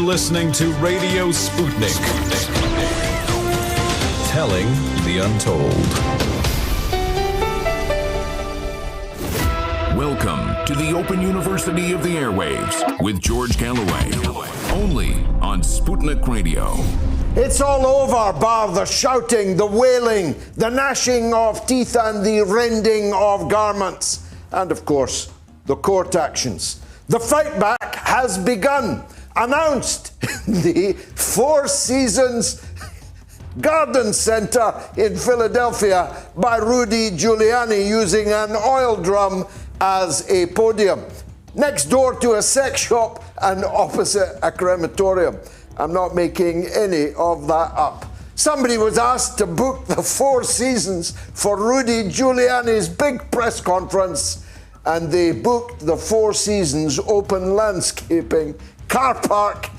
listening to Radio Sputnik. Telling the untold. Welcome to the Open University of the Airwaves with George Galloway. Only on Sputnik Radio. It's all over, bar the shouting, the wailing, the gnashing of teeth and the rending of garments. And of course, the court actions. The fight back has begun. Announced in the Four Seasons Garden Center in Philadelphia by Rudy Giuliani using an oil drum as a podium. Next door to a sex shop and opposite a crematorium. I'm not making any of that up. Somebody was asked to book the Four Seasons for Rudy Giuliani's big press conference, and they booked the Four Seasons open landscaping car park.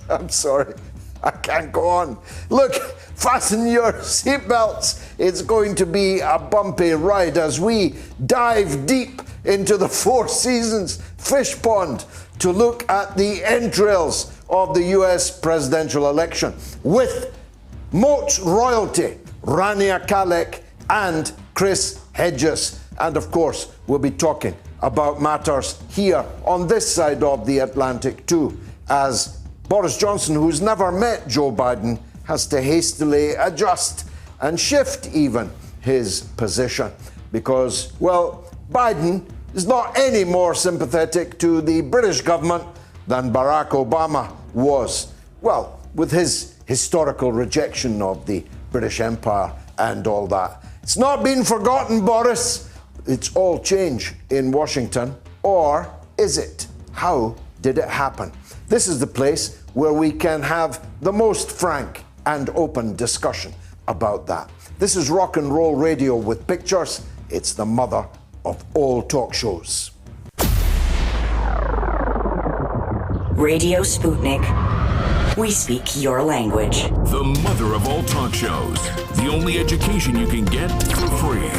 I'm sorry. I can't go on. Look, fasten your seatbelts. It's going to be a bumpy ride as we dive deep into the Four Seasons fish pond to look at the entrails of the US presidential election with Moats royalty, Rania Khalek and Chris Hedges. And of course, we'll be talking about matters here on this side of the Atlantic too, as Boris Johnson, who's never met Joe Biden, has to hastily adjust and shift even his position because, well, Biden is not any more sympathetic to the British government than Barack Obama was. Well, with his historical rejection of the British Empire and all that. It's not been forgotten, Boris. It's all change in Washington. Or is it? How did it happen? This is the place where we can have the most frank and open discussion about that. This is rock and roll radio with pictures. It's the mother of all talk shows. Radio Sputnik. We speak your language. The mother of all talk shows. The only education you can get for free.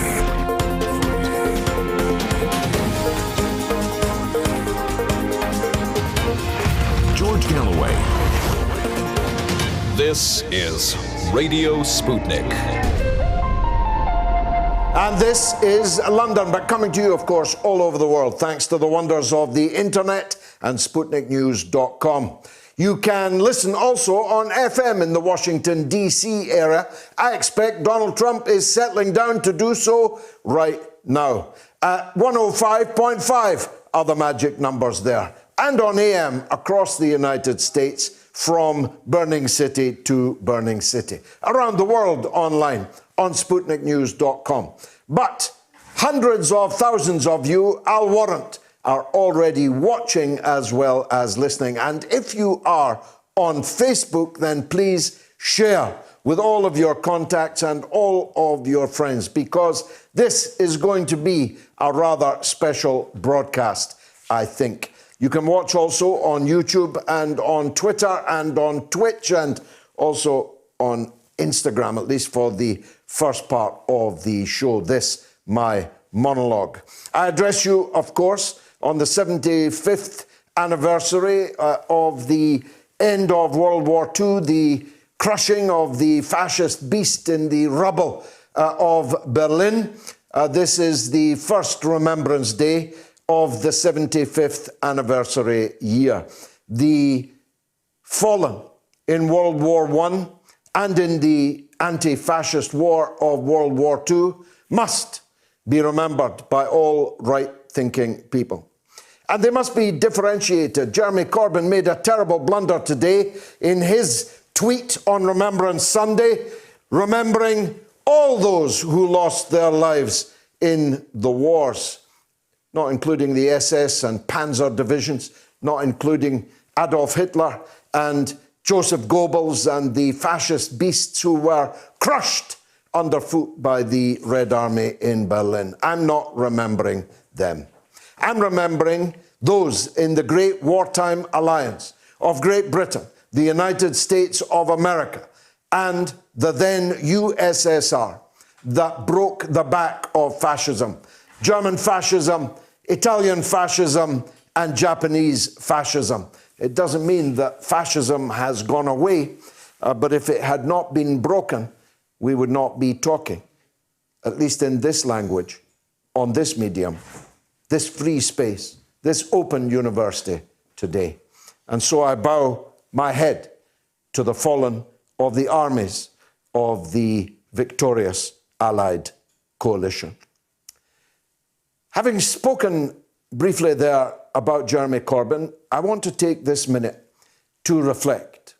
George Galloway. This is Radio Sputnik. And this is London, but coming to you, of course, all over the world, thanks to the wonders of the internet and SputnikNews.com. You can listen also on FM in the Washington, D.C. area. I expect Donald Trump is settling down to do so right now. 105.5 are the magic numbers there. And on AM across the United States from Burning City to Burning City. Around the world online on SputnikNews.com. But hundreds of thousands of you, I'll warrant, are already watching as well as listening. And if you are on Facebook, then please share with all of your contacts and all of your friends, because this is going to be a rather special broadcast, I think. You can watch also on YouTube and on Twitter and on Twitch and also on Instagram, at least for the first part of the show, this, my monologue. I address you, of course, on the 75th anniversary of the end of World War II, the crushing of the fascist beast in the rubble of Berlin. This is the first Remembrance Day of the 75th anniversary year. The fallen in World War I and in the anti-fascist war of World War II must be remembered by all right-thinking people. And they must be differentiated. Jeremy Corbyn made a terrible blunder today in his tweet on Remembrance Sunday, remembering all those who lost their lives in the wars, not including the SS and Panzer divisions, not including Adolf Hitler and Joseph Goebbels and the fascist beasts who were crushed underfoot by the Red Army in Berlin. I'm not remembering them. I'm remembering those in the great wartime alliance of Great Britain, the United States of America, and the then USSR that broke the back of fascism. German fascism, Italian fascism, and Japanese fascism. It doesn't mean that fascism has gone away, but if it had not been broken, we would not be talking, at least in this language, on this medium, this free space, this open university today. And so I bow my head to the fallen of the armies of the victorious Allied coalition. Having spoken briefly there about Jeremy Corbyn, I want to take this minute to reflect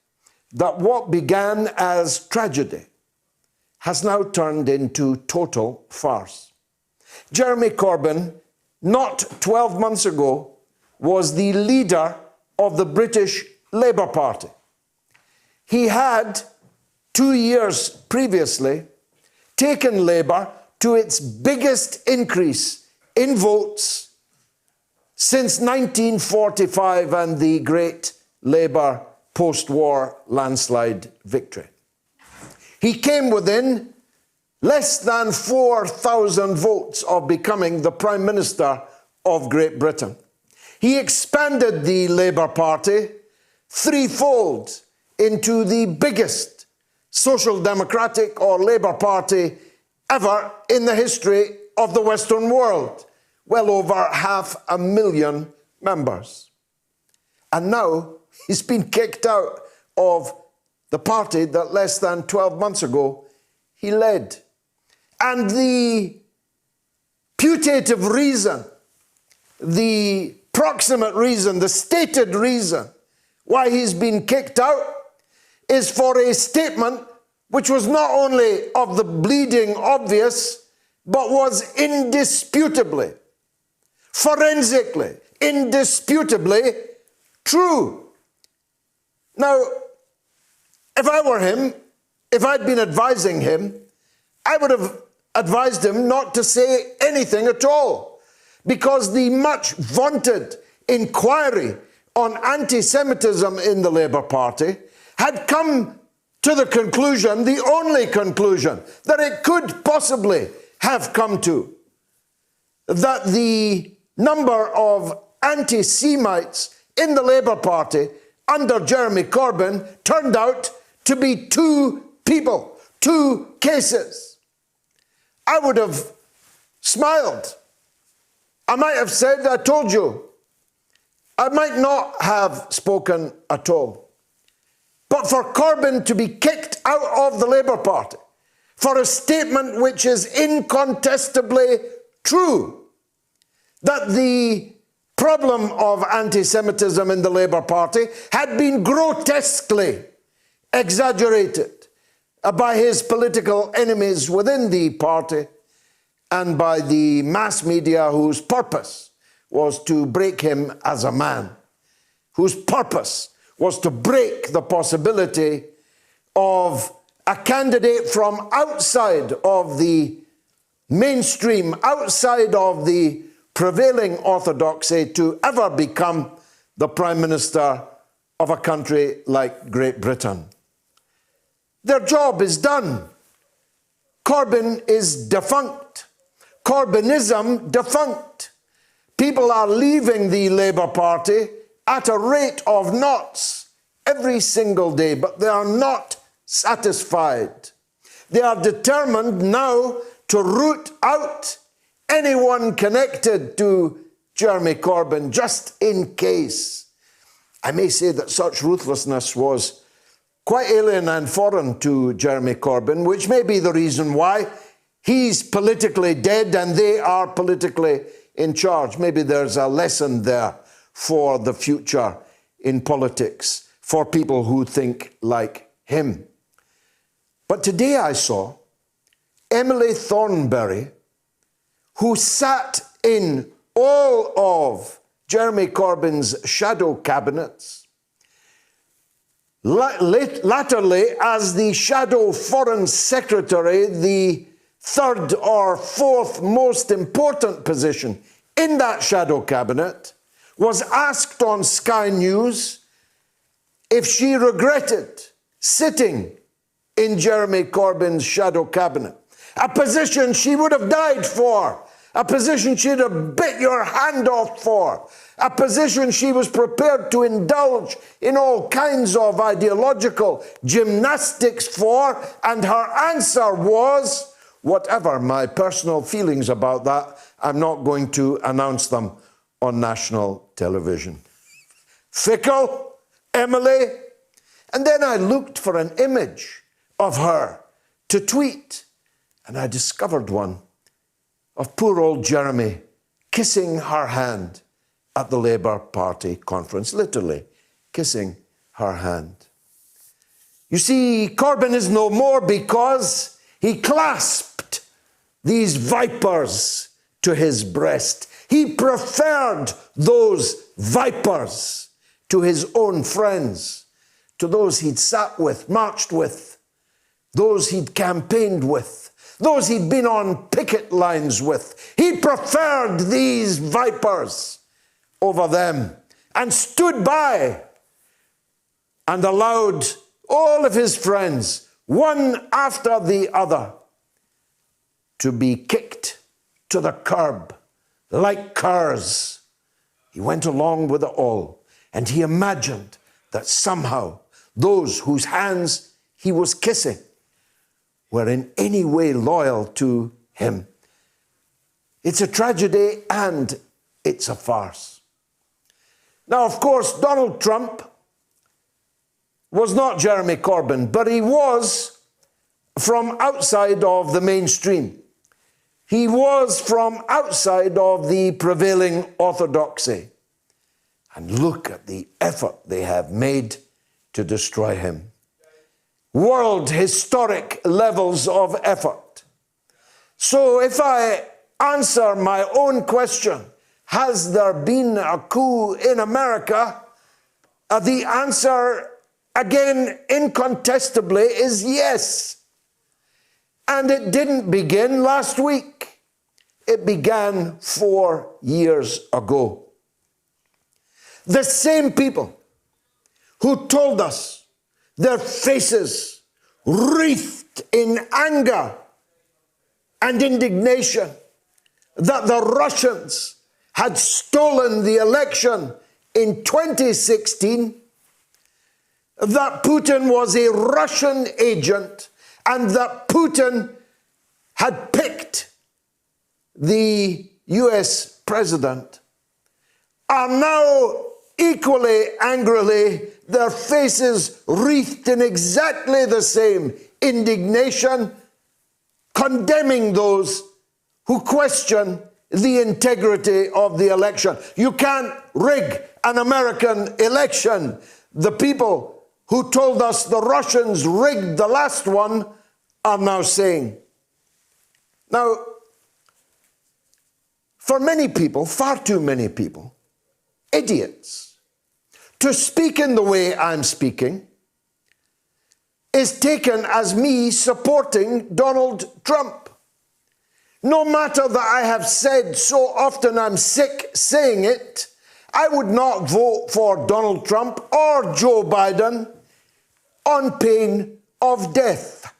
that what began as tragedy has now turned into total farce. Jeremy Corbyn, not 12 months ago, was the leader of the British Labour Party. He had, 2 years previously, taken Labour to its biggest increase in votes since 1945 and the great Labour post-war landslide victory. He came within less than 4,000 votes of becoming the Prime Minister of Great Britain. He expanded the Labour Party threefold into the biggest social democratic or Labour Party ever in the history of the Western world. Well over 500,000 members. And now he's been kicked out of the party that less than 12 months ago he led. And the putative reason, the proximate reason, the stated reason why he's been kicked out is for a statement which was not only of the bleeding obvious, but was indisputably, forensically, indisputably true. Now, if I were him, if I'd been advising him, I would have advised him not to say anything at all, because the much vaunted inquiry on anti-Semitism in the Labour Party had come to the conclusion, the only conclusion that it could possibly have come to, that the number of anti-Semites in the Labour Party under Jeremy Corbyn turned out to be 2 people, 2 cases. I would have smiled. I might have said, I told you. I might not have spoken at all. But for Corbyn to be kicked out of the Labour Party for a statement which is incontestably true, that the problem of anti-Semitism in the Labour Party had been grotesquely exaggerated by his political enemies within the party and by the mass media whose purpose was to break him as a man, whose purpose was to break the possibility of a candidate from outside of the mainstream, outside of the prevailing orthodoxy to ever become the Prime Minister of a country like Great Britain. Their job is done. Corbyn is defunct. Corbynism defunct. People are leaving the Labour Party at a rate of knots every single day, but they are not satisfied. They are determined now to root out anyone connected to Jeremy Corbyn, just in case. I may say that such ruthlessness was quite alien and foreign to Jeremy Corbyn, which may be the reason why he's politically dead and they are politically in charge. Maybe there's a lesson there for the future in politics, for people who think like him. But today I saw Emily Thornberry, who sat in all of Jeremy Corbyn's shadow cabinets, latterly as the shadow foreign secretary, the 3rd or 4th most important position in that shadow cabinet, was asked on Sky News if she regretted sitting in Jeremy Corbyn's shadow cabinet. A position she would have died for, a position she'd have bit your hand off for, a position she was prepared to indulge in all kinds of ideological gymnastics for, and her answer was, whatever my personal feelings about that, I'm not going to announce them on national television. Fickle, Emily. And then I looked for an image of her to tweet, and I discovered one of poor old Jeremy kissing her hand at the Labour Party conference, literally kissing her hand. You see, Corbyn is no more because he clasped these vipers to his breast. He preferred those vipers to his own friends, to those he'd sat with, marched with, those he'd campaigned with, those he'd been on picket lines with. He preferred these vipers over them and stood by and allowed all of his friends, one after the other, to be kicked to the curb like curs. He went along with it all, and he imagined that somehow those whose hands he was kissing were in any way loyal to him. It's a tragedy and it's a farce. Now, of course, Donald Trump was not Jeremy Corbyn, but he was from outside of the mainstream. He was from outside of the prevailing orthodoxy. And look at the effort they have made to destroy him. World historic levels of effort. So if I answer my own question, has there been a coup in America? The answer, again, incontestably, is yes. And it didn't begin last week. It began 4 years ago. The same people who told us, their faces wreathed in anger and indignation, that the Russians had stolen the election in 2016, that Putin was a Russian agent, and that Putin had picked the US president, are now equally angrily, their faces wreathed in exactly the same indignation, condemning those who question the integrity of the election. You can't rig an American election. The people who told us the Russians rigged the last one are now saying. Now, for many people, far too many people, idiots, to speak in the way I'm speaking is taken as me supporting Donald Trump. No matter that I have said so often I'm sick saying it, I would not vote for Donald Trump or Joe Biden on pain of death.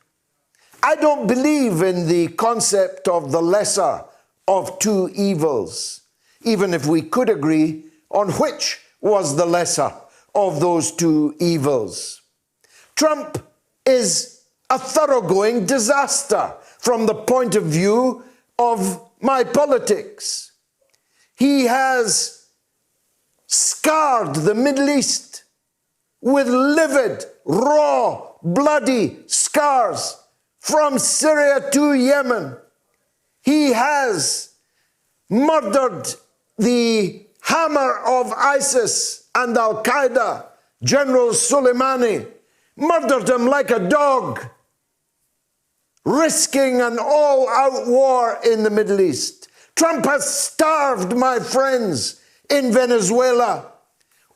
I don't believe in the concept of the lesser of two evils, even if we could agree on which was the lesser of those two evils. Trump is a thoroughgoing disaster from the point of view of my politics. He has scarred the Middle East with livid, raw, bloody scars from Syria to Yemen. He has murdered the hammer of ISIS and Al-Qaeda, General Soleimani, murdered him like a dog, risking an all-out war in the Middle East. Trump has starved my friends in Venezuela,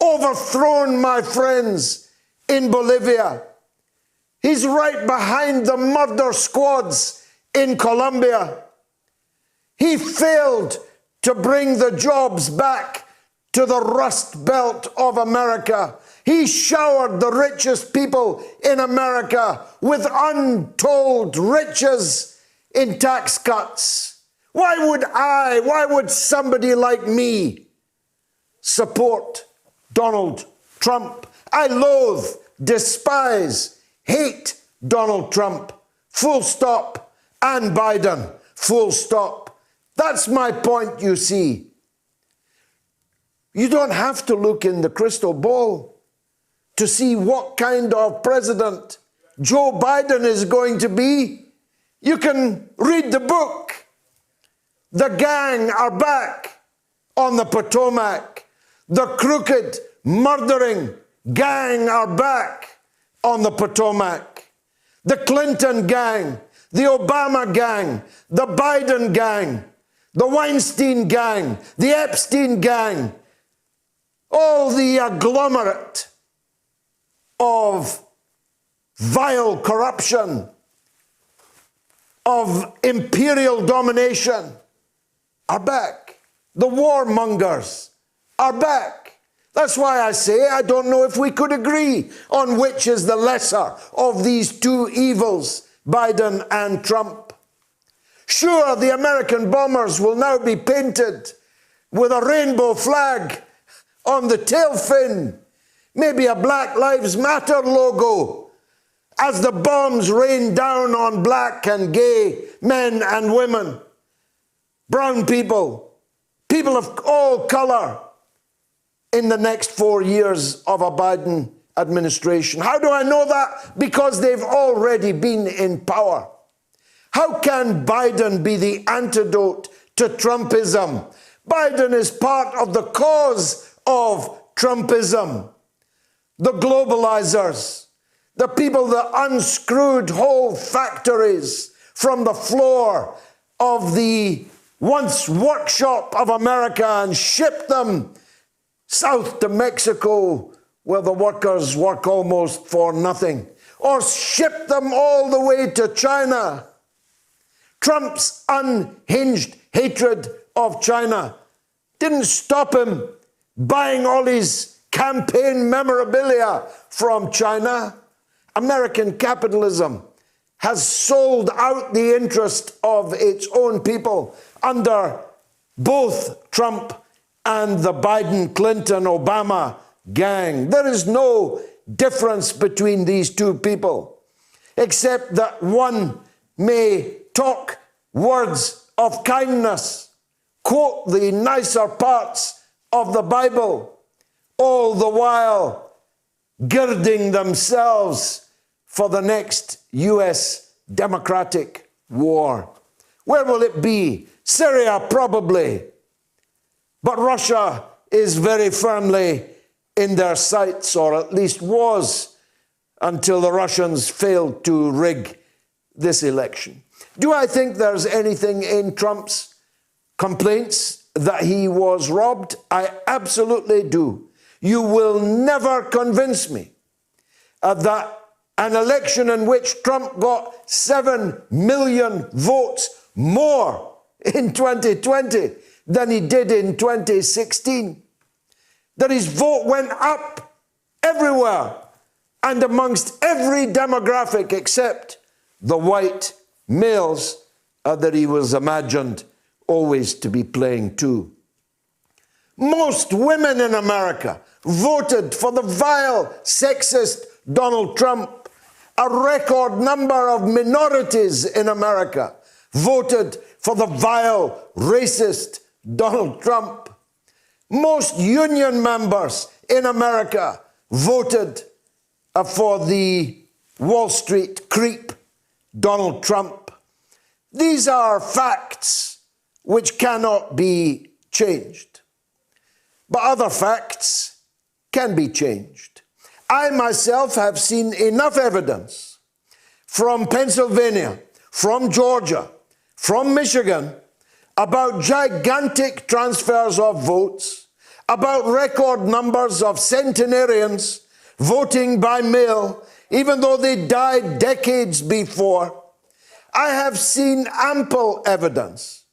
overthrown my friends in Bolivia. He's right behind the murder squads in Colombia. He failed to bring the jobs back to the Rust Belt of America. He showered the richest people in America with untold riches in tax cuts. Why would somebody like me support Donald Trump. I loathe, despise, hate Donald Trump. Full stop. And Biden. Full stop. That's my point, you see. You don't have to look in the crystal ball to see what kind of president Joe Biden is going to be. You can read the book. The gang are back on the Potomac. The crooked, murdering gang are back on the Potomac. The Clinton gang, the Obama gang, the Biden gang, the Weinstein gang, the Epstein gang, all the agglomerate of vile corruption, of imperial domination are back. The warmongers are back. That's why I say I don't know if we could agree on which is the lesser of these two evils, Biden and Trump. Sure, the American bombers will now be painted with a rainbow flag on the tail fin, maybe a Black Lives Matter logo, as the bombs rain down on black and gay men and women, brown people, people of all color, in the next 4 years of a Biden administration. How do I know that? Because they've already been in power. How can Biden be the antidote to Trumpism? Biden is part of the cause of Trumpism. The globalizers, the people that unscrewed whole factories from the floor of the once workshop of America and shipped them south to Mexico, where the workers work almost for nothing, or ship them all the way to China. Trump's unhinged hatred of China didn't stop him buying all his campaign memorabilia from China. American capitalism has sold out the interest of its own people under both Trump and the Biden, Clinton, Obama gang. There is no difference between these two people, except that one may talk words of kindness, quote the nicer parts of the Bible, all the while girding themselves for the next US Democratic war. Where will it be? Syria, probably. But Russia is very firmly in their sights, or at least was, until the Russians failed to rig this election. Do I think there's anything in Trump's complaints that he was robbed? I absolutely do. You will never convince me that an election in which Trump got 7 million votes more in 2020 than he did in 2016, that his vote went up everywhere and amongst every demographic except the white males that he was imagined always to be playing to. Most women in America voted for the vile, sexist Donald Trump. A record number of minorities in America voted for the vile, racist Donald Trump. Most union members in America voted for the Wall Street creep, Donald Trump. These are facts which cannot be changed. But other facts can be changed. I myself have seen enough evidence from Pennsylvania, from Georgia, from Michigan, about gigantic transfers of votes, about record numbers of centenarians voting by mail, even though they died decades before. I have seen ample evidence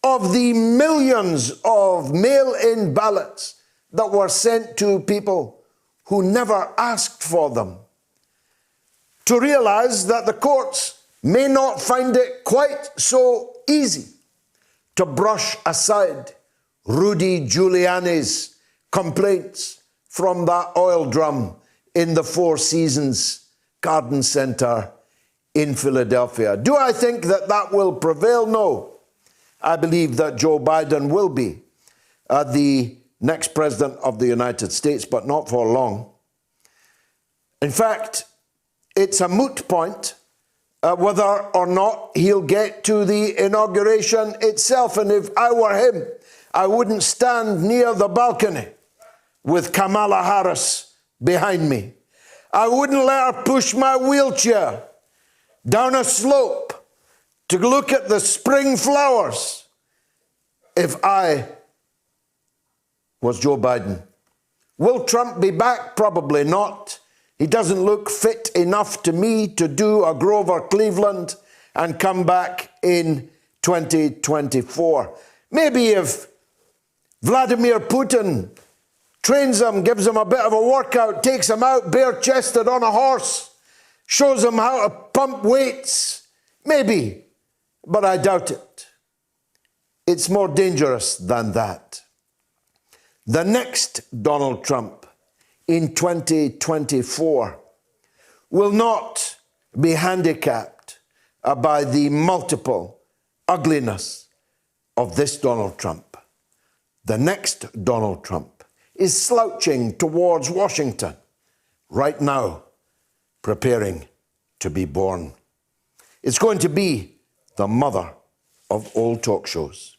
of the millions of mail-in ballots that were sent to people who never asked for them, to realize that the courts may not find it quite so easy to brush aside Rudy Giuliani's complaints from that oil drum in the Four Seasons Garden Centre in Philadelphia. Do I think that that will prevail? No. I believe that Joe Biden will be the next president of the United States, but not for long. In fact, it's a moot point whether or not he'll get to the inauguration itself. And if I were him, I wouldn't stand near the balcony with Kamala Harris behind me. I wouldn't let her push my wheelchair down a slope to look at the spring flowers if I was Joe Biden. Will Trump be back? Probably not. He doesn't look fit enough to me to do a Grover Cleveland and come back in 2024. Maybe if Vladimir Putin trains him, gives him a bit of a workout, takes him out bare-chested on a horse, shows him how to pump weights, maybe, but I doubt it. It's more dangerous than that. The next Donald Trump in 2024 will not be handicapped by the multiple ugliness of this Donald Trump. The next Donald Trump is slouching towards Washington right now, preparing to be born. It's going to be the mother of all talk shows.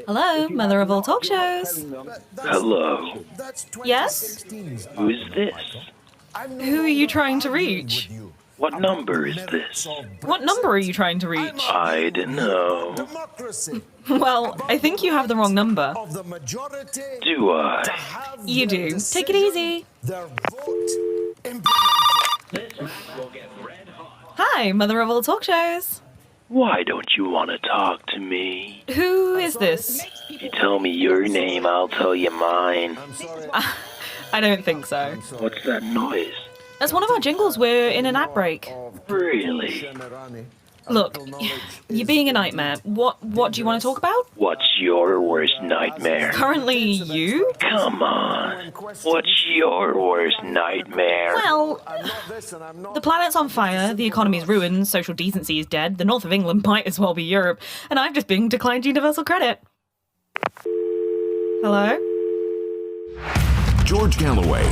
Hello, mother of all talk shows. Hello. Yes? Who is this? Who are you trying to reach? What number is this? What number are you trying to reach? I don't know. Well, I think you have the wrong number. Do I? You do. Take it easy. Hi, mother of all talk shows. Why don't you want to talk to me? Who is this? If you tell me your name, I'll tell you mine. I don't think so. What's that noise? That's one of our jingles. We're in an ad break. Really? Look, you're being a nightmare. What do you want to talk about? What's your worst nightmare? Currently, you? Come on. What's your worst nightmare? Well, the planet's on fire, the economy's ruined, social decency is dead, the north of England might as well be Europe, and I've just been declined universal credit. Hello? George Galloway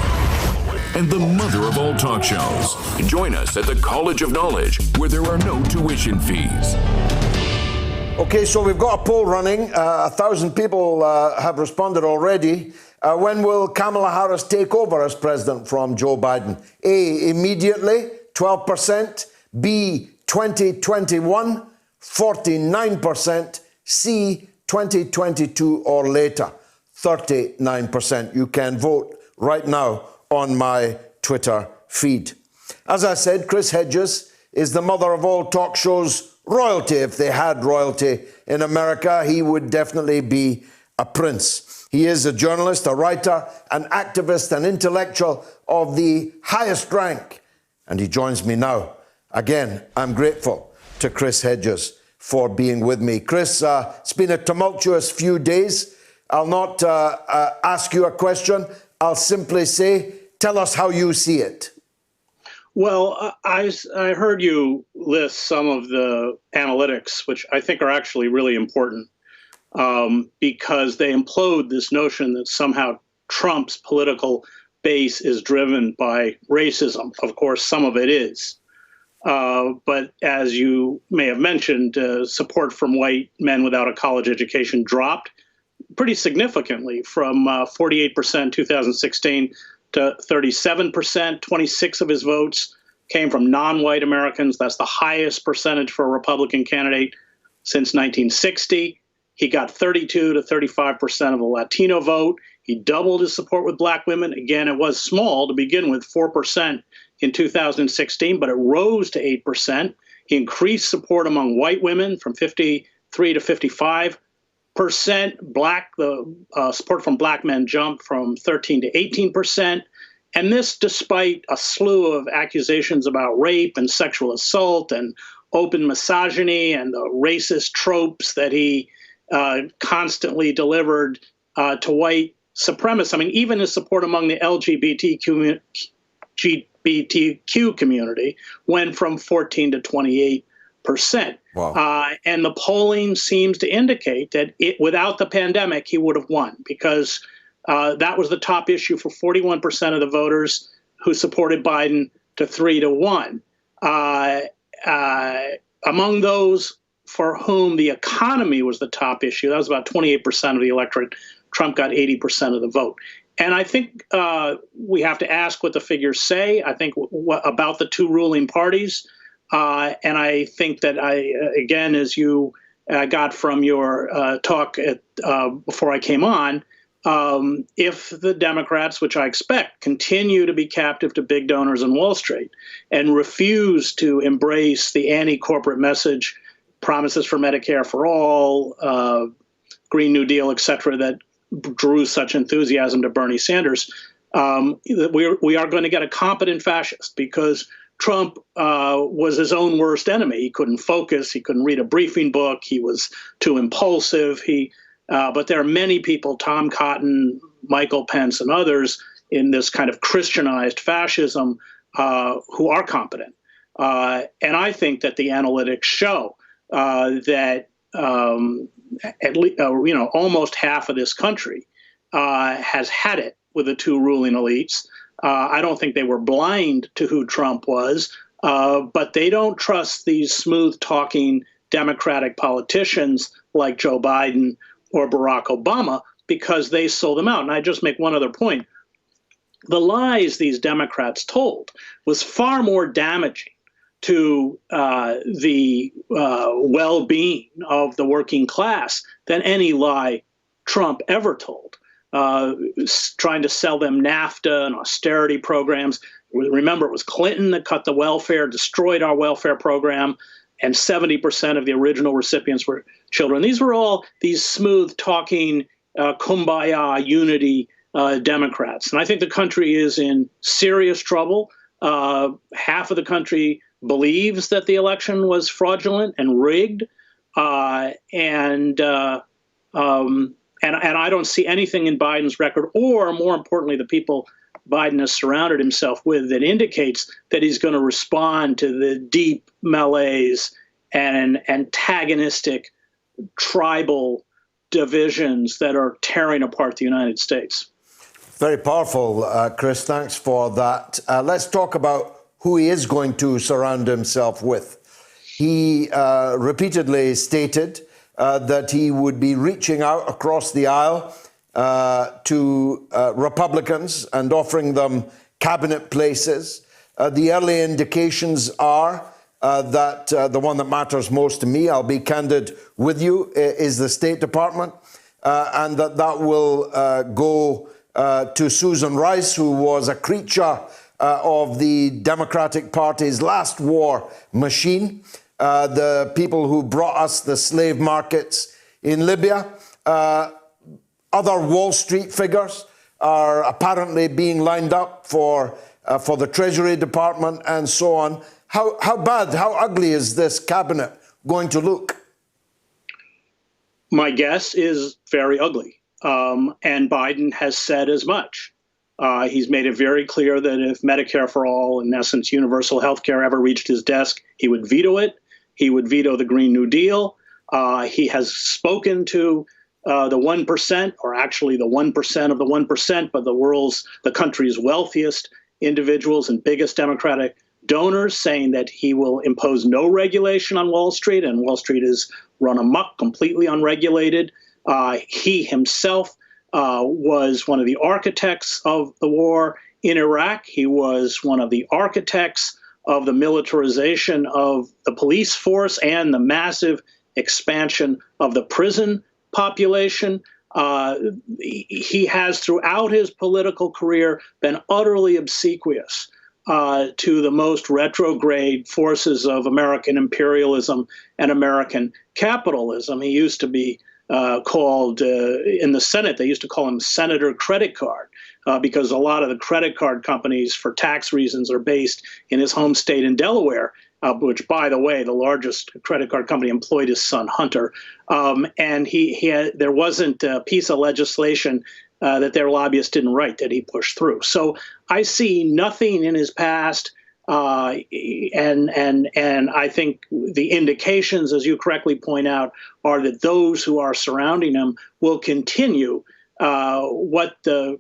and the mother of all talk shows. Join us at the College of Knowledge, where there are no tuition fees. Okay, so we've got a poll running. 1,000 people have responded already. When will Kamala Harris take over as president from Joe Biden? A, immediately, 12%. B, 2021, 49%. C, 2022 or later, 39%. You can vote right now on my Twitter feed. As I said, Chris Hedges is the mother of all talk shows royalty. If they had royalty in America, he would definitely be a prince. He is a journalist, a writer, an activist, an intellectual of the highest rank. And he joins me now. Again, I'm grateful to Chris Hedges for being with me. Chris, it's been a tumultuous few days. I'll not ask you a question. I'll simply say, tell us how you see it. Well, I heard you list some of the analytics, which I think are actually really important, because they implode this notion that somehow Trump's political base is driven by racism. Of course, some of it is. But as you may have mentioned, support from white men without a college education dropped pretty significantly from 48% 2016 to 37%. 26 of his votes came from non-white Americans. That's the highest percentage for a Republican candidate since 1960. He got 32 to 35% of the Latino vote. He doubled his support with black women. Again, it was small to begin with, 4% in 2016, but it rose to 8%. He increased support among white women from 53 to 55%. The support from black men jumped from 13 to 18%. And this despite a slew of accusations about rape and sexual assault and open misogyny and the racist tropes that he constantly delivered to white supremacists. I mean, even his support among the LGBTQ community went from 14 to 28%. Wow. And the polling seems to indicate that without the pandemic, he would have won, because that was the top issue for 41% of the voters who supported Biden to 3-1. Among those for whom the economy was the top issue, that was about 28% of the electorate. Trump got 80% of the vote. And I think we have to ask what the figures say, I think, about the two ruling parties. And I think that again, as you got from your talk before I came on, if the Democrats, which I expect, continue to be captive to big donors on Wall Street and refuse to embrace the anti-corporate message, promises for Medicare for all, Green New Deal, et cetera, that drew such enthusiasm to Bernie Sanders, we are going to get a competent fascist, because Trump was his own worst enemy. He couldn't focus. He couldn't read a briefing book. He was too impulsive. But there are many people, Tom Cotton, Michael Pence, and others in this kind of Christianized fascism who are competent. And I think that the analytics show that at least, almost half of this country has had it with the two ruling elites. I don't think they were blind to who Trump was, but they don't trust these smooth-talking Democratic politicians like Joe Biden or Barack Obama, because they sold them out. And I just make one other point. The lies these Democrats told was far more damaging to the well-being of the working class than any lie Trump ever told. Trying to sell them NAFTA and austerity programs. Remember, it was Clinton that cut the welfare, destroyed our welfare program, and 70% of the original recipients were children. These were all these smooth-talking, kumbaya, unity Democrats. And I think the country is in serious trouble. Half of the country believes that the election was fraudulent and rigged, and I don't see anything in Biden's record, or more importantly, the people Biden has surrounded himself with, that indicates that he's going to respond to the deep malaise and antagonistic tribal divisions that are tearing apart the United States. Very powerful, Chris. Thanks for that. Let's talk about who he is going to surround himself with. He repeatedly stated that he would be reaching out across the aisle to Republicans and offering them cabinet places. The early indications are that the one that matters most to me, I'll be candid with you, is the State Department, and that will go to Susan Rice, who was a creature of the Democratic Party's last war machine, the people who brought us the slave markets in Libya. Other Wall Street figures are apparently being lined up for the Treasury Department and so on. How bad, how ugly is this cabinet going to look? My guess is very ugly. And Biden has said as much. He's made it very clear that if Medicare for all, in essence, universal health care, ever reached his desk, he would veto it. He would veto the Green New Deal. He has spoken to the 1%, or actually the 1% of the 1%, but the country's wealthiest individuals and biggest Democratic donors, saying that he will impose no regulation on Wall Street, and Wall Street is run amok, completely unregulated. He himself was one of the architects of the war in Iraq. He was one of the architects of the militarization of the police force and the massive expansion of the prison population. He has, throughout his political career, been utterly obsequious to the most retrograde forces of American imperialism and American capitalism. He used to be called, in the Senate, they used to call him Senator Credit Card, because a lot of the credit card companies, for tax reasons, are based in his home state in Delaware. which, by the way, the largest credit card company employed his son, Hunter. And there wasn't a piece of legislation that their lobbyists didn't write that he pushed through. So I see nothing in his past. And I think the indications, as you correctly point out, are that those who are surrounding him will continue what the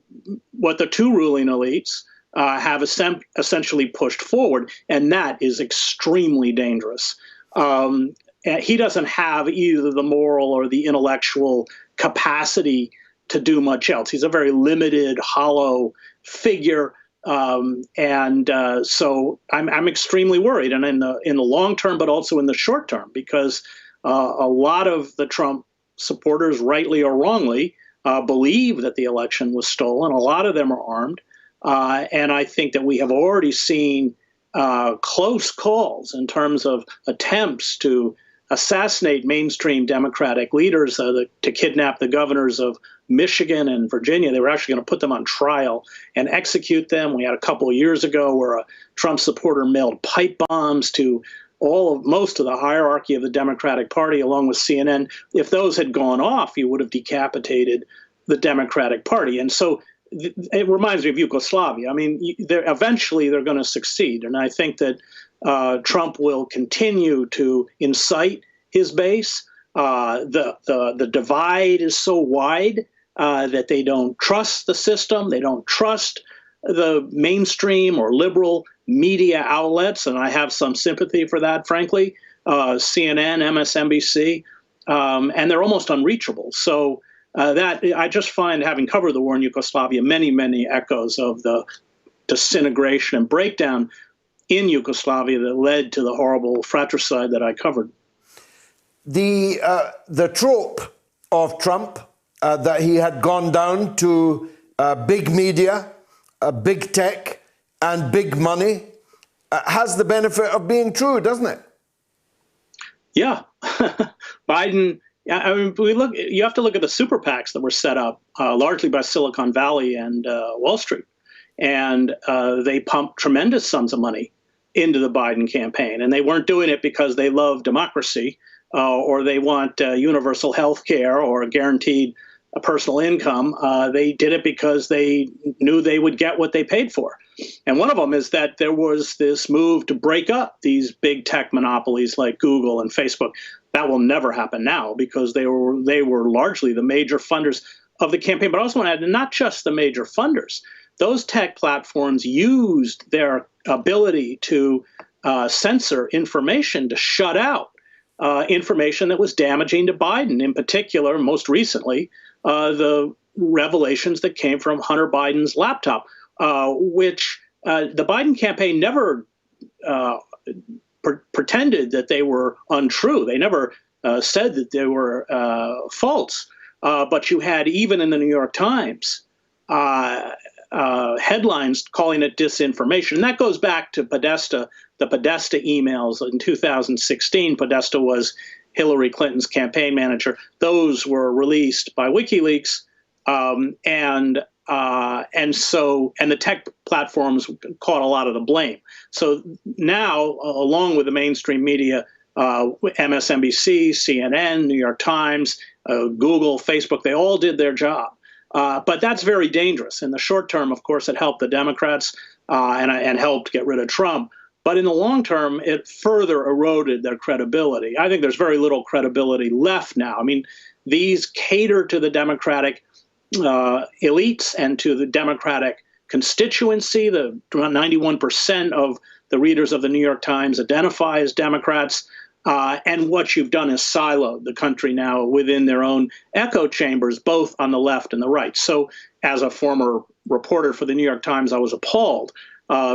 two ruling elites have essentially pushed forward, and that is extremely dangerous. He doesn't have either the moral or the intellectual capacity to do much else. He's a very limited, hollow figure. So I'm extremely worried, and in the long term, but also in the short term, because a lot of the Trump supporters, rightly or wrongly, believe that the election was stolen. A lot of them are armed, and I think that we have already seen close calls in terms of attempts to assassinate mainstream Democratic leaders, to kidnap the governors of Michigan and Virginia. They were actually going to put them on trial and execute them. We had a couple of years ago where a Trump supporter mailed pipe bombs to most of the hierarchy of the Democratic Party, along with CNN. If those had gone off, he would have decapitated the Democratic Party. And so it reminds me of Yugoslavia. I mean, eventually they're going to succeed. And I think that Trump will continue to incite his base. The divide is so wide that they don't trust the system. They don't trust the mainstream or liberal media outlets, and I have some sympathy for that, frankly. CNN, MSNBC, and they're almost unreachable. So that I just find, having covered the war in Yugoslavia, many, many echoes of the disintegration and breakdown in Yugoslavia that led to the horrible fratricide that I covered. The trope of Trump that he had gone down to big media, big tech, and big money has the benefit of being true, doesn't it? Yeah, Biden. I mean, you have to look at the super PACs that were set up largely by Silicon Valley and Wall Street, and they pumped tremendous sums of money into the Biden campaign, and they weren't doing it because they love democracy or they want universal health care or a guaranteed personal income. They did it because they knew they would get what they paid for. And one of them is that there was this move to break up these big tech monopolies like Google and Facebook. That will never happen now because they were largely the major funders of the campaign. But I also want to add, not just the major funders. Those tech platforms used their ability to censor information to shut out information that was damaging to Biden. In particular, most recently, the revelations that came from Hunter Biden's laptop, which the Biden campaign never pretended that they were untrue. They never said that they were false. But you had, even in the New York Times, headlines calling it disinformation. And that goes back to Podesta, the Podesta emails in 2016. Podesta was Hillary Clinton's campaign manager. Those were released by WikiLeaks, and the tech platforms caught a lot of the blame. So now, along with the mainstream media, MSNBC, CNN, New York Times, Google, Facebook, they all did their job. But that's very dangerous. In the short term, of course, it helped the Democrats and helped get rid of Trump. But in the long term, it further eroded their credibility. I think there's very little credibility left now. I mean, these cater to the Democratic elites and to the Democratic constituency. The 91% of the readers of the New York Times identify as Democrats. And what you've done is siloed the country now within their own echo chambers, both on the left and the right. So as a former reporter for the New York Times, I was appalled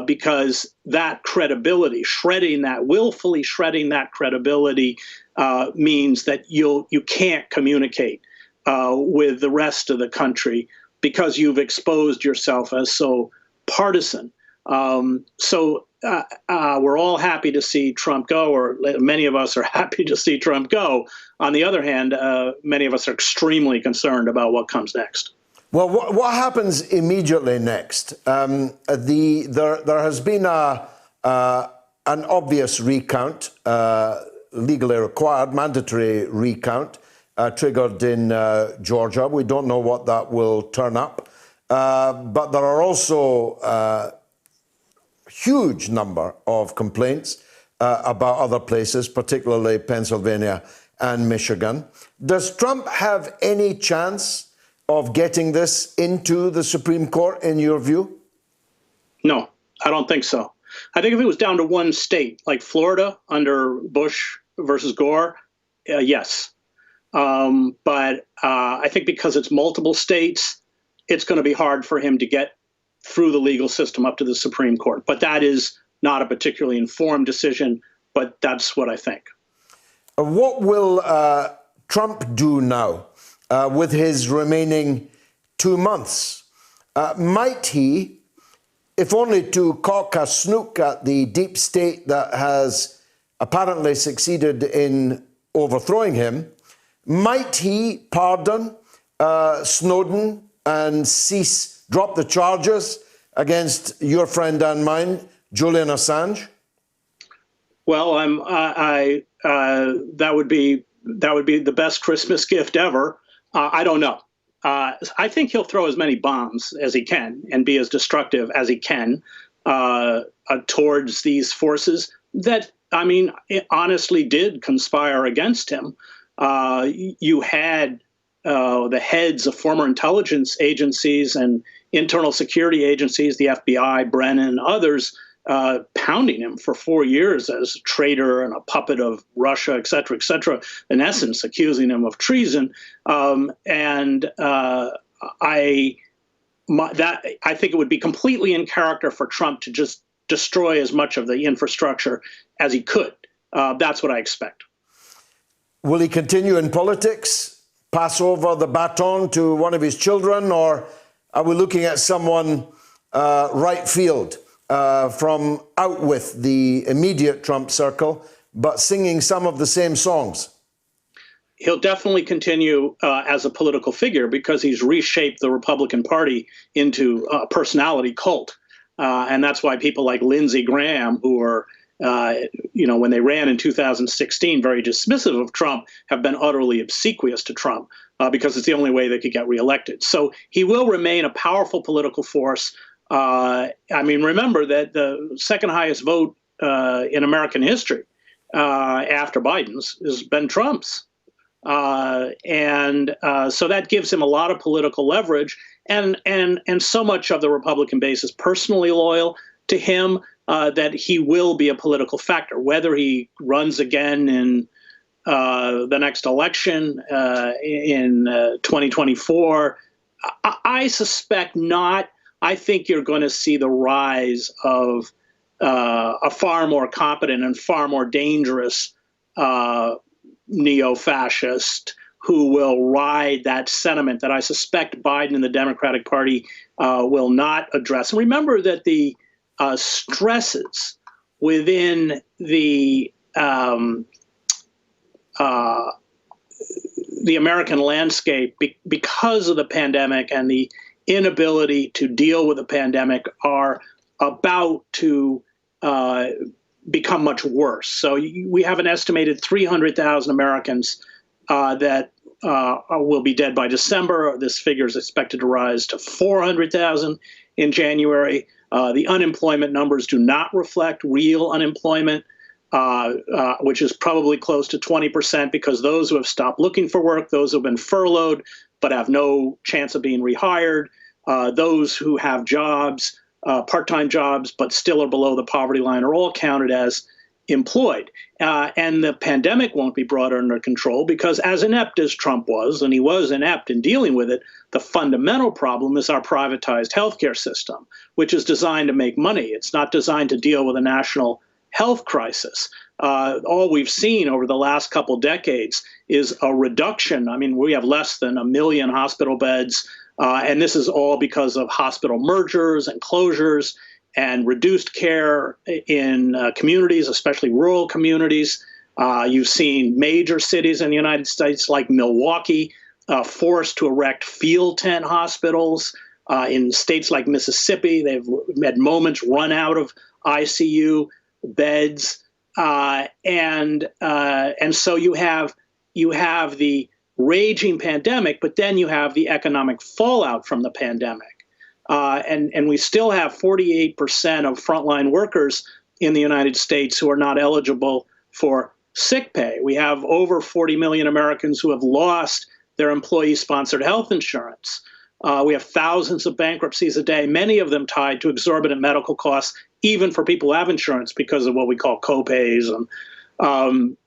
because that credibility, willfully shredding that credibility means that you can't communicate with the rest of the country because you've exposed yourself as so partisan. So we're all happy to see Trump go, or many of us are happy to see Trump go. On the other hand, many of us are extremely concerned about what comes next. Well, what happens immediately next? There has been a an obvious recount, legally required, mandatory recount, triggered in Georgia. We don't know what that will turn up. But there are also a huge number of complaints about other places, particularly Pennsylvania and Michigan. Does Trump have any chance of getting this into the Supreme Court, in your view? No, I don't think so. I think if it was down to one state, like Florida under Bush versus Gore, yes. But I think because it's multiple states, it's going to be hard for him to get through the legal system up to the Supreme Court. But that is not a particularly informed decision, but that's what I think. What will Trump do now with his remaining 2 months? Might he, if only to cock a snook at the deep state that has apparently succeeded in overthrowing him, might he pardon Snowden and drop the charges against your friend and mine, Julian Assange? Well, that would be the best Christmas gift ever. I don't know. I think he'll throw as many bombs as he can and be as destructive as he can towards these forces that, I mean, it honestly did conspire against him. You had the heads of former intelligence agencies and internal security agencies, the FBI, Brennan, others, pounding him for 4 years as a traitor and a puppet of Russia, et cetera, in essence, accusing him of treason. I think it would be completely in character for Trump to just destroy as much of the infrastructure as he could. That's what I expect. Will he continue in politics, pass over the baton to one of his children, or are we looking at someone right field from out with the immediate Trump circle, but singing some of the same songs? He'll definitely continue as a political figure because he's reshaped the Republican Party into a personality cult. And that's why people like Lindsey Graham, who are, when they ran in 2016, very dismissive of Trump, have been utterly obsequious to Trump because it's the only way they could get reelected. So he will remain a powerful political force. Remember that the second highest vote in American history after Biden's has been Trump's. So that gives him a lot of political leverage. And so much of the Republican base is personally loyal to him that he will be a political factor. Whether he runs again in the next election in 2024, I suspect not. I think you're going to see the rise of a far more competent and far more dangerous neo-fascist who will ride that sentiment that I suspect Biden and the Democratic Party will not address. And remember that the stresses within the American landscape because of the pandemic and the inability to deal with the pandemic are about to become much worse. So we have an estimated 300,000 Americans that will be dead by December. This figure is expected to rise to 400,000 in January. The unemployment numbers do not reflect real unemployment, which is probably close to 20%, because those who have stopped looking for work, those who have been furloughed but have no chance of being rehired, those who have jobs, part-time jobs, but still are below the poverty line, are all counted as employed. And the pandemic won't be brought under control because, as inept as Trump was, and he was inept in dealing with it, the fundamental problem is our privatized healthcare system, which is designed to make money. It's not designed to deal with a national health crisis. All we've seen over the last couple decades is a reduction. I mean, we have less than 1 million hospital beds, and this is all because of hospital mergers and closures and reduced care in communities, especially rural communities. You've seen major cities in the United States like Milwaukee forced to erect field tent hospitals. In states like Mississippi, they've had moments run out of ICU. beds, and so you have the raging pandemic, but then you have the economic fallout from the pandemic, and we still have 48% of frontline workers in the United States who are not eligible for sick pay. We have over 40 million Americans who have lost their employee-sponsored health insurance. We have thousands of bankruptcies a day, many of them tied to exorbitant medical costs, even for people who have insurance because of what we call co-pays. And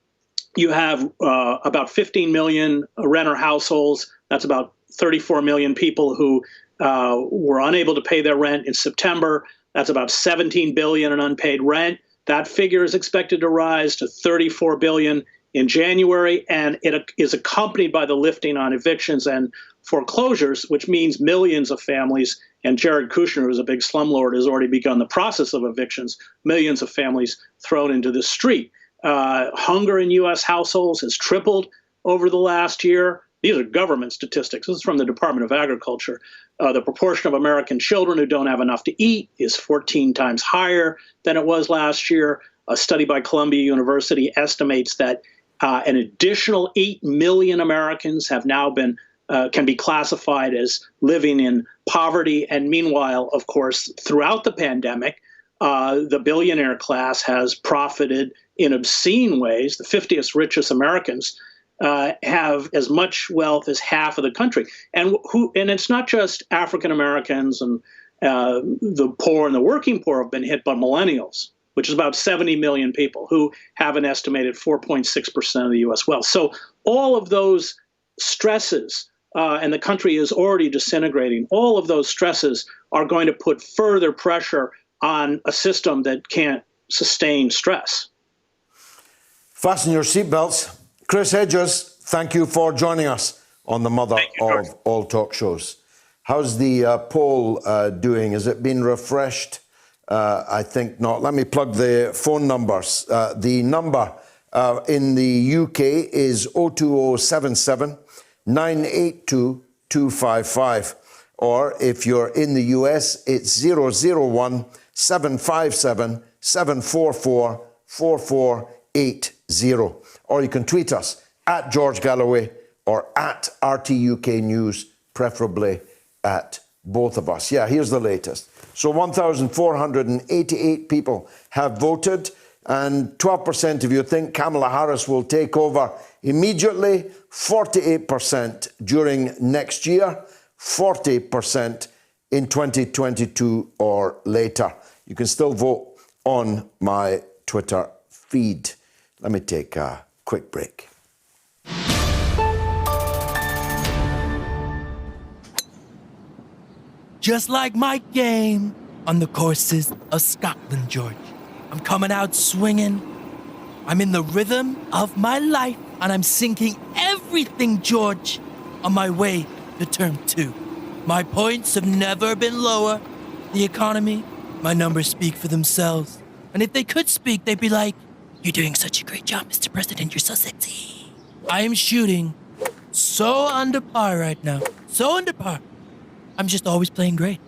you have about 15 million renter households. That's about 34 million people who were unable to pay their rent in September. That's about 17 billion in unpaid rent. That figure is expected to rise to 34 billion in January, and it is accompanied by the lifting on evictions and foreclosures, which means millions of families, and Jared Kushner, who's a big slumlord, has already begun the process of evictions, millions of families thrown into the street. Hunger in U.S. households has tripled over the last year. These are government statistics. This is from the Department of Agriculture. The proportion of American children who don't have enough to eat is 14 times higher than it was last year. A study by Columbia University estimates that an additional 8 million Americans have now been can be classified as living in poverty. And meanwhile, of course, throughout the pandemic, the billionaire class has profited in obscene ways. The 50th richest Americans have as much wealth as half of the country. And it's not just African Americans and the poor and the working poor have been hit, but millennials, which is about 70 million people who have an estimated 4.6% of the U.S. wealth. So all of those stresses, and the country is already disintegrating, all of those stresses are going to put further pressure on a system that can't sustain stress. Fasten your seatbelts. Chris Hedges, thank you for joining us on the mother of all talk shows. How's the poll doing? Has it been refreshed? I think not. Let me plug the phone numbers. The number in the UK is 02077 982 255. Or if you're in the US, it's 001 757 744 4480. Or you can tweet us at George Galloway or at RTUK News, preferably at both of us. Yeah, here's the latest. So 1,488 people have voted, and 12% of you think Kamala Harris will take over immediately, 48% during next year, 40% in 2022 or later. You can still vote on my Twitter feed. Let me take a quick break. Just like my game on the courses of Scotland, George. I'm coming out swinging. I'm in the rhythm of my life, and I'm sinking everything, George, on my way to term 2. My points have never been lower. The economy, my numbers speak for themselves. And if they could speak, they'd be like, "You're doing such a great job, Mr. President. You're so sexy." I am shooting so under par right now. So under par. I'm just always playing great.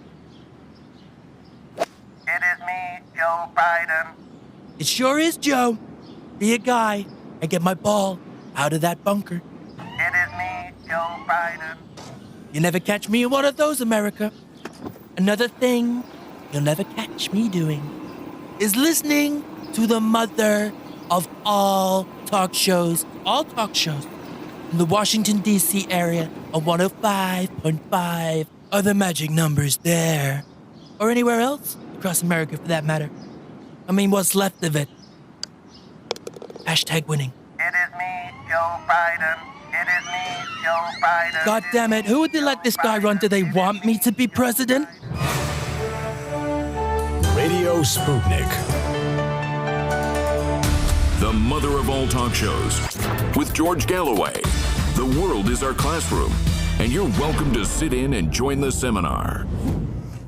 It is me, Joe Biden. It sure is, Joe. Be a guy and get my ball out of that bunker. It is me, Joe Biden. You never catch me in one of those, America. Another thing you'll never catch me doing is listening to the mother of all talk shows in the Washington, D.C. area on 105.5 are the magic numbers there. Or anywhere else across America, for that matter. I mean, what's left of it? Hashtag winning. It is me, Joe Biden. It is me, Joe Biden. God damn it, who would they let this guy run? Do they want me to be president? Radio Sputnik. The mother of all talk shows. With George Galloway. The world is our classroom, and you're welcome to sit in and join the seminar.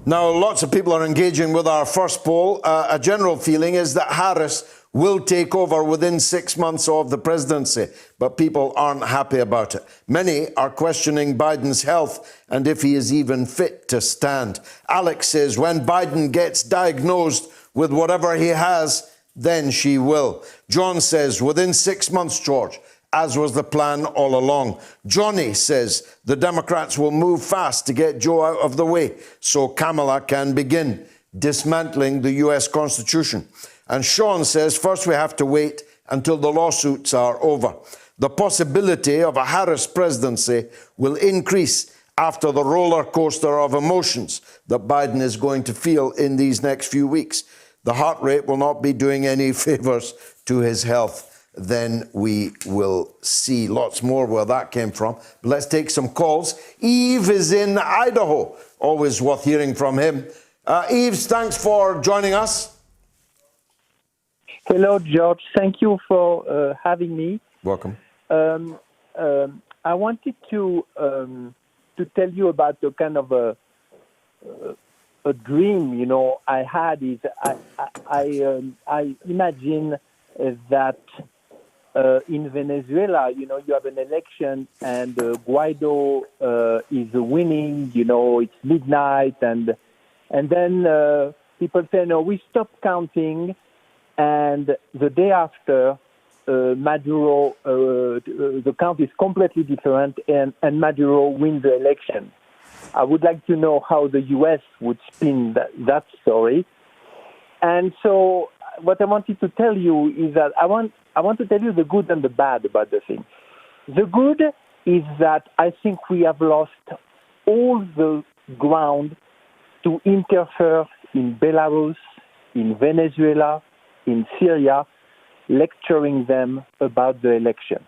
Now, lots of people are engaging with our first poll. A general feeling is that Harris will take over within 6 months of the presidency, but people aren't happy about it. Many are questioning Biden's health and if he is even fit to stand. Alex says when Biden gets diagnosed with whatever he has, then she will. John says, within 6 months, George, as was the plan all along. Johnny says, the Democrats will move fast to get Joe out of the way so Kamala can begin dismantling the US Constitution. And Sean says, first we have to wait until the lawsuits are over. The possibility of a Harris presidency will increase after the roller coaster of emotions that Biden is going to feel in these next few weeks. The heart rate will not be doing any favors to his health. Then we will see lots more where that came from. But let's take some calls. Eve is in Idaho. Always worth hearing from him. Eve, thanks for joining us. Hello, George. Thank you for having me. Welcome. I wanted to tell you about the kind of a dream, I had. Is I imagine that in Venezuela, you have an election and Guaido is winning. It's midnight, and then people say, no, we stop counting, and the day after, Maduro, the count is completely different, and Maduro wins the election. I would like to know how the U.S. would spin that story. And so what I wanted to tell you is that I want to tell you the good and the bad about the thing. The good is that I think we have lost all the ground to interfere in Belarus, in Venezuela, in Syria, lecturing them about the election.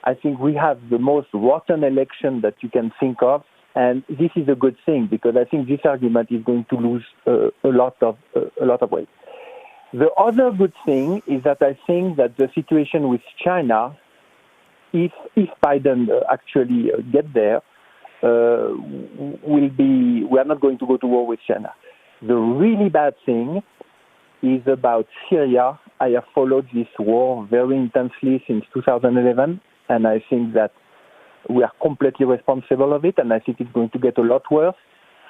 I think we have the most rotten election that you can think of, and this is a good thing because I think this argument is going to lose a lot of weight. The other good thing is that I think that the situation with China, if Biden actually get there, will be. We are not going to go to war with China. The really bad thing is about Syria. I have followed this war very intensely since 2011, and I think that we are completely responsible of it, and I think it's going to get a lot worse.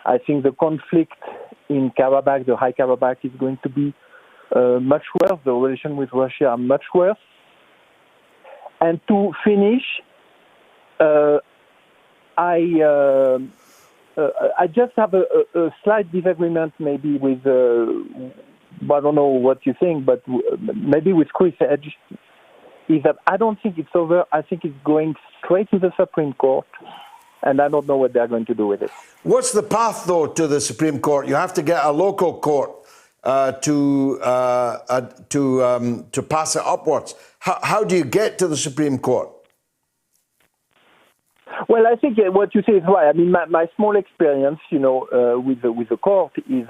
I think the conflict in Karabakh, the High Karabakh, is going to be much worse. The relation with Russia are much worse. And to finish, I just have a slight disagreement maybe with, I don't know what you think, but maybe with Chris Hedges, is that I don't think it's over. I think it's going straight to the Supreme Court, and I don't know what they're going to do with it. What's the path, though, to the Supreme Court? You have to get a local court to pass it upwards. How do you get to the Supreme Court? Well, I think what you say is right. I mean, my small experience, with the court is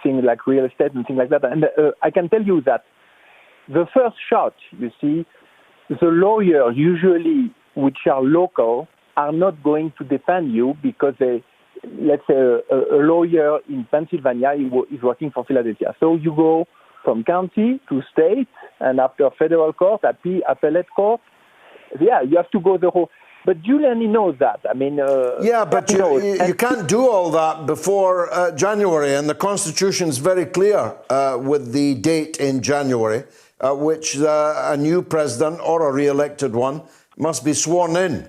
things like real estate and things like that. And I can tell you that the first shot, you see, the lawyers usually, which are local, are not going to defend you because let's say a lawyer in Pennsylvania is working for Philadelphia. So you go from county to state, and after federal court, appellate court. Yeah, you have to go the whole. But Giuliani knows that. I mean, yeah, but you can't do all that before January, and the Constitution is very clear with the date in January, which a new president or a re-elected one must be sworn in.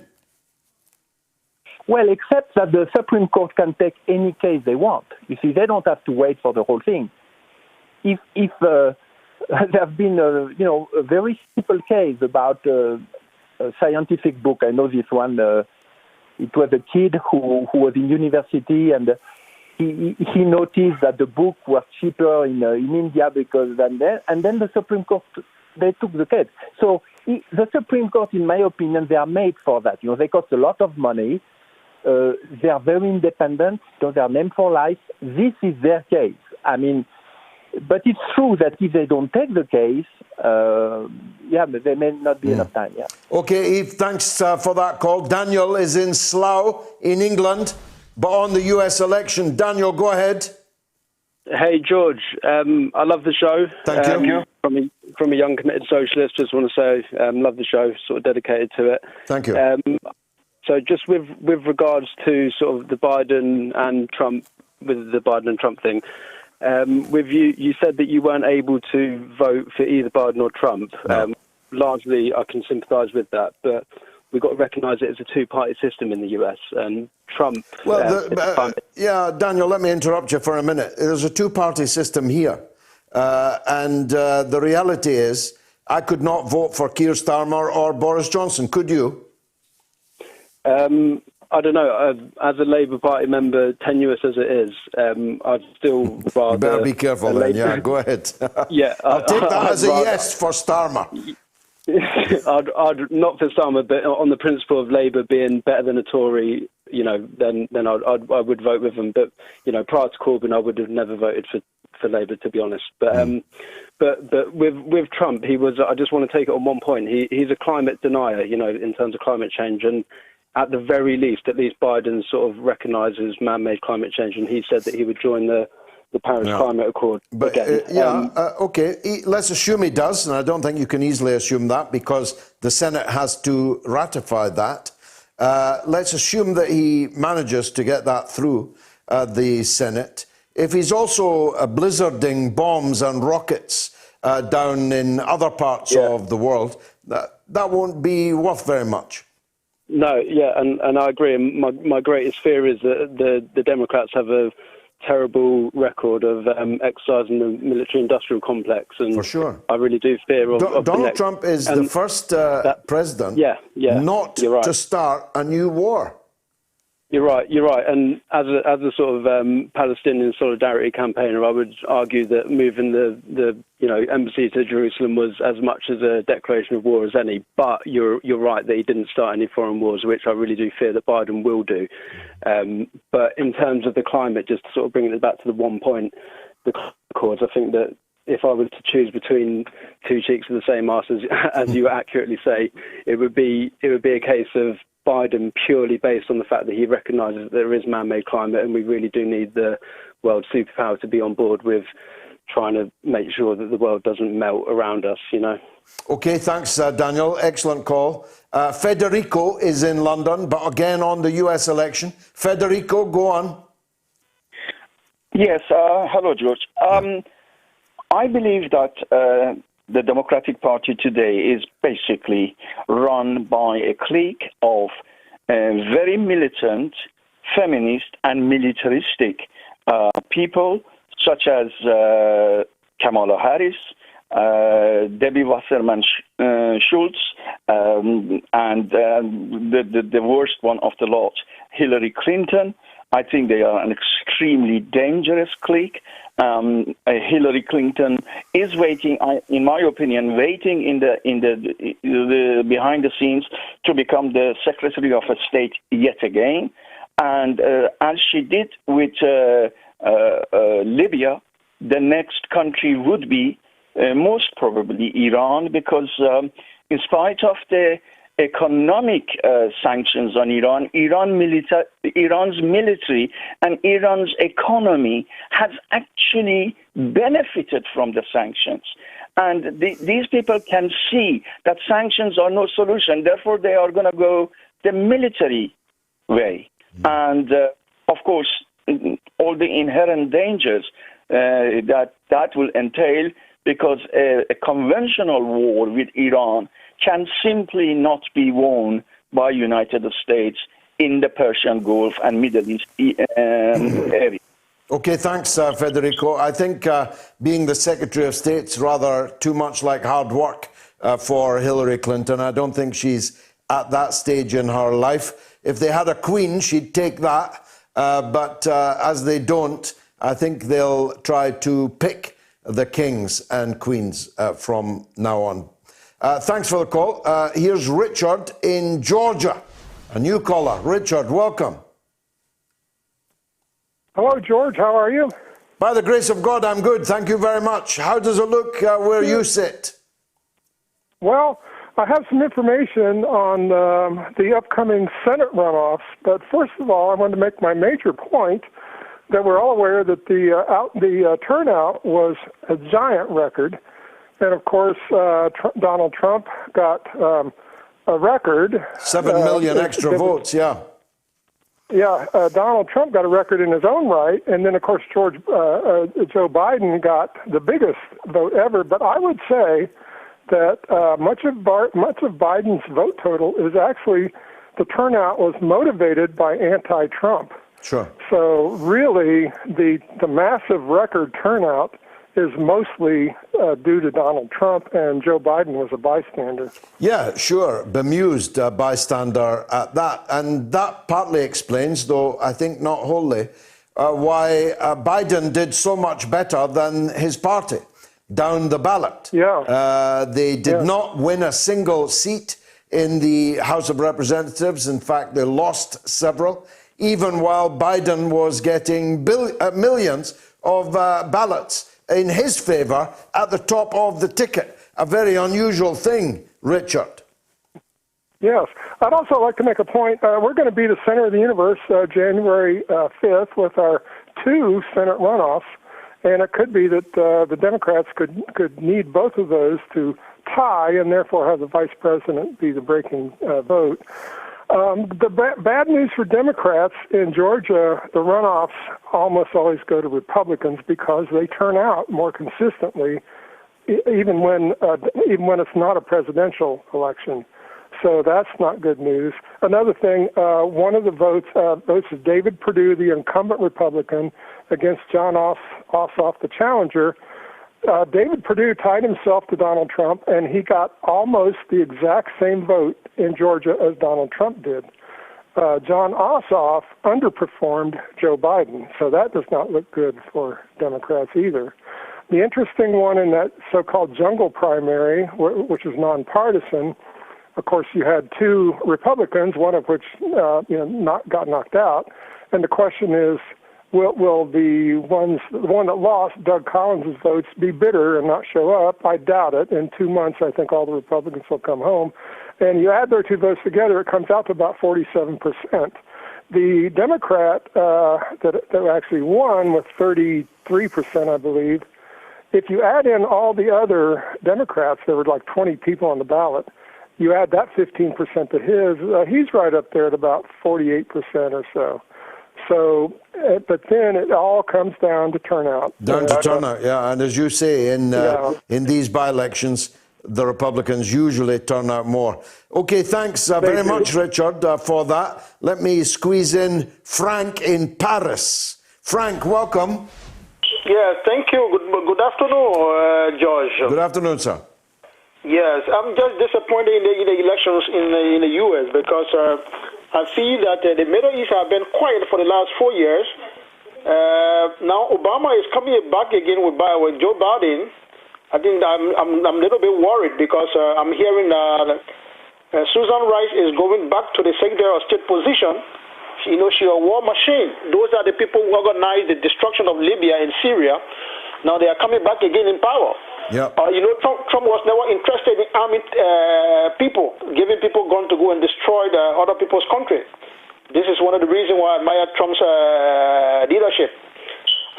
Well, except that the Supreme Court can take any case they want. You see, they don't have to wait for the whole thing. If there have been a very simple case about a scientific book. I know this one. It was a kid who was in university, and he noticed that the book was cheaper in India and then the Supreme Court, they took the case. So the Supreme Court, in my opinion, they are made for that. They cost a lot of money. They are very independent. They are named for life. This is their case. I mean, but it's true that if they don't take the case, there may not be enough time. Yeah. Okay, Eve, thanks for that call. Daniel is in Slough in England, but on the US election. Daniel, go ahead. Hey, George. I love the show. Thank you. From a young committed socialist, just want to say, love the show, sort of dedicated to it. Thank you. So just with regards to sort of the Biden and Trump, with the Biden and Trump thing, with you said that you weren't able to vote for either Biden or Trump. No. Largely, I can sympathise with that, but we've got to recognise it as a two-party system in the US, and Trump... Well, Daniel, let me interrupt you for a minute. There's a two-party system here, and the reality is I could not vote for Keir Starmer or Boris Johnson. Could you? I don't know. As a Labour Party member, tenuous as it is, I'd still rather... You better be careful then. Yeah, go ahead. Yeah, I'll take that as a yes for Starmer. I'd not for Starmer, but on the principle of Labour being better than a Tory, then I would vote with them. But prior to Corbyn, I would have never voted for Labour, to be honest. But with Trump, he was. I just want to take it on one point. He's a climate denier, in terms of climate change, and at the very least, at least Biden sort of recognises man-made climate change, and he said that he would join the Paris Climate Accord again. Okay. Let's assume he does, and I don't think you can easily assume that because the Senate has to ratify that. Let's assume that he manages to get that through the Senate. If he's also blizzarding bombs and rockets down in other parts of the world, that won't be worth very much. No, and I agree. And my greatest fear is that the Democrats have a terrible record of exercising the military-industrial complex, and for sure, I really do fear of Donald Trump is the first president not to start a new war. You're right. And as a sort of Palestinian solidarity campaigner, I would argue that moving the embassy to Jerusalem was as much as a declaration of war as any. But you're right that he didn't start any foreign wars, which I really do fear that Biden will do. But in terms of the climate, just sort of bringing it back to the 1 point, the Accords, I think that if I was to choose between two cheeks of the same arse, as you accurately say, it would be a case of Biden purely based on the fact that he recognises that there is man-made climate, and we really do need the world superpower to be on board with trying to make sure that the world doesn't melt around us, Okay, thanks, Daniel. Excellent call. Federico is in London, but again on the US election. Federico, go on. Yes, hello, George. I believe that the Democratic Party today is basically run by a clique of very militant, feminist, and militaristic people, such as Kamala Harris, Debbie Wasserman Schultz, and the worst one of the lot, Hillary Clinton. I think they are an extremely dangerous clique. Hillary Clinton is waiting, in my opinion, in the behind the scenes to become the Secretary of State yet again, and as she did with Libya, the next country would be most probably Iran, because in spite of the economic sanctions on Iran, Iran's military and Iran's economy has actually benefited from the sanctions. And these people can see that sanctions are no solution. Therefore, they are going to go the military way. And, of course, all the inherent dangers that will entail, because a conventional war with Iran can simply not be won by United States in the Persian Gulf and Middle East area. Okay, thanks, Federico. I think being the Secretary of State's rather too much like hard work for Hillary Clinton. I don't think she's at that stage in her life. If they had a queen, she'd take that. But as they don't, I think they'll try to pick the kings and queens from now on. Thanks for the call. Here's Richard in Georgia, a new caller. Richard, welcome. Hello, George. How are you? By the grace of God, I'm good. Thank you very much. How does it look where you sit? Well, I have some information on the upcoming Senate runoffs. But first of all, I want to make my major point that we're all aware that the turnout was a giant record. And, of course, Donald Trump got a record. 7 million extra votes, yeah. Donald Trump got a record in his own right, and then of course Joe Biden got the biggest vote ever. But I would say that much of Biden's vote total is actually the turnout was motivated by anti-Trump. Sure. So really, the massive record turnout is mostly due to Donald Trump, and Joe Biden was a bystander. Yeah, sure, bemused bystander at that. And that partly explains, though I think not wholly, why Biden did so much better than his party down the ballot. Yeah. They did not win a single seat in the House of Representatives. In fact, they lost several, even while Biden was getting millions of ballots in his favor at the top of the ticket. A very unusual thing, Richard. Yes. I'd also like to make a point. We're going to be the center of the universe January 5th with our 2 Senate runoffs, and it could be that the Democrats could need both of those to tie and therefore have the vice president be the breaking vote. The bad news for Democrats in Georgia, the runoffs almost always go to Republicans because they turn out more consistently, even when it's not a presidential election. So that's not good news. Another thing, one of the votes is David Perdue, the incumbent Republican, against John Ossoff, the challenger. David Perdue tied himself to Donald Trump, and he got almost the exact same vote in Georgia as Donald Trump did. John Ossoff underperformed Joe Biden, so that does not look good for Democrats either. The interesting one in that so-called jungle primary, which is nonpartisan, of course, you had 2 Republicans, one of which got knocked out, and the question is, will the one that lost, Doug Collins' votes, be bitter and not show up? I doubt it. In 2 months, I think all the Republicans will come home. And you add their 2 votes together, it comes out to about 47%. The Democrat that actually won with 33%, I believe, if you add in all the other Democrats, there were like 20 people on the ballot, you add that 15% to his, he's right up there at about 48% or so. So, but then it all comes down to turnout. Down to turnout, yeah. And as you say, in these by-elections, the Republicans usually turn out more. Okay, thanks very much, Richard, for that. Let me squeeze in Frank in Paris. Frank, welcome. Yeah, thank you. Good afternoon, George. Good afternoon, sir. Yes, I'm just disappointed in the elections in the U.S. because I feel that the Middle East have been quiet for the last 4 years. Now Obama is coming back again with Joe Biden. I think I'm a little bit worried because I'm hearing Susan Rice is going back to the Secretary of State position. She's a war machine. Those are the people who organized the destruction of Libya and Syria. Now they are coming back again in power. Yep. Trump was never interested in arming people, giving people guns to go and destroy other people's country. This is one of the reasons why I admire Trump's leadership.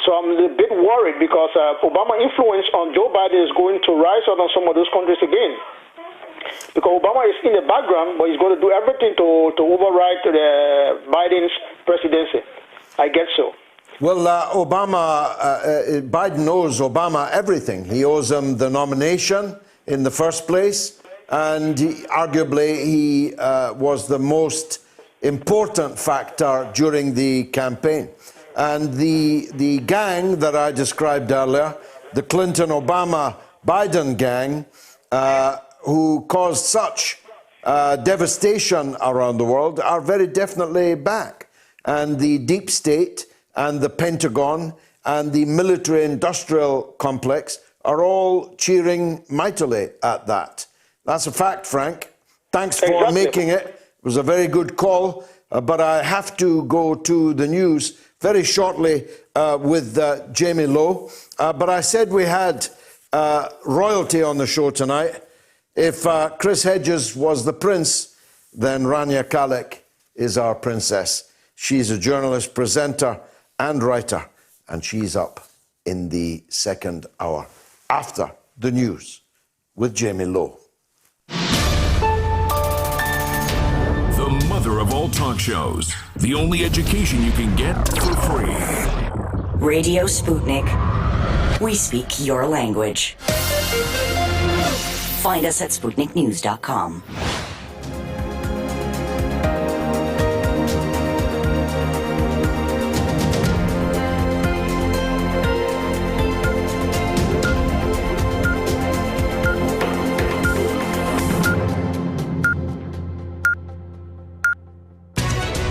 So I'm a bit worried because Obama's influence on Joe Biden is going to rise up on some of those countries again. Because Obama is in the background, but he's going to do everything to override Biden's presidency. I guess so. Well, Biden owes Obama everything. He owes him the nomination in the first place, and arguably he was the most important factor during the campaign. And the gang that I described earlier, the Clinton-Obama-Biden gang, who caused such devastation around the world, are very definitely back. And the deep state and the Pentagon and the military-industrial complex are all cheering mightily at that. That's a fact, Frank. Thanks for making it. It was a very good call, but I have to go to the news very shortly with Jamie Lowe. But I said we had royalty on the show tonight. If Chris Hedges was the prince, then Rania Khalek is our princess. She's a journalist, presenter, and writer, and she's up in the second hour after the news with Jamie Lowe. The mother of all talk shows. The only education you can get for free. Radio Sputnik. We speak your language. Find us at SputnikNews.com.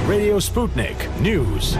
Radio Sputnik News.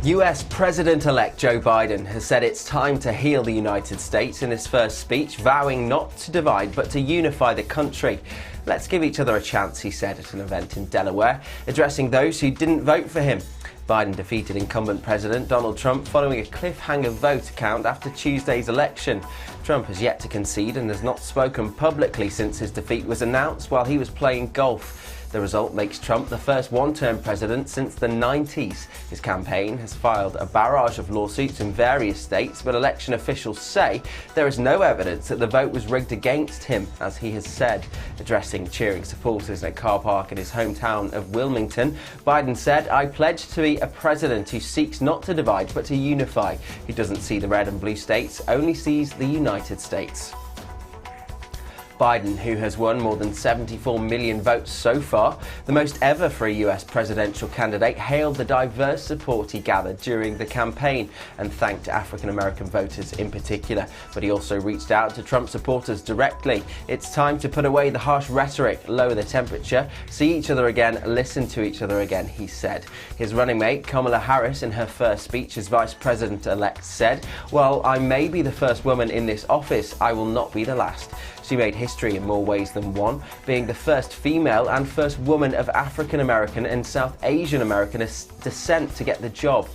US President-elect Joe Biden has said it's time to heal the United States in his first speech, vowing not to divide but to unify the country. Let's give each other a chance, he said at an event in Delaware, addressing those who didn't vote for him. Biden defeated incumbent President Donald Trump following a cliffhanger vote count after Tuesday's election. Trump has yet to concede and has not spoken publicly since his defeat was announced while he was playing golf. The result makes Trump the first one-term president since the 90s. His campaign has filed a barrage of lawsuits in various states, but election officials say there is no evidence that the vote was rigged against him, as he has said. Addressing cheering supporters in a car park in his hometown of Wilmington, Biden said, "I pledge to be a president who seeks not to divide but to unify. He doesn't see the red and blue states, only sees the United States." Biden, who has won more than 74 million votes so far, the most ever for a US presidential candidate, hailed the diverse support he gathered during the campaign and thanked African-American voters in particular. But he also reached out to Trump supporters directly. "It's time to put away the harsh rhetoric, lower the temperature, see each other again, listen to each other again," he said. His running mate, Kamala Harris, in her first speech as vice president-elect, said, "While I may be the first woman in this office, I will not be the last." She made history in more ways than one, being the first female and first woman of African American and South Asian American descent to get the job.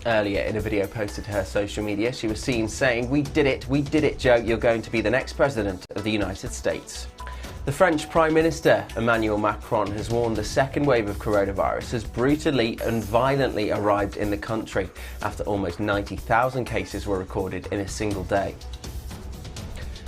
Earlier, in a video posted to her social media, she was seen saying, we did it, Joe, you're going to be the next president of the United States." The French Prime Minister, Emmanuel Macron, has warned the second wave of coronavirus has brutally and violently arrived in the country after almost 90,000 cases were recorded in a single day.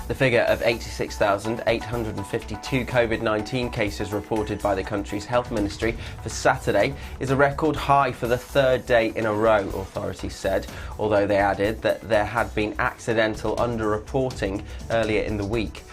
The figure of 86,852 COVID-19 cases reported by the country's health ministry for Saturday is a record high for the third day in a row, authorities said, although they added that there had been accidental underreporting earlier in the week.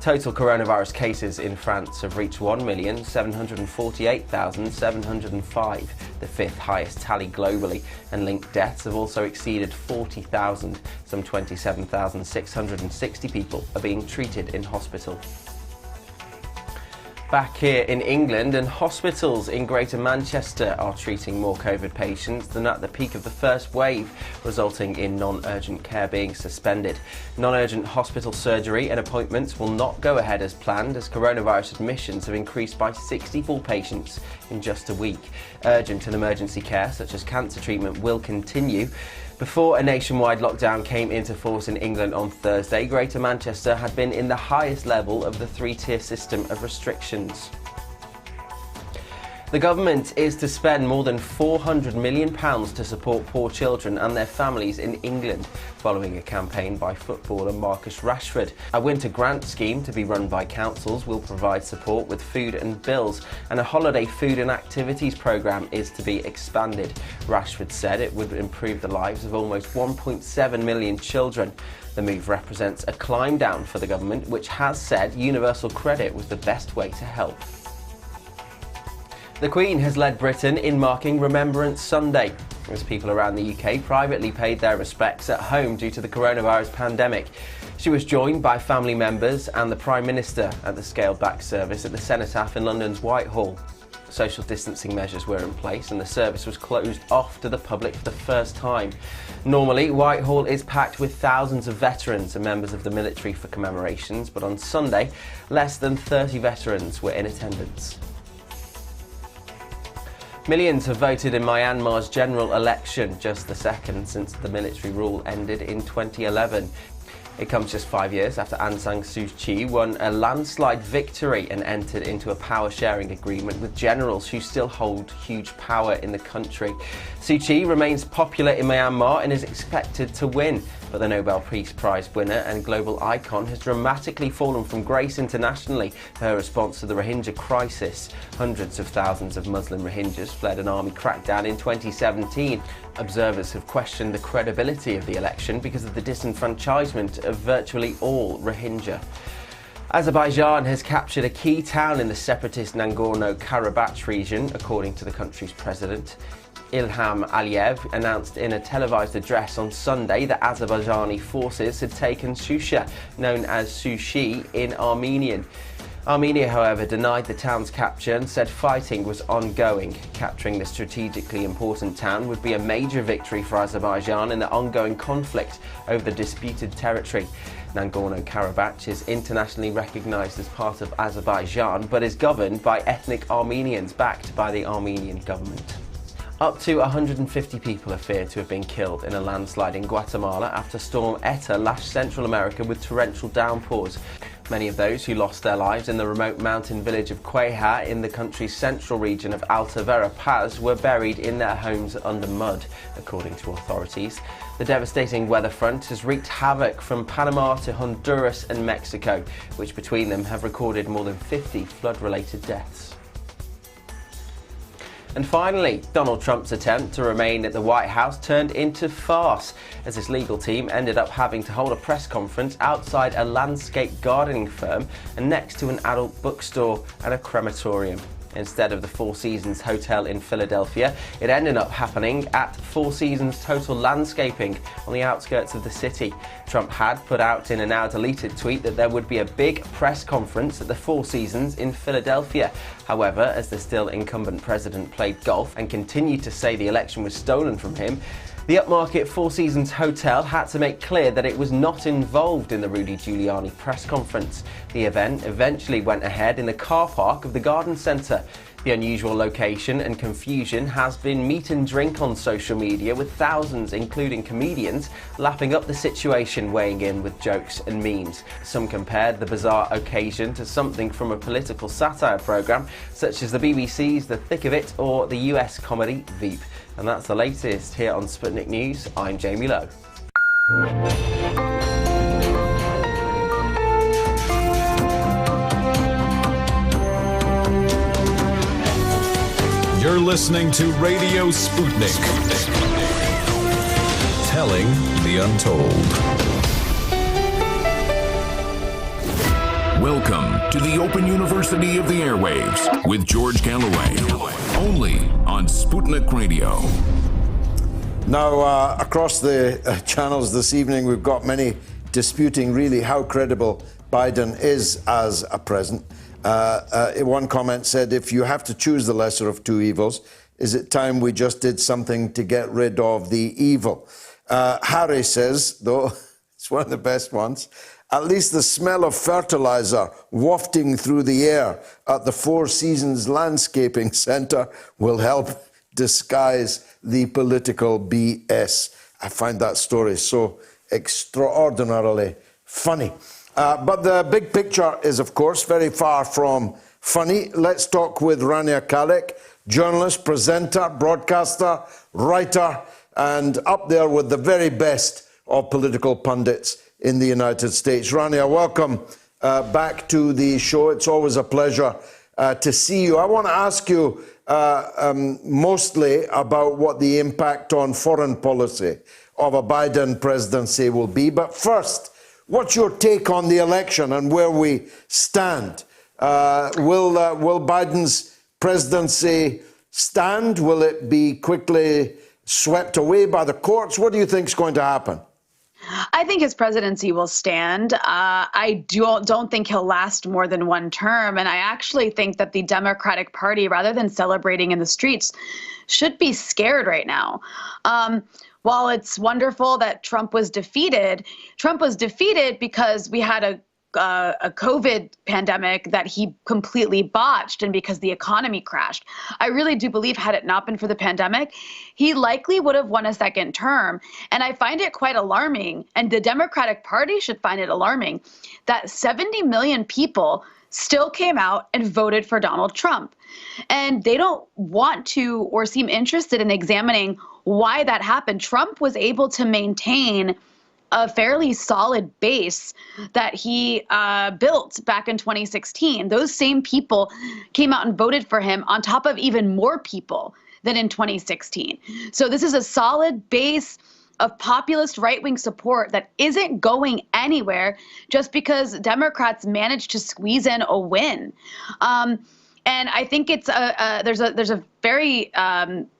Total coronavirus cases in France have reached 1,748,705, the fifth highest tally globally, and linked deaths have also exceeded 40,000. Some 27,660 people are being treated in hospital. Back here in England, and hospitals in Greater Manchester are treating more COVID patients than at the peak of the first wave, resulting in non-urgent care being suspended. Non-urgent hospital surgery and appointments will not go ahead as planned, as coronavirus admissions have increased by 64 patients in just a week. Urgent and emergency care, such as cancer treatment, will continue. Before a nationwide lockdown came into force in England on Thursday, Greater Manchester had been in the highest level of the three-tier system of restrictions. The government is to spend more than £400 million to support poor children and their families in England, following a campaign by footballer Marcus Rashford. A winter grant scheme to be run by councils will provide support with food and bills, and a holiday food and activities programme is to be expanded. Rashford said it would improve the lives of almost 1.7 million children. The move represents a climb down for the government, which has said universal credit was the best way to help. The Queen has led Britain in marking Remembrance Sunday, as people around the UK privately paid their respects at home due to the coronavirus pandemic. She was joined by family members and the Prime Minister at the scaled-back service at the Cenotaph in London's Whitehall. Social distancing measures were in place and the service was closed off to the public for the first time. Normally, Whitehall is packed with thousands of veterans and members of the military for commemorations, but on Sunday, less than 30 veterans were in attendance. Millions have voted in Myanmar's general election, just the second since the military rule ended in 2011. It comes just 5 years after Aung San Suu Kyi won a landslide victory and entered into a power-sharing agreement with generals who still hold huge power in the country. Suu Kyi remains popular in Myanmar and is expected to win. But the Nobel Peace Prize winner and global icon has dramatically fallen from grace internationally for her response to the Rohingya crisis. Hundreds of thousands of Muslim Rohingyas fled an army crackdown in 2017. Observers have questioned the credibility of the election because of the disenfranchisement of virtually all Rohingya. Azerbaijan has captured a key town in the separatist Nagorno-Karabakh region, according to the country's president. Ilham Aliyev announced in a televised address on Sunday that Azerbaijani forces had taken Shusha, known as Sushi in Armenian. Armenia, however, denied the town's capture and said fighting was ongoing. Capturing the strategically important town would be a major victory for Azerbaijan in the ongoing conflict over the disputed territory. Nagorno-Karabakh is internationally recognised as part of Azerbaijan, but is governed by ethnic Armenians backed by the Armenian government. Up to 150 people are feared to have been killed in a landslide in Guatemala after Storm Eta lashed Central America with torrential downpours. Many of those who lost their lives in the remote mountain village of Cueja in the country's central region of Alta Verapaz were buried in their homes under mud, according to authorities. The devastating weather front has wreaked havoc from Panama to Honduras and Mexico, which between them have recorded more than 50 flood-related deaths. And finally, Donald Trump's attempt to remain at the White House turned into farce, as his legal team ended up having to hold a press conference outside a landscape gardening firm and next to an adult bookstore and a crematorium. Instead of the Four Seasons Hotel in Philadelphia, it ended up happening at Four Seasons Total Landscaping on the outskirts of the city. Trump had put out in a now-deleted tweet that there would be a big press conference at the Four Seasons in Philadelphia. However, as the still incumbent president played golf and continued to say the election was stolen from him, the upmarket Four Seasons Hotel had to make clear that it was not involved in the Rudy Giuliani press conference. The event eventually went ahead in the car park of the garden centre. The unusual location and confusion has been meat and drink on social media, with thousands, including comedians, lapping up the situation, weighing in with jokes and memes. Some compared the bizarre occasion to something from a political satire programme, such as the BBC's The Thick of It or the US comedy Veep. And that's the latest here on Sputnik News. I'm Jamie Lowe. You're listening to Radio Sputnik. Telling the untold. Welcome to the Open University of the Airwaves with George Galloway. Only on Sputnik Radio. Now, across the channels this evening, we've got many disputing really how credible Biden is as a president. One comment said, if you have to choose the lesser of two evils, is it time we just did something to get rid of the evil? Harry says, though, it's one of the best ones, at least the smell of fertilizer wafting through the air at the Four Seasons Landscaping Centre will help disguise the political BS. I find that story so extraordinarily funny. But the big picture is, of course, very far from funny. Let's talk with Rania Khalek, journalist, presenter, broadcaster, writer, and up there with the very best of political pundits in the United States. Rania, welcome back to the show. It's always a pleasure to see you. I want to ask you mostly about what the impact on foreign policy of a Biden presidency will be. But first, what's your take on the election and where we stand? Will Biden's presidency stand? Will it be quickly swept away by the courts? What do you think is going to happen? I think his presidency will stand. I don't think he'll last more than one term. And I actually think that the Democratic Party, rather than celebrating in the streets, should be scared right now. While it's wonderful that Trump was defeated because we had a COVID pandemic that he completely botched and because the economy crashed. I really do believe had it not been for the pandemic, he likely would have won a second term. And I find it quite alarming, and the Democratic Party should find it alarming, that 70 million people still came out and voted for Donald Trump. And they don't want to or seem interested in examining why that happened. Trump was able to maintain a fairly solid base that he built back in 2016. Those same people came out and voted for him on top of even more people than in 2016. So this is a solid base of populist right-wing support that isn't going anywhere just because Democrats managed to squeeze in a win. And I think it's there's a very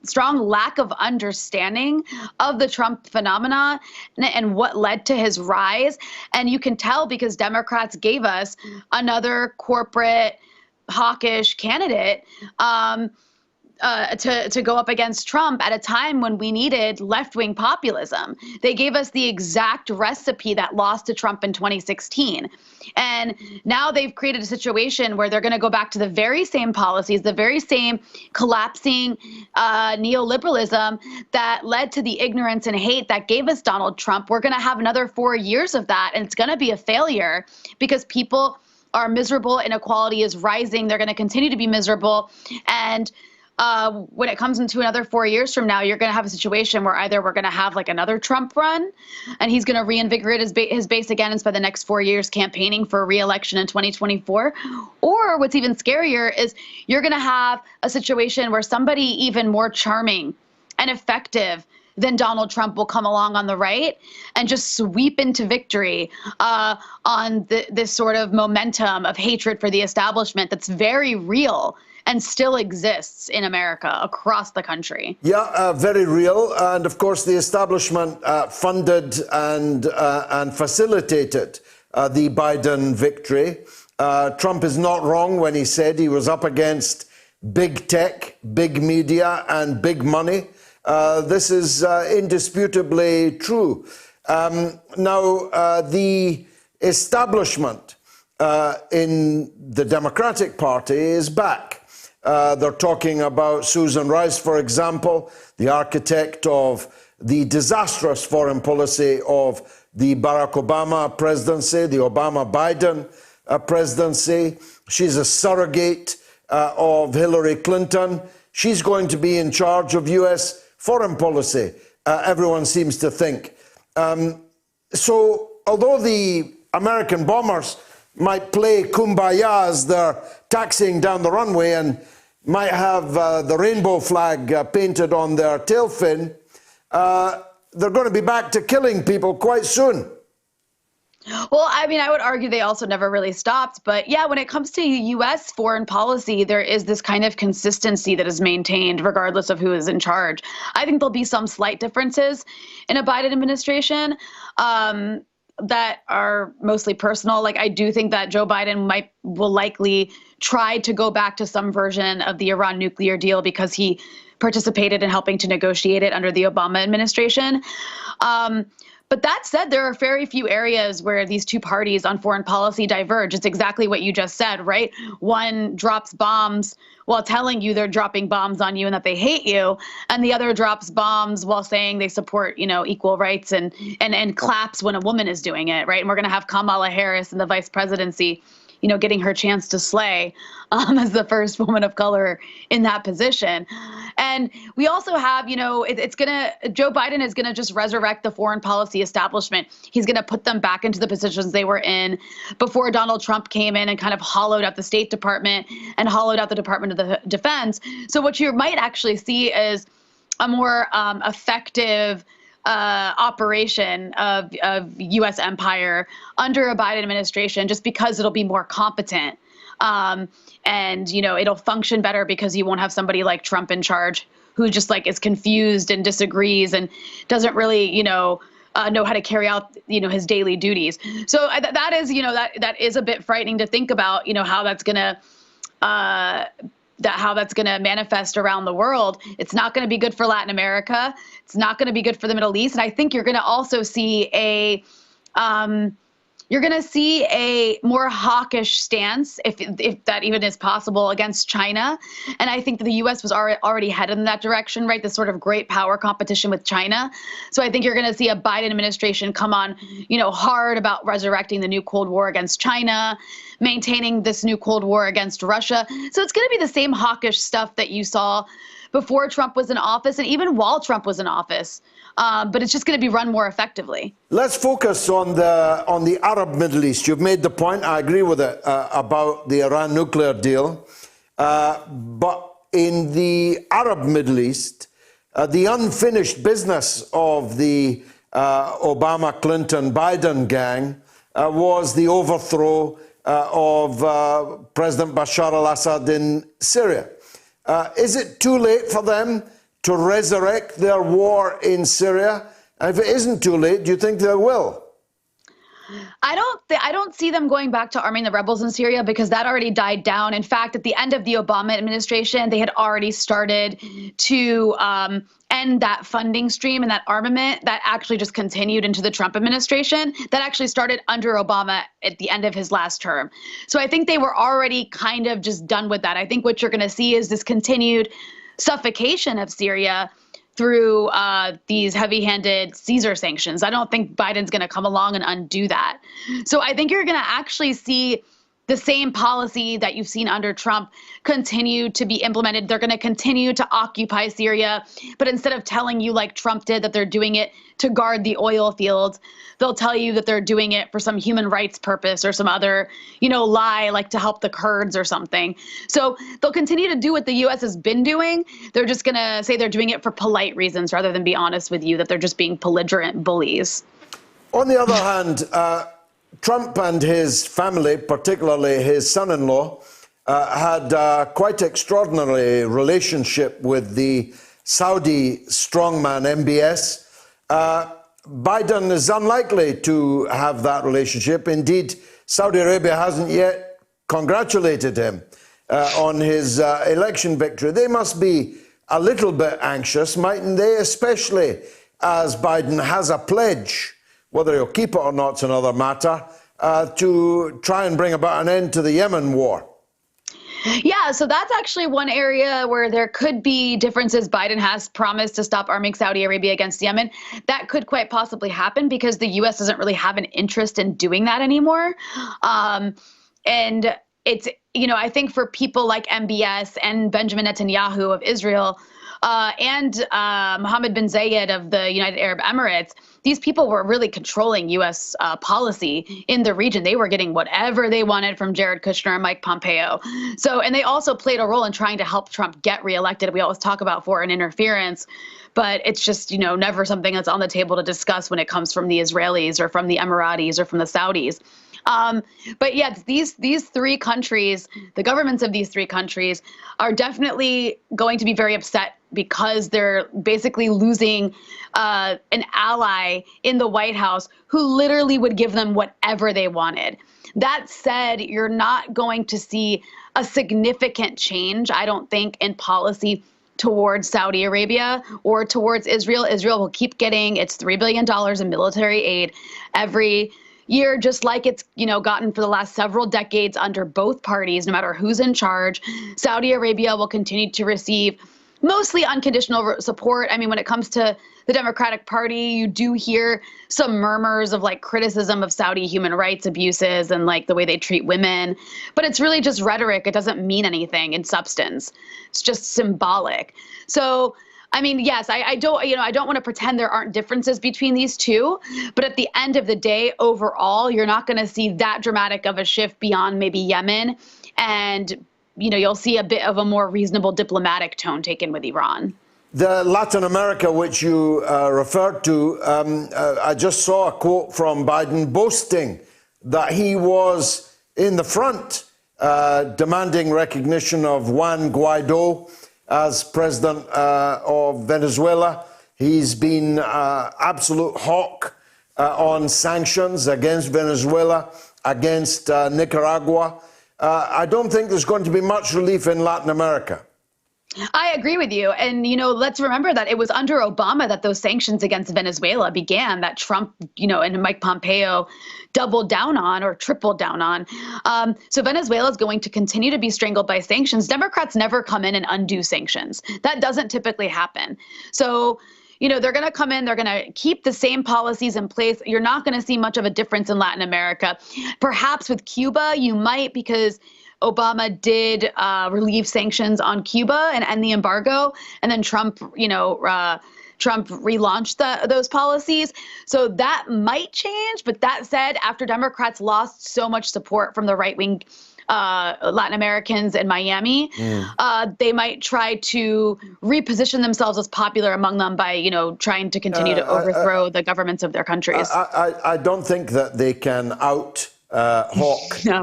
strong lack of understanding of the Trump phenomena and what led to his rise. And you can tell because Democrats gave us another corporate hawkish candidate to go up against Trump at a time when we needed left-wing populism. They gave us the exact recipe that lost to Trump in 2016. And now they've created a situation where they're going to go back to the very same policies, the very same collapsing neoliberalism that led to the ignorance and hate that gave us Donald Trump. We're going to have another 4 years of that, and it's going to be a failure because people are miserable. Inequality is rising. They're going to continue to be miserable. And when it comes into another 4 years from now, you're going to have a situation where either we're going to have like another Trump run and he's going to reinvigorate his base again and spend the next 4 years campaigning for re-election in 2024. Or what's even scarier is you're going to have a situation where somebody even more charming and effective than Donald Trump will come along on the right and just sweep into victory on this sort of momentum of hatred for the establishment that's very real and still exists in America across the country. Yeah, very real. And of course, the establishment funded and facilitated the Biden victory. Trump is not wrong when he said he was up against big tech, big media, and big money. This is indisputably true. Now, the establishment in the Democratic Party is back. They're talking about Susan Rice, for example, the architect of the disastrous foreign policy of the Barack Obama presidency, the Obama-Biden presidency. She's a surrogate of Hillary Clinton. She's going to be in charge of U.S. foreign policy, everyone seems to think. So although the American bombers might play kumbaya as they're taxiing down the runway and might have the rainbow flag painted on their tail fin, they're going to be back to killing people quite soon. Well, I mean, I would argue they also never really stopped. But yeah, when it comes to U.S. foreign policy, there is this kind of consistency that is maintained regardless of who is in charge. I think there'll be some slight differences in a Biden administration that are mostly personal. Like, I do think that Joe Biden will likely try to go back to some version of the Iran nuclear deal because he participated in helping to negotiate it under the Obama administration. But that said, there are very few areas where these two parties on foreign policy diverge. It's exactly what you just said, right? One drops bombs while telling you they're dropping bombs on you and that they hate you, and the other drops bombs while saying they support, equal rights and claps when a woman is doing it, right? And we're going to have Kamala Harris in the vice presidency, getting her chance to slay as the first woman of color in that position. And we also have, Joe Biden is going to just resurrect the foreign policy establishment. He's going to put them back into the positions they were in before Donald Trump came in and kind of hollowed out the State Department and hollowed out the Department of the Defense. So what you might actually see is a more effective operation of U.S. empire under a Biden administration, just because it'll be more competent. And, it'll function better because you won't have somebody like Trump in charge who just is confused and disagrees and doesn't really, know how to carry out, his daily duties. So that is, that is a bit frightening to think about, how that's going to manifest around the wormore. It's not going to be good for Latin America. It's not going to be good for the Middle East. And I think you're going to also see a more hawkish stance, if that even is possible, against China. And I think that the U.S. was already headed in that direction, right? This sort of great power competition with China. So I think you're going to see a Biden administration come on, hard about resurrecting the new Cold War against China, maintaining this new Cold War against Russia. So it's going to be the same hawkish stuff that you saw before Trump was in office and even while Trump was in office. But it's just going to be run more effectively. Let's focus on the Arab Middle East. You've made the point, I agree with it, about the Iran nuclear deal. But in the Arab Middle East, the unfinished business of the Obama, Clinton, Biden gang was the overthrow of President Bashar al-Assad in Syria. Is it too late for them to resurrect their war in Syria? And if it isn't too late, do you think they will? I don't see them going back to arming the rebels in Syria because that already died down. In fact, at the end of the Obama administration, they had already started to end that funding stream and that armament that actually just continued into the Trump administration. That actually started under Obama at the end of his last term. So I think they were already kind of just done with that. I think what you're going to see is this continued suffocation of Syria through these heavy-handed Caesar sanctions. I don't think Biden's going to come along and undo that. So I think you're going to actually see the same policy that you've seen under Trump continue to be implemented. They're going to continue to occupy Syria, but instead of telling you like Trump did that they're doing it to guard the oil fields, they'll tell you that they're doing it for some human rights purpose or some other, lie, like to help the Kurds or something. So they'll continue to do what the U.S. has been doing. They're just going to say they're doing it for polite reasons rather than be honest with you that they're just being belligerent bullies. On the other hand, Trump and his family, particularly his son-in-law, had quite extraordinary relationship with the Saudi strongman MBS. Biden is unlikely to have that relationship. Indeed, Saudi Arabia hasn't yet congratulated him on his election victory. They must be a little bit anxious, mightn't they? Especially as Biden has a pledge, whether he'll keep it or not is another matter, to try and bring about an end to the Yemen war. Yeah, so that's actually one area where there could be differences. Biden has promised to stop arming Saudi Arabia against Yemen. That could quite possibly happen because the U.S. doesn't really have an interest in doing that anymore. And it's, I think for people like MBS and Benjamin Netanyahu of Israel and Mohammed bin Zayed of the United Arab Emirates, these people were really controlling U.S. policy in the region. They were getting whatever they wanted from Jared Kushner and Mike Pompeo. So, and they also played a role in trying to help Trump get reelected. We always talk about foreign interference, but it's just, never something that's on the table to discuss when it comes from the Israelis or from the Emiratis or from the Saudis. But yeah, these three countries, the governments of these three countries are definitely going to be very upset because they're basically losing an ally in the White House who literally would give them whatever they wanted. That said, you're not going to see a significant change, I don't think, in policy towards Saudi Arabia or towards Israel. Israel will keep getting its $3 billion in military aid every year, just like it's, gotten for the last several decades under both parties, no matter who's in charge. Saudi Arabia will continue to receive mostly unconditional support. I mean, when it comes to the Democratic Party, you do hear some murmurs of criticism of Saudi human rights abuses and the way they treat women, but it's really just rhetoric. It doesn't mean anything in substance. It's just symbolic. So, I mean, yes, I don't want to pretend there aren't differences between these two, but at the end of the day, overall, you're not going to see that dramatic of a shift beyond maybe Yemen. And, you'll see a bit of a more reasonable diplomatic tone taken with Iran. The Latin America, which you referred to, I just saw a quote from Biden boasting that he was in the front demanding recognition of Juan Guaido as president of Venezuela. He's been absolute hawk on sanctions against Venezuela, against Nicaragua. I don't think there's going to be much relief in Latin America. I agree with you. And, let's remember that it was under Obama that those sanctions against Venezuela began, that Trump, and Mike Pompeo doubled down on or tripled down on. So Venezuela is going to continue to be strangled by sanctions. Democrats never come in and undo sanctions. That doesn't typically happen. So, they're going to come in, they're going to keep the same policies in place. You're not going to see much of a difference in Latin America. Perhaps with Cuba, you might, because Obama did relieve sanctions on Cuba and end the embargo, and then Trump, Trump relaunched those policies. So that might change. But that said, after Democrats lost so much support from the right-wing Latin Americans in Miami, they might try to reposition themselves as popular among them by, trying to continue to overthrow the governments of their countries. I don't think that they can hawk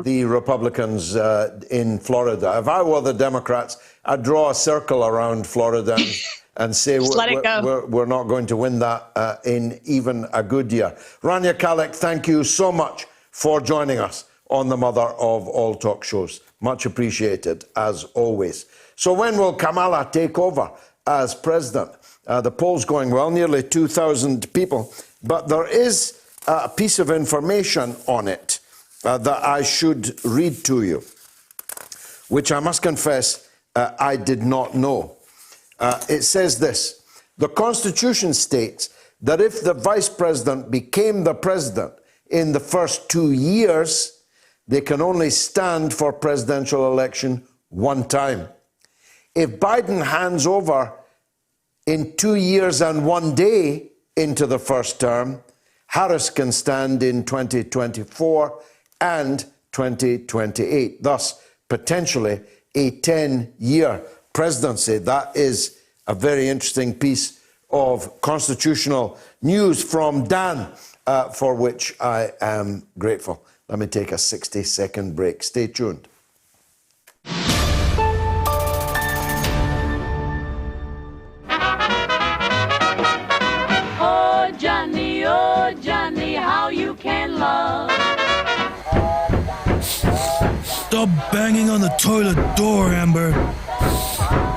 the Republicans in Florida. If I were the Democrats, I'd draw a circle around Florida and say we're not going to win that in even a good year. Rania Khalek, thank you so much for joining us on the mother of all talk shows. Much appreciated, as always. So when will Kamala take over as president? The poll's going well, nearly 2,000 people. But there is a piece of information on it that I should read to you, which I must confess I did not know. It says this: the Constitution states that if the vice president became the president in the first 2 years, they can only stand for presidential election one time. If Biden hands over in 2 years and 1 day into the first term, Harris can stand in 2024 and 2028, thus potentially a 10-year presidency. That is a very interesting piece of constitutional news from Dan, for which I am grateful. Let me take a 60-second break. Stay tuned. Oh, Johnny, how you can love. Stop banging on the toilet door, Amber.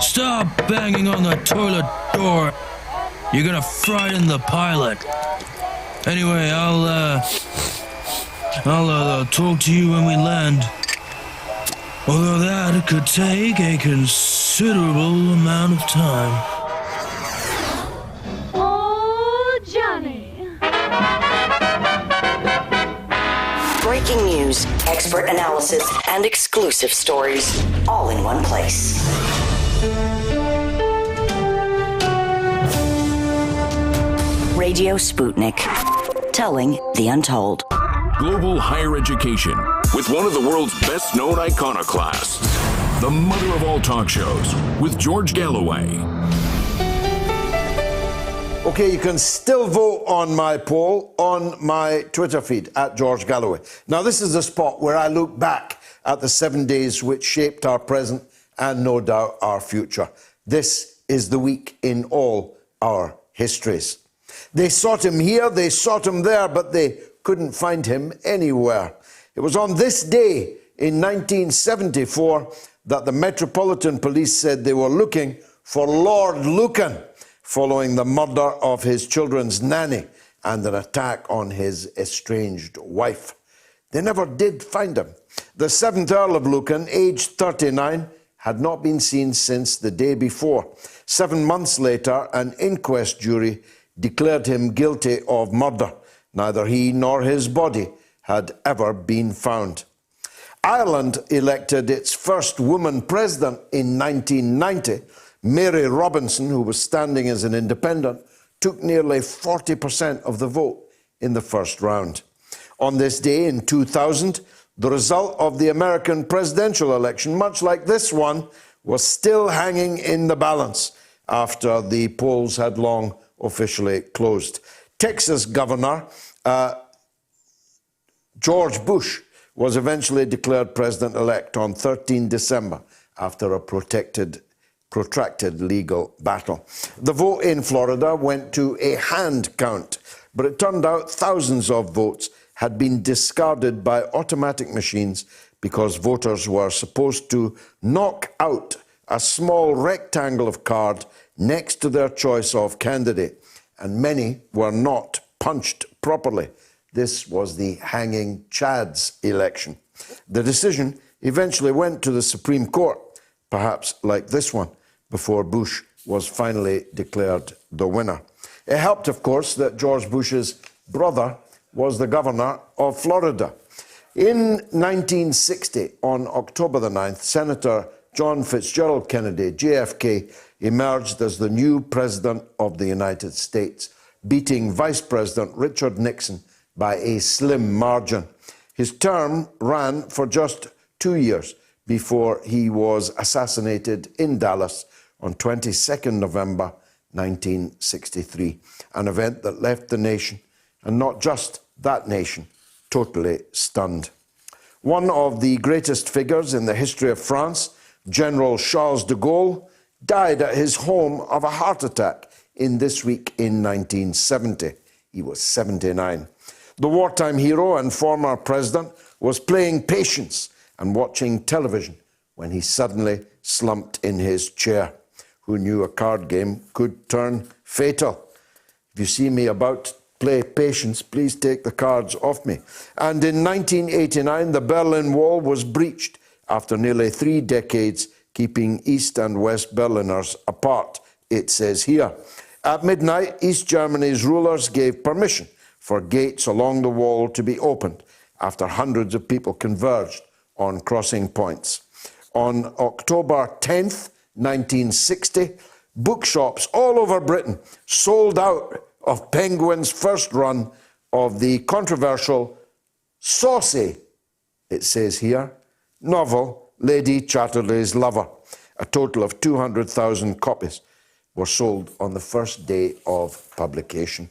Stop banging on the toilet door. You're gonna frighten the pilot. Anyway, I'll talk to you when we land. Although that could take a considerable amount of time. Oh, Johnny. Breaking news, expert analysis, and exclusive stories, all in one place. Radio Sputnik, telling the untold. Global higher education with one of the world's best-known iconoclasts. The mother of all talk shows with George Galloway. Okay, you can still vote on my poll on my Twitter feed at George Galloway. Now, this is the spot where I look back at the 7 days which shaped our present and no doubt our future. This is the week in all our histories. They sought him here, they sought him there, but they couldn't find him anywhere. It was on this day in 1974 that the Metropolitan Police said they were looking for Lord Lucan following the murder of his children's nanny and an attack on his estranged wife. They never did find him. The 7th Earl of Lucan, aged 39, had not been seen since the day before. 7 months later, an inquest jury declared him guilty of murder. Neither he nor his body had ever been found. Ireland elected its first woman president in 1990. Mary Robinson, who was standing as an independent, took nearly 40% of the vote in the first round. On this day in 2000, the result of the American presidential election, much like this one, was still hanging in the balance after the polls had long officially closed. Texas Governor George Bush was eventually declared president-elect on 13 December after a protracted legal battle. The vote in Florida went to a hand count, but it turned out thousands of votes had been discarded by automatic machines because voters were supposed to knock out a small rectangle of card next to their choice of candidate, and many were not punched properly. This was the hanging Chad's election. The decision eventually went to the Supreme Court, perhaps like this one, before Bush was finally declared the winner. It helped, of course, that George Bush's brother was the governor of Florida. In 1960, on October the 9th, Senator John Fitzgerald Kennedy, JFK, emerged as the new President of the United States, beating Vice President Richard Nixon by a slim margin. His term ran for just 2 years before he was assassinated in Dallas on 22nd November 1963, an event that left the nation, and not just that nation, totally stunned. One of the greatest figures in the history of France, General Charles de Gaulle, died at his home of a heart attack in this week in 1970. He was 79. The wartime hero and former president was playing patience and watching television when he suddenly slumped in his chair. Who knew a card game could turn fatal? If you see me about to play patience, please take the cards off me. And in 1989, the Berlin Wall was breached after nearly 3 decades keeping East and West Berliners apart, it says here. At midnight, East Germany's rulers gave permission for gates along the wall to be opened after hundreds of people converged on crossing points. On October 10th, 1960, bookshops all over Britain sold out of Penguin's first run of the controversial, saucy, it says here, novel Lady Chatterley's Lover. A total of 200,000 copies were sold on the first day of publication.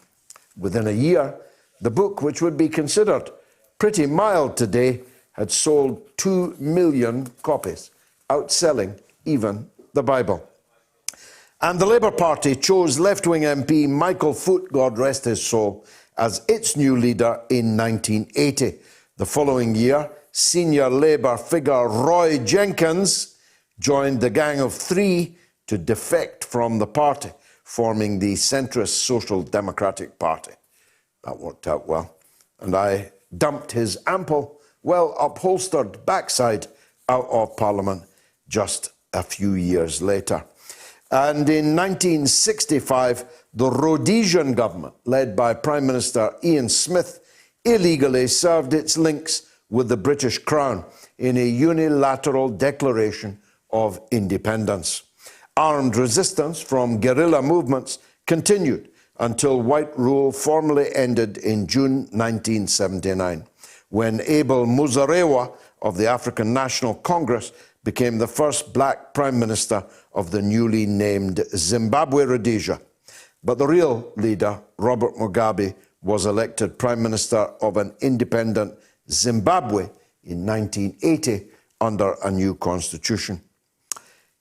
Within a year, the book, which would be considered pretty mild today, had sold 2 million copies, outselling even the Bible. And the Labour Party chose left-wing MP Michael Foot, God rest his soul, as its new leader in 1980. The following year, senior Labour figure Roy Jenkins joined the Gang of Three to defect from the party, forming the centrist Social Democratic Party. That worked out well. And I dumped his ample, well-upholstered backside out of Parliament just a few years later. And in 1965, the Rhodesian government, led by Prime Minister Ian Smith, illegally served its links with the British Crown in a unilateral declaration of independence. Armed resistance from guerrilla movements continued until white rule formally ended in June 1979, when Abel Muzorewa of the African National Congress became the first black prime minister of the newly named Zimbabwe Rhodesia. But the real leader, Robert Mugabe, was elected prime minister of an independent Zimbabwe in 1980 under a new constitution.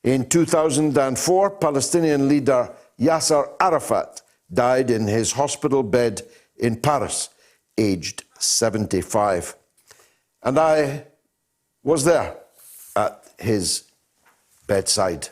In 2004, Palestinian leader Yasser Arafat died in his hospital bed in Paris, aged 75. And I was there at his bedside.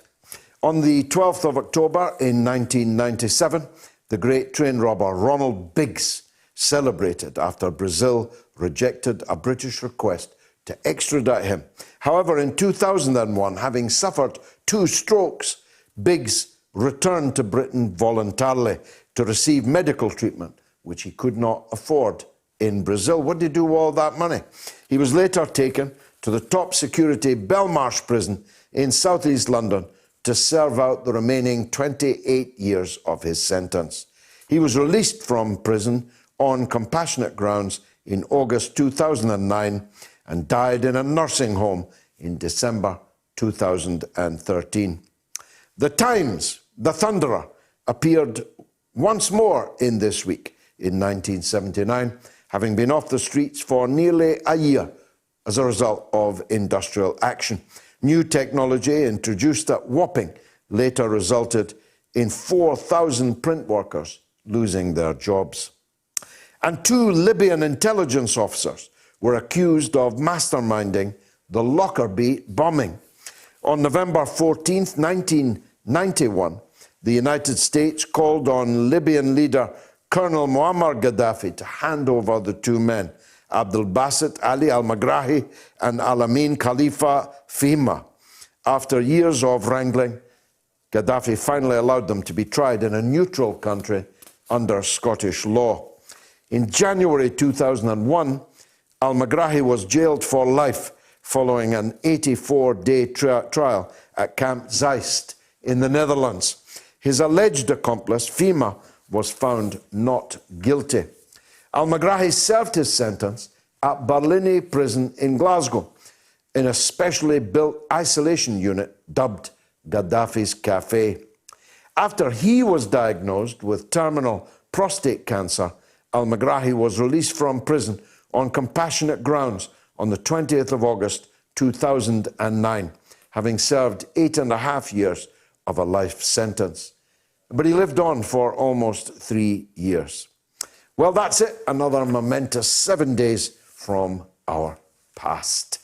On the 12th of October in 1997, the great train robber Ronald Biggs celebrated after Brazil rejected a British request to extradite him. However, in 2001, having suffered 2 strokes, Biggs returned to Britain voluntarily to receive medical treatment, which he could not afford in Brazil. What did he do with all that money? He was later taken to the top security Belmarsh prison in southeast London to serve out the remaining 28 years of his sentence. He was released from prison on compassionate grounds in August 2009 and died in a nursing home in December 2013. The Times, the Thunderer, appeared once more in this week in 1979, having been off the streets for nearly a year as a result of industrial action. New technology introduced at Wapping later resulted in 4,000 print workers losing their jobs. And 2 Libyan intelligence officers were accused of masterminding the Lockerbie bombing. On November 14th, 1991, the United States called on Libyan leader Colonel Muammar Gaddafi to hand over the 2 men, Abdel Basit Ali al-Magrahi and Alamin Khalifa Fihima. After years of wrangling, Gaddafi finally allowed them to be tried in a neutral country under Scottish law. In January 2001, Al-Megrahi was jailed for life following an 84-day trial at Camp Zeist in the Netherlands. His alleged accomplice, Fima, was found not guilty. Al-Megrahi served his sentence at Barlinnie Prison in Glasgow in a specially built isolation unit dubbed Gaddafi's Cafe. After he was diagnosed with terminal prostate cancer, Al-Megrahi was released from prison on compassionate grounds on the 20th of August 2009, having served 8.5 years of a life sentence. But he lived on for almost 3 years. Well, that's it. Another momentous 7 days from our past.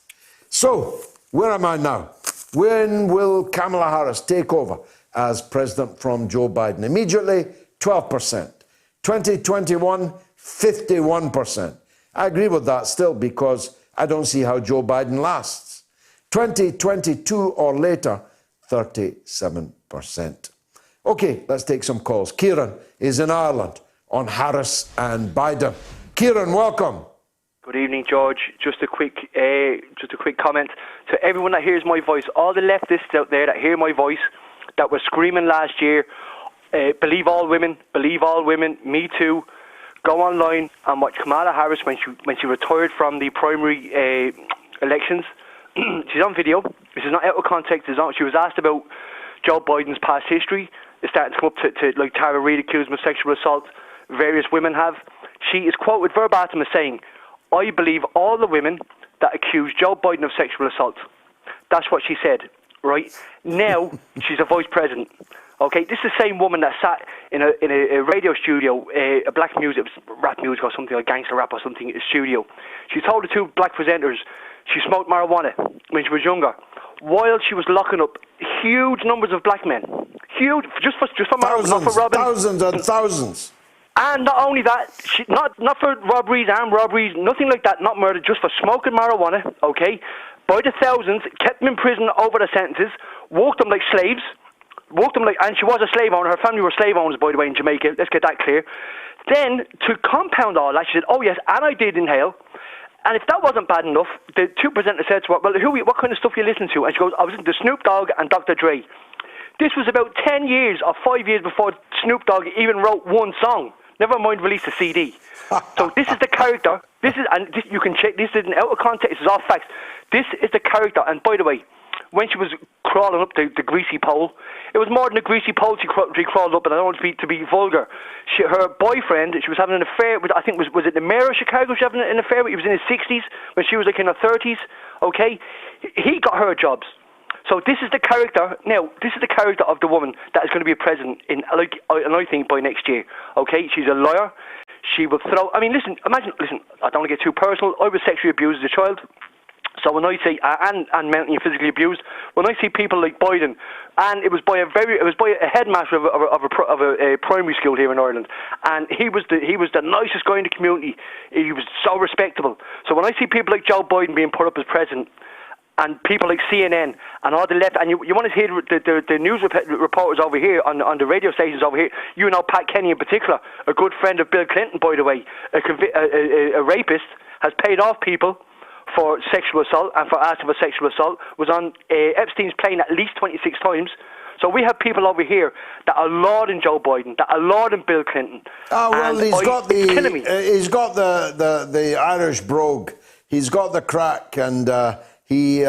So, where am I now? When will Kamala Harris take over as president from Joe Biden? Immediately, 12%. 2021, 51%. I agree with that still because I don't see how Joe Biden lasts. 2022 or later, 37%. Okay, let's take some calls. Kieran is in Ireland on Harris and Biden. Kieran, welcome. Good evening, George. Just a quick comment to everyone that hears my voice. All the leftists out there that hear my voice, that were screaming last year, believe all women, me too. Go online and watch Kamala Harris when she retired from the primary elections. She's on video. This is not out of context. She was asked about Joe Biden's past history. It's starting to come up to like Tara Reid accused him of sexual assault. Various women have. She is quoted verbatim as saying, "I believe all the women that accuse Joe Biden of sexual assault." That's what she said, right? Now, she's a vice president. Okay, this is the same woman that sat in a radio studio, a black music, rap music or something, like gangster rap or something, a studio. She told the two black presenters she smoked marijuana when she was younger, while she was locking up huge numbers of black men. Huge, just for marijuana, not for robbing. Thousands and thousands. And not only that, not for robberies, armed robberies, nothing like that, not murder, just for smoking marijuana, okay? By the thousands, kept them in prison over the sentences, worked them like slaves, and she was a slave owner, her family were slave owners, by the way, in Jamaica, let's get that clear. Then, to compound all that, she said, oh yes, and I did inhale, and if that wasn't bad enough, the two presenters said to her, well, what kind of stuff are you listening to? And she goes, I was listening to Snoop Dogg and Dr. Dre. This was about 10 years or 5 years before Snoop Dogg even wrote one song. Never mind release a CD. So this is the character. You can check. This isn't out of context. This is all facts. This is the character. And by the way, when she was crawling up the greasy pole, it was more than a greasy pole she crawled up. And I don't want to be vulgar. Her boyfriend, she was having an affair with. I think was it the mayor of Chicago? She was having an affair with. He was in his 60s when she was like in her 30s. Okay, he got her jobs. So this is the character. Now, this is the character of the woman that is going to be a president and I think by next year. Okay, she's a liar. She will throw. I mean, listen. Listen. I don't want to get too personal. I was sexually abused as a child. So when I say and mentally and physically abused, when I see people like Biden, and it was by a headmaster of a primary school here in Ireland, and he was the nicest guy in the community. He was so respectable. So when I see people like Joe Biden being put up as president, and people like CNN and all the left, and you want to hear the news reporters over here on the radio stations over here. You know Pat Kenny in particular, a good friend of Bill Clinton, by the way, a rapist, has paid off people for sexual assault and for asking for sexual assault, was on Epstein's plane at least 26 times. So we have people over here that are lauding Joe Biden, that are lauding Bill Clinton. Oh well, he's got the Irish brogue. He's got the crack, and he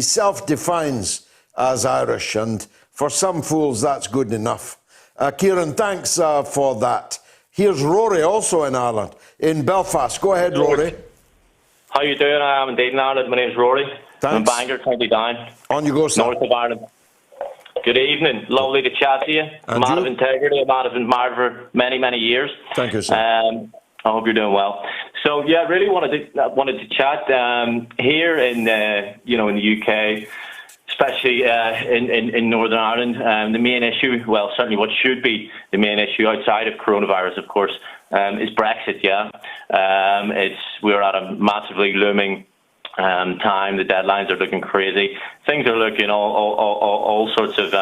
self-defines as Irish, and for some fools that's good enough. Kieran, thanks for that. Here's Rory, also in Ireland, in Belfast. Go ahead, Rory. How you doing? I'm indeed in Ireland. My name's Rory. Thanks. I'm in Bangor, County Down. On you go, sir. North of Ireland. Good evening. Lovely to chat to you. A man of integrity, a man I've admired for many, many years. Thank you, sir. I hope you're doing well. So yeah, really wanted to chat here in in the UK, especially in Northern Ireland. The main issue, well, certainly what should be the main issue outside of coronavirus, of course, is Brexit. Yeah, we're at a massively looming time. The deadlines are looking crazy. Things are looking all sorts of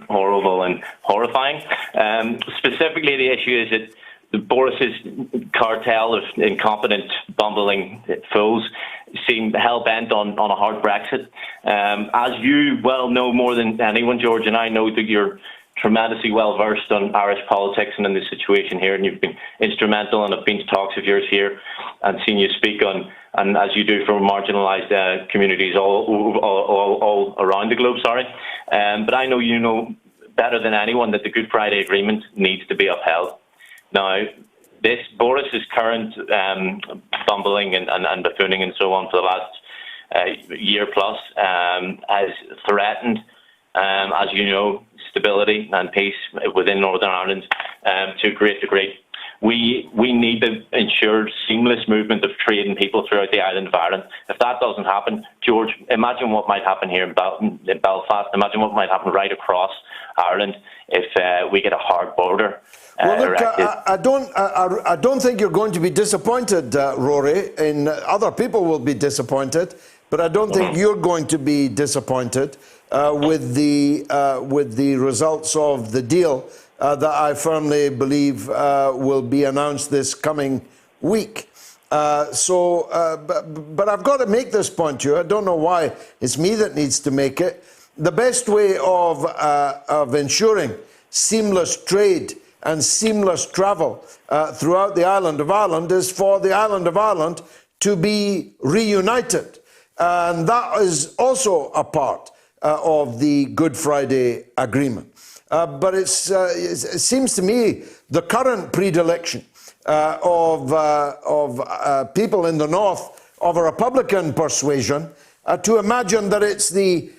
horrible and horrifying. Specifically, the issue is that Boris's cartel of incompetent, bumbling fools seem hell-bent on a hard Brexit. As you well know more than anyone, George, and I know that you're tremendously well-versed on Irish politics and in the situation here, and you've been instrumental, and I've been to talks of yours here and seen you speak on, and as you do for marginalised communities all around the globe, but I know you know better than anyone that the Good Friday Agreement needs to be upheld. Now, Boris's current bumbling and buffooning and so on for the last year plus has threatened, as you know, stability and peace within Northern Ireland to a great degree. We need to ensure seamless movement of trade and people throughout the island of Ireland. If that doesn't happen, George, imagine what might happen here in Belfast. Imagine what might happen right across Ireland if we get a hard border. Well, look, I don't think you're going to be disappointed, Rory, and other people will be disappointed, but I don't think you're going to be disappointed with the results of the deal that I firmly believe will be announced this coming week. But I've got to make this point to you. I don't know why it's me that needs to make it. The best way of ensuring seamless trade and seamless travel throughout the island of Ireland is for the island of Ireland to be reunited. And that is also a part of the Good Friday Agreement. But it seems to me the current predilection of people in the north of a Republican persuasion to imagine that it's the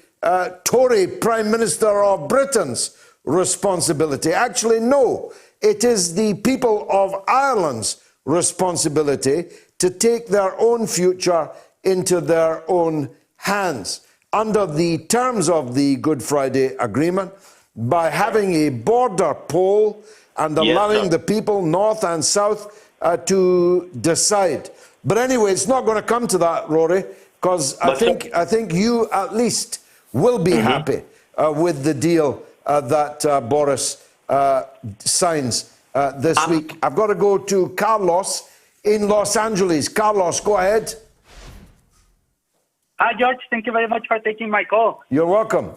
Tory Prime Minister of Britain's responsibility. Actually, no, it is the people of Ireland's responsibility to take their own future into their own hands under the terms of the Good Friday Agreement by having a border poll and allowing the people north and south to decide. But anyway, it's not going to come to that, Rory, because I think you at least will be happy with the deal that Boris signs this week. I've got to go to Carlos in Los Angeles. Carlos, go ahead. Hi, George. Thank you very much for taking my call. You're welcome.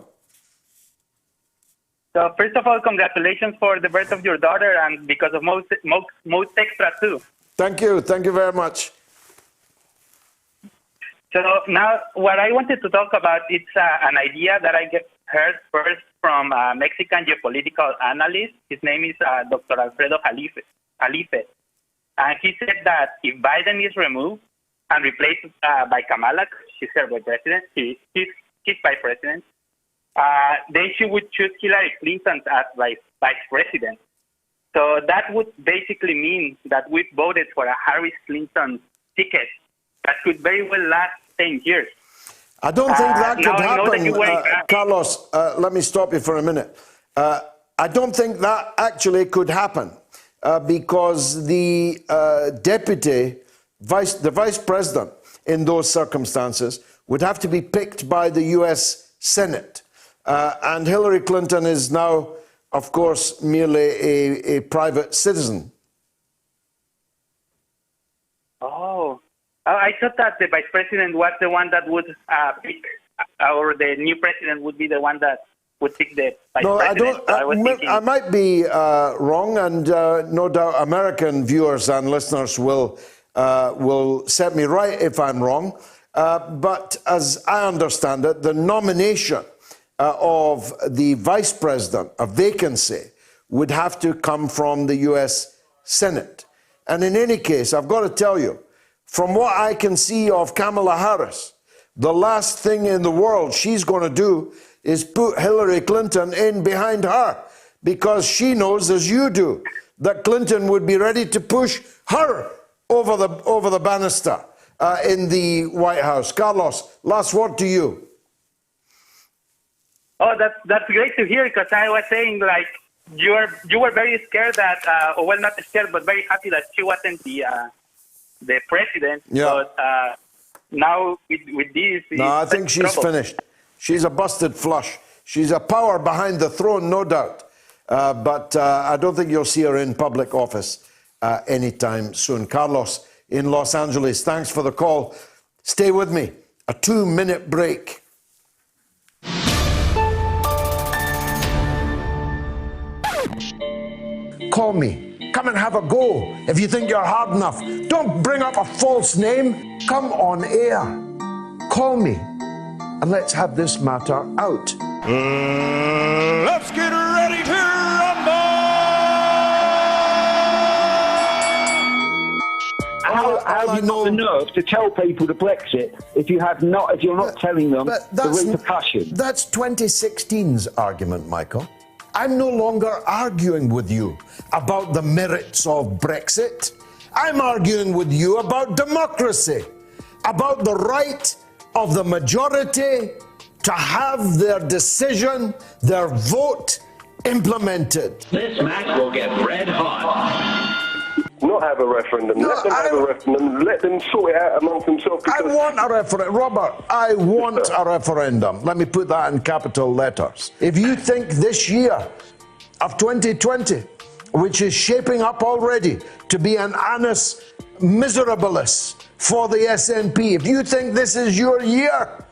So, first of all, congratulations for the birth of your daughter and because of Moats Extra, too. Thank you. Thank you very much. So, now what I wanted to talk about is an idea that I heard first from a Mexican geopolitical analyst. His name is Dr. Alfredo Jalife. And he said that if Biden is removed and replaced by Kamala, she's her vice president, she's vice president, then she would choose Hillary Clinton as vice president. So that would basically mean that we voted for a Harris Clinton ticket that could very well last 10 years. I don't think that could happen, Carlos. Let me stop you for a minute. I don't think that actually could happen because the vice president in those circumstances would have to be picked by the U.S. Senate. And Hillary Clinton is now, of course, merely a private citizen. Oh, I thought that the vice president was the one that would pick, or the new president would be the one that would pick the vice president. I might be wrong, and no doubt American viewers and listeners will set me right if I'm wrong. But as I understand it, the nomination of the vice president, a vacancy, would have to come from the U.S. Senate. And in any case, I've got to tell you, from what I can see of Kamala Harris, the last thing in the world she's going to do is put Hillary Clinton in behind her, because she knows, as you do, that Clinton would be ready to push her over the banister in the White House. Carlos, last word to you. Oh, that's great to hear, because I was saying, like, you were very scared that, well, not scared, but very happy that she wasn't the president. Yeah. But now with this, no, I think she's finished. She's a busted flush. She's a power behind the throne, no doubt. But I don't think you'll see her in public office anytime soon. Carlos in Los Angeles, thanks for the call. Stay with me. A 2-minute break. Call me. Come and have a go if you think you're hard enough. Don't bring up a false name. Come on air. Call me and let's have this matter out. Let's get ready to rumble! How do you know the nerve to tell people to Brexit if you're not telling them the repercussions? That's 2016's argument, Michael. I'm no longer arguing with you about the merits of Brexit. I'm arguing with you about democracy, about the right of the majority to have their decision, their vote implemented. This match will get red hot. Not have a referendum. Let them have a referendum. Let them sort it out amongst themselves. I want a referendum. Robert, I want a referendum. Let me put that in capital letters. If you think this year of 2020, which is shaping up already to be an annus miserabilis for the SNP, if you think this is your year,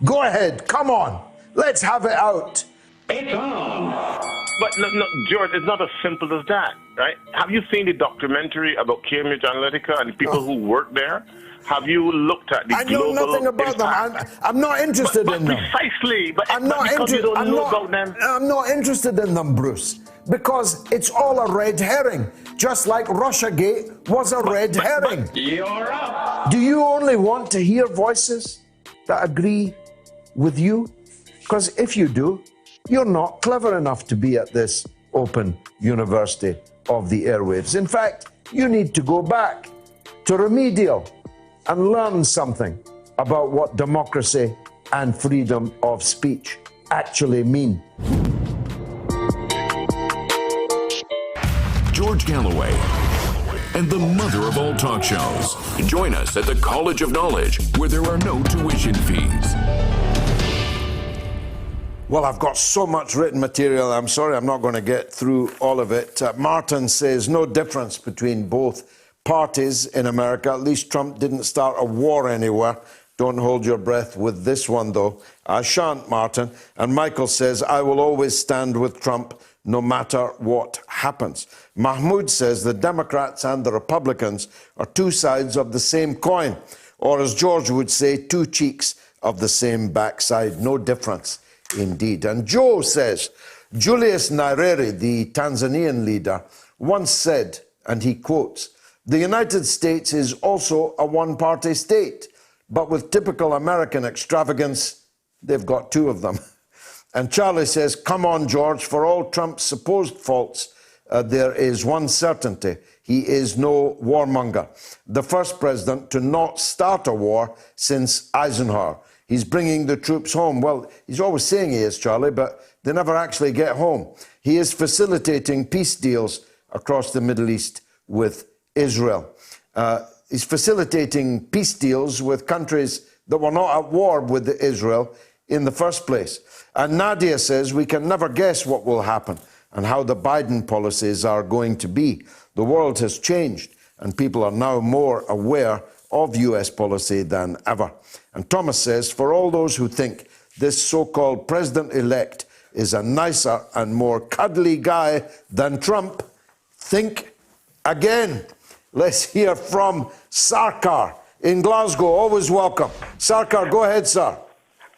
go ahead. Come on. Let's have it out. It's on. But no, George, it's not as simple as that, right? Have you seen the documentary about Cambridge Analytica and the people who work there? Have you looked at the global know nothing about impact? them. I'm not interested in them. Precisely. But I'm not interested in them, Bruce, because it's all a red herring, just like Russiagate was a red herring. You're up. Do you only want to hear voices that agree with you? Because if you do, you're not clever enough to be at this open university of the airwaves. In fact, you need to go back to remedial and learn something about what democracy and freedom of speech actually mean. George Galloway and the mother of all talk shows. Join us at the College of Knowledge, where there are no tuition fees. Well, I've got so much written material. I'm sorry I'm not going to get through all of it. Martin says no difference between both parties in America. At least Trump didn't start a war anywhere. Don't hold your breath with this one, though. I shan't, Martin. And Michael says, I will always stand with Trump no matter what happens. Mahmoud says the Democrats and the Republicans are two sides of the same coin. Or as George would say, two cheeks of the same backside. No difference. Indeed. And Joe says, Julius Nyerere, the Tanzanian leader, once said, and he quotes, the United States is also a one-party state, but with typical American extravagance, they've got two of them. And Charlie says, come on, George, for all Trump's supposed faults, there is one certainty. He is no warmonger. The first president to not start a war since Eisenhower. He's bringing the troops home. Well, he's always saying he is, Charlie, but they never actually get home. He is facilitating peace deals across the Middle East with Israel. He's facilitating peace deals with countries that were not at war with Israel in the first place. And Nadia says we can never guess what will happen and how the Biden policies are going to be. The world has changed, and people are now more aware of US policy than ever. And Thomas says, for all those who think this so-called president-elect is a nicer and more cuddly guy than Trump, think again. Let's hear from Sarkar in Glasgow. Always welcome. Sarkar, go ahead, sir.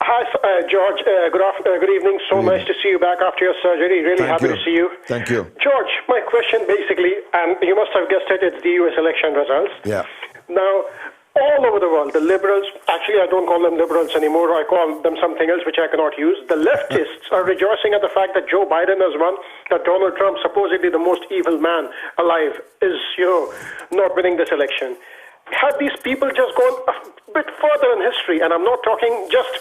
Hi, George. Good evening. So nice to see you back after your surgery. Really happy to see you. Thank you. George, my question basically, you must have guessed it, it's the US election results. Yeah. Now, all over the world, the liberals, actually I don't call them liberals anymore, I call them something else which I cannot use. The leftists are rejoicing at the fact that Joe Biden has won, that Donald Trump, supposedly the most evil man alive, is, not winning this election. Had these people just gone a bit further in history, and I'm not talking just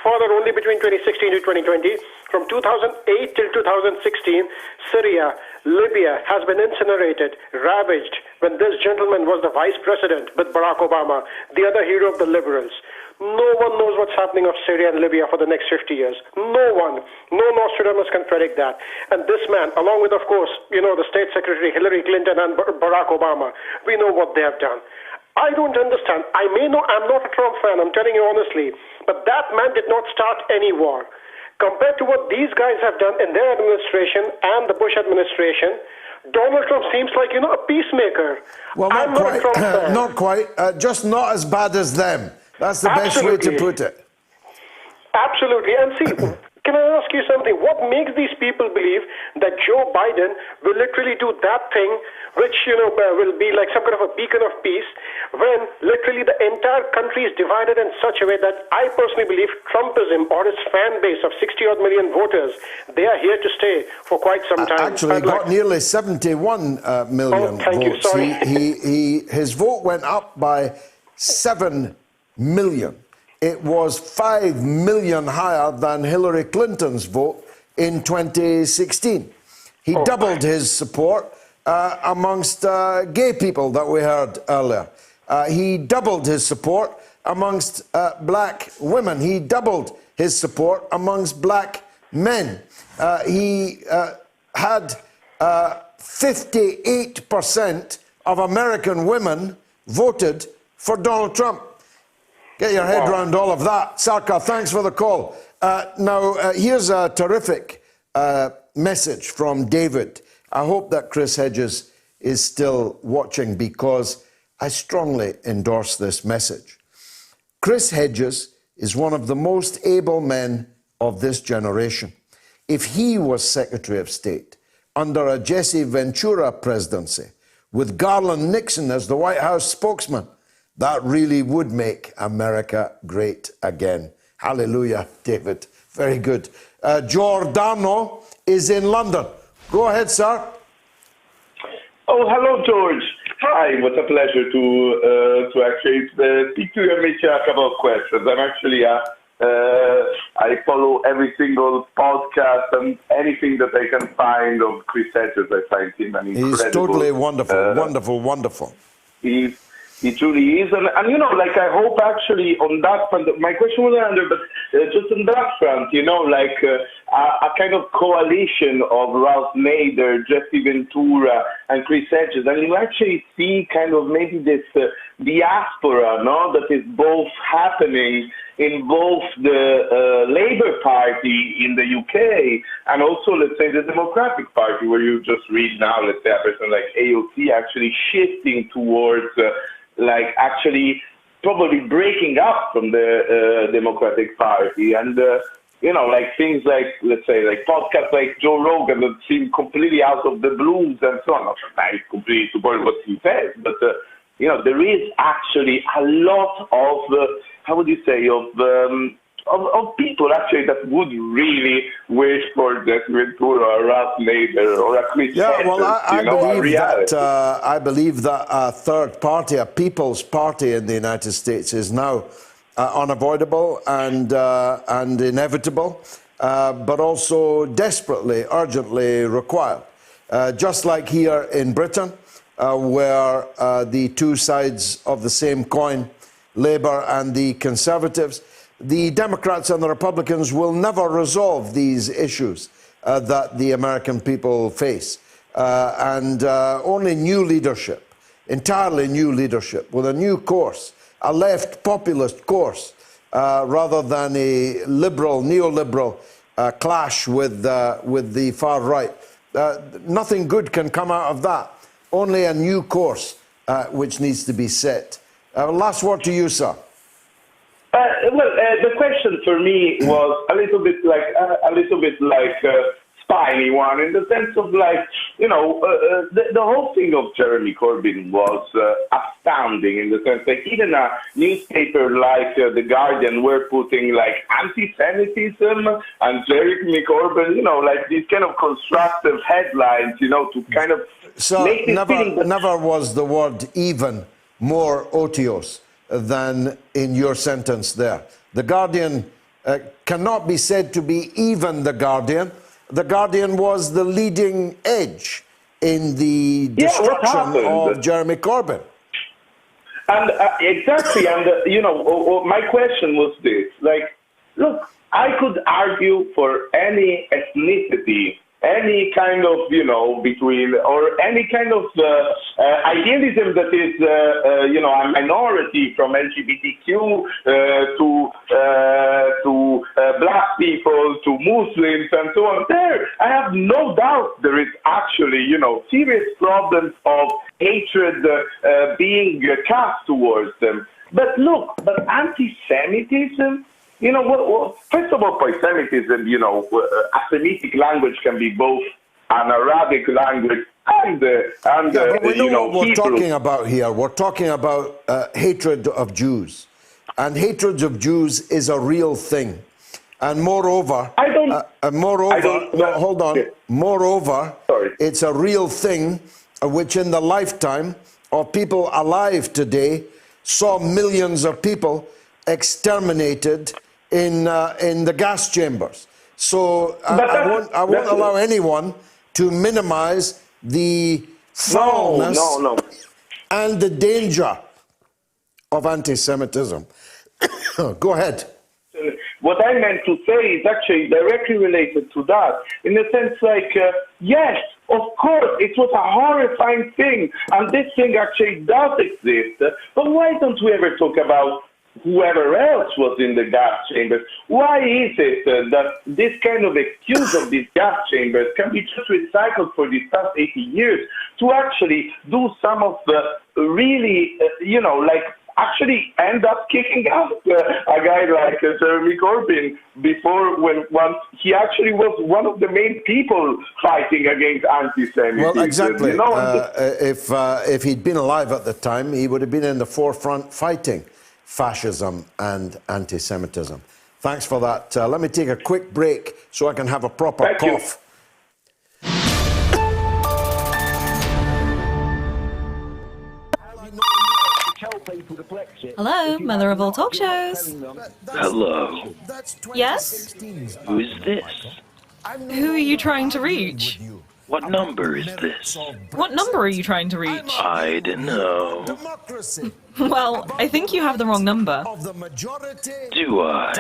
further only between 2016 to 2020, from 2008 till 2016, Syria, Libya has been incinerated, ravaged, when this gentleman was the vice president with Barack Obama, the other hero of the liberals. No one knows what's happening of Syria and Libya for the next 50 years. No one. No Nostradamus can predict that. And this man, along with, of course, the State Secretary Hillary Clinton and Barack Obama, we know what they have done. I don't understand. I'm not a Trump fan, I'm telling you honestly, but that man did not start any war. Compared to what these guys have done in their administration and the Bush administration, Donald Trump seems like, a peacemaker. Well, I'm not a Trump fan. not quite. Just not as bad as them. That's the best way to put it. Absolutely. And see, can I ask you something? What makes these people believe that Joe Biden will literally do that thing which, will be like some kind of a beacon of peace when literally the entire country is divided in such a way that I personally believe Trumpism or its fan base of 60-odd million voters, they are here to stay for quite some time. Actually, he got nearly 71 million votes. His vote went up by 7 million. It was 5 million higher than Hillary Clinton's vote in 2016. He doubled his support amongst gay people that we heard earlier. He doubled his support amongst black women. He doubled his support amongst black men. He had 58% of American women voted for Donald Trump. Get your head around all of that. Sarkar, thanks for the call. Now, here's a terrific message from David. I hope that Chris Hedges is still watching because I strongly endorse this message. Chris Hedges is one of the most able men of this generation. If he was Secretary of State under a Jesse Ventura presidency with Garland Nixon as the White House spokesman, that really would make America great again. Hallelujah, David. Very good. Giordano is in London. Go ahead, sir. Oh, hello, George. Hi, what a pleasure to actually speak to you and make you a couple of questions. I'm actually I follow every single podcast and anything that I can find of Chris Hedges. I find him an incredible. He's totally wonderful, wonderful. He truly is. And I hope actually on that front, my question was under, but just on that front, a kind of coalition of Ralph Nader, Jesse Ventura, and Chris Hedges. And you actually see kind of maybe this diaspora, that is both happening in both the Labour Party in the UK and also, let's say, the Democratic Party, where you just read now, let's say, a person like AOC actually shifting towards actually probably breaking up from the Democratic Party. And, things like, let's say, like podcasts like Joe Rogan that seem completely out of the blues and so on. Not that I completely support what he says, but, there is actually a lot of, of people actually that would really wish for Jesse Ventura or Ralph Nader or a Chris Hedges, I believe that a third party, a people's party in the United States is now unavoidable and inevitable, but also desperately, urgently required. Just like here in Britain, where the two sides of the same coin, Labour and the Conservatives, the Democrats and the Republicans will never resolve these issues that the American people face. And only new leadership, entirely new leadership, with a new course, a left populist course, rather than a liberal, neoliberal clash with the far right. Nothing good can come out of that. Only a new course which needs to be set. Last word to you, sir. The question for me was a little bit like spiny one, in the sense of the whole thing of Jeremy Corbyn was astounding, in the sense that even a newspaper like The Guardian were putting anti-Semitism and Jeremy Corbyn, these kind of constructive headlines, to kind of make this feeling that never was the word even more odious than in your sentence there. The Guardian cannot be said to be even The Guardian. The Guardian was the leading edge in the destruction of Jeremy Corbyn. And exactly, and my question was this: like, look, I could argue for any ethnicity, any kind of, between, or any kind of idealism that is, a minority, from LGBTQ to black people to Muslims and so on. There, I have no doubt there is actually, serious problems of hatred being cast towards them. But look, anti-Semitism. First of all, anti-Semitism, a Semitic language can be both an Arabic language and but we know what we're Hebrew. talking about here. We're talking about hatred of Jews. And hatred of Jews is a real thing. And moreover, hold on. Moreover, it's a real thing which in the lifetime of people alive today saw millions of people exterminated in the gas chambers. So I won't allow anyone to minimize the foulness and the danger of anti-Semitism. Go ahead. What I meant to say is actually directly related to that, in the sense like, yes, of course, it was a horrifying thing, and this thing actually does exist, but why don't we ever talk about whoever else was in the gas chambers? Why is it that this kind of excuse of these gas chambers can be just recycled for these past 80 years to actually do some of the really, actually end up kicking out a guy like Jeremy Corbyn once he actually was one of the main people fighting against anti-Semitism. Well, exactly. If he'd been alive at the time, he would have been in the forefront fighting fascism and anti-Semitism. Thanks for that. Let me take a quick break so I can have a proper cough. Hello, mother of all talk shows. Hello. Yes? Who's this? Who are you trying to reach? What number is this? What number are you trying to reach? I don't know. Well, I think you have the wrong number. Do I?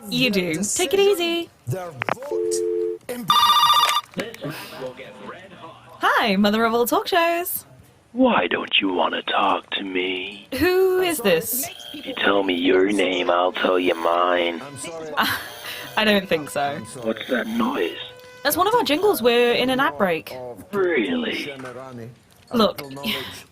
You do. Take it easy. Hi, mother of all talk shows. Why don't you want to talk to me? Who is this? If you tell me your name, I'll tell you mine. I don't think so. What's that noise? That's one of our jingles. We're in an ad break. Really? Look,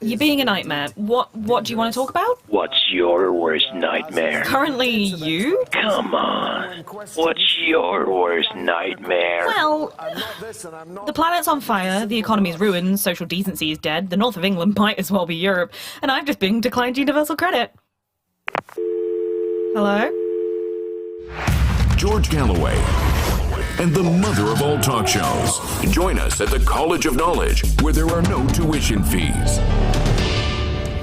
you're being a nightmare. What do you want to talk about? What's your worst nightmare? Currently you? Come on. What's your worst nightmare? Well, the planet's on fire, the economy's ruined, social decency is dead, the north of England might as well be Europe, and I've just been declined universal credit. Hello? George Galloway and the mother of all talk shows. Join us at the College of Knowledge, where there are no tuition fees.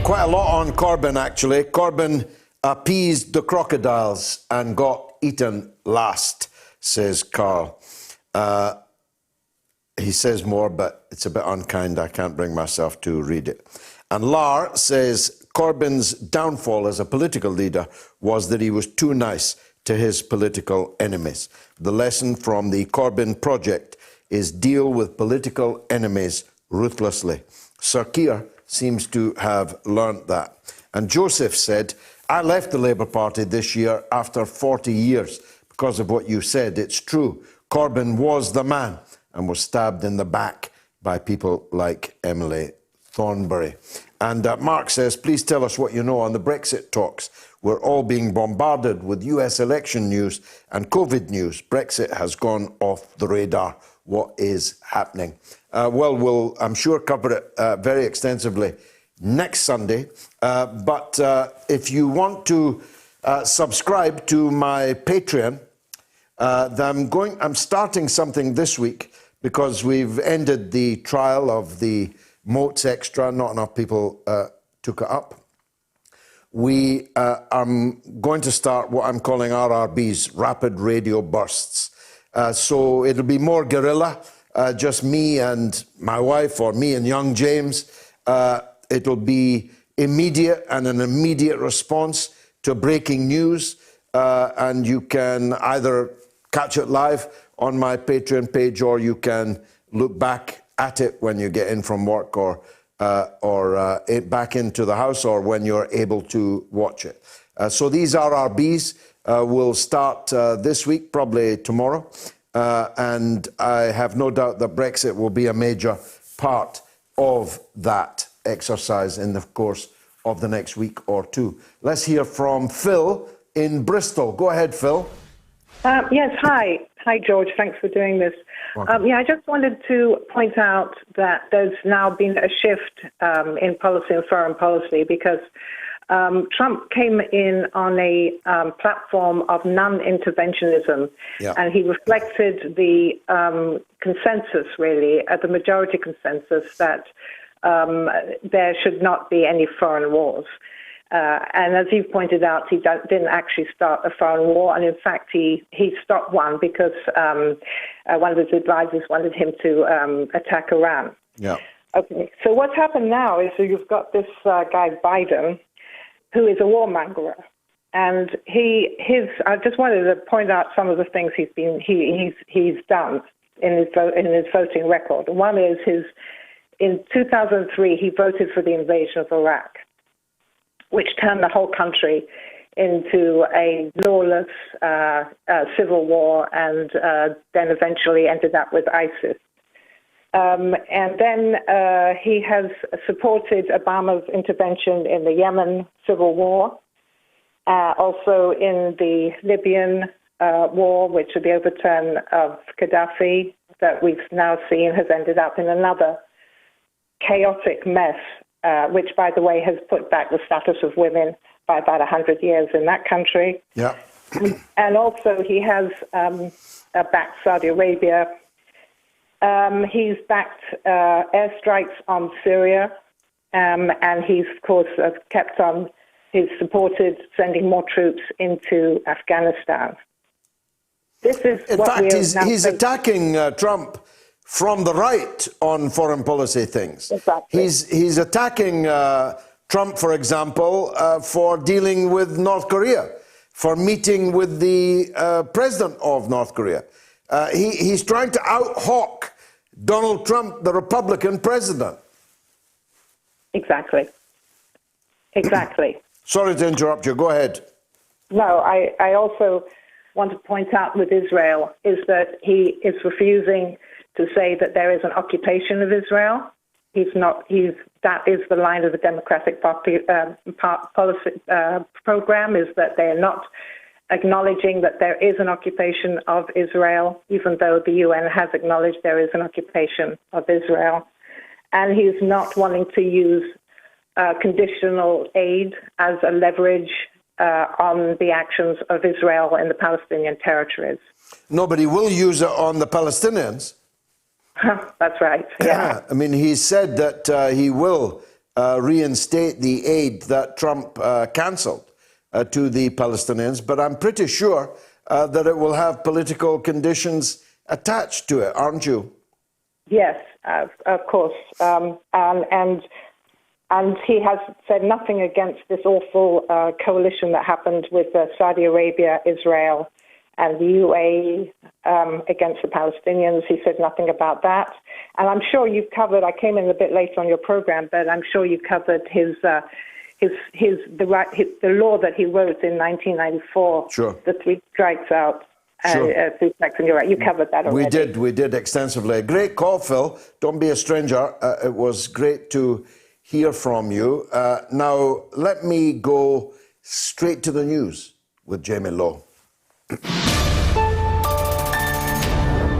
Quite a lot on Corbyn, actually. Corbyn appeased the crocodiles and got eaten last, says Carl. He says more, but it's a bit unkind. I can't bring myself to read it. And Lar says Corbyn's downfall as a political leader was that he was too nice to his political enemies. The lesson from the Corbyn project is deal with political enemies ruthlessly. Sir Keir seems to have learnt that. And Joseph said, I left the Labour Party this year after 40 years because of what you said. It's true. Corbyn was the man and was stabbed in the back by people like Emily Thornberry. And Mark says, please tell us what you know on the Brexit talks. We're all being bombarded with US election news and COVID news. Brexit has gone off the radar. What is happening? We'll, I'm sure, cover it very extensively next Sunday. But if you want to subscribe to my Patreon, I'm starting something this week because we've ended the trial of the Moats Extra. Not enough people took it up. I'm going to start what I'm calling RRBs, Rapid Radio Bursts. So it'll be more guerrilla, just me and my wife or me and young James. It'll be immediate and an immediate response to breaking news. And you can either catch it live on my Patreon page, or you can look back at it when you get in from work, or back into the house, or when you're able to watch it. So these are our Bs. We'll start this week, probably tomorrow. And I have no doubt that Brexit will be a major part of that exercise in the course of the next week or two. Let's hear from Phil in Bristol. Go ahead, Phil. Yes, hi. Hi, George. Thanks for doing this. I just wanted to point out that there's now been a shift in policy and foreign policy, because Trump came in on a platform of non-interventionism, and he reflected the consensus, really, the majority consensus, that there should not be any foreign wars. And as you've pointed out, he didn't actually start a foreign war, and in fact, he stopped one because one of his advisors wanted him to attack Iran. Yeah. Okay. So what's happened now is you've got this guy Biden, who is a warmonger, and I just wanted to point out some of the things he's done in his voting record. One is in 2003 he voted for the invasion of Iraq, which turned the whole country into a lawless civil war, and then eventually ended up with ISIS. And then he has supported Obama's intervention in the Yemen civil war, also in the Libyan war, which is the overturn of Gaddafi, that we've now seen has ended up in another chaotic mess, which, by the way, has put back the status of women by about 100 years in that country. Yeah. And also he has backed Saudi Arabia. He's backed airstrikes on Syria, and he's, of course, he's supported sending more troops into Afghanistan. This is in fact, he's attacking Trump from the right on foreign policy things. Exactly. He's attacking Trump, for example, for dealing with North Korea, for meeting with the president of North Korea. He's trying to out-hawk Donald Trump, the Republican president. Exactly. Sorry to interrupt you. Go ahead. No, I also want to point out with Israel is that he is refusing to say that there is an occupation of Israel. That is the line of the Democratic Party policy program, is that they are not acknowledging that there is an occupation of Israel, even though the UN has acknowledged there is an occupation of Israel. And he's not wanting to use conditional aid as a leverage on the actions of Israel in the Palestinian territories. Nobody will use it on the Palestinians. That's right, yeah. I mean, he said that he will reinstate the aid that Trump cancelled to the Palestinians, but I'm pretty sure that it will have political conditions attached to it, aren't you? Yes, of course. And he has said nothing against this awful coalition that happened with Saudi Arabia, Israel, and the UAE against the Palestinians. He said nothing about that. And I'm sure you've covered, I came in a bit late on your program, but I'm sure you covered the law that he wrote in 1994, sure. The three strikes out. Sure. You covered that already. We did extensively. Great call, Phil. Don't be a stranger. It was great to hear from you. Now, let me go straight to the news with Jamie Lowe.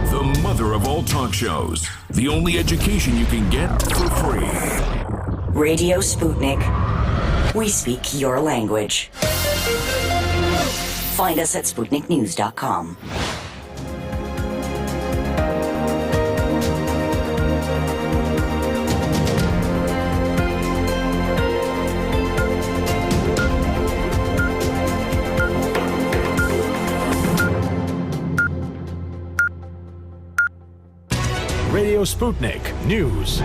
The mother of all talk shows. The only education you can get for free. Radio Sputnik. We speak your language. Find us at SputnikNews.com. Radio Sputnik News.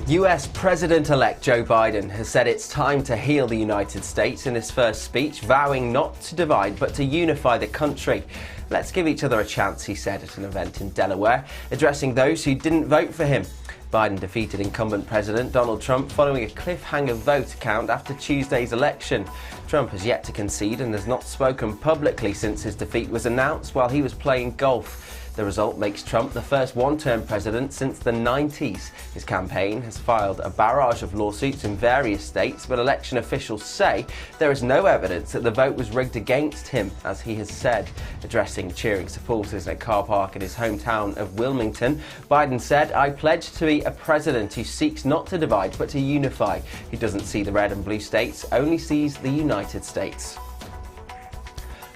US President-elect Joe Biden has said it's time to heal the United States in his first speech, vowing not to divide but to unify the country. Let's give each other a chance, he said at an event in Delaware, addressing those who didn't vote for him. Biden defeated incumbent President Donald Trump following a cliffhanger vote count after Tuesday's election. Trump has yet to concede and has not spoken publicly since his defeat was announced while he was playing golf. The result makes Trump the first one-term president since the 90s. His campaign has filed a barrage of lawsuits in various states, but election officials say there is no evidence that the vote was rigged against him, as he has said. Addressing cheering supporters in a car park in his hometown of Wilmington, Biden said, "I pledge to be a president who seeks not to divide but to unify, who doesn't see the red and blue states, only sees the United States."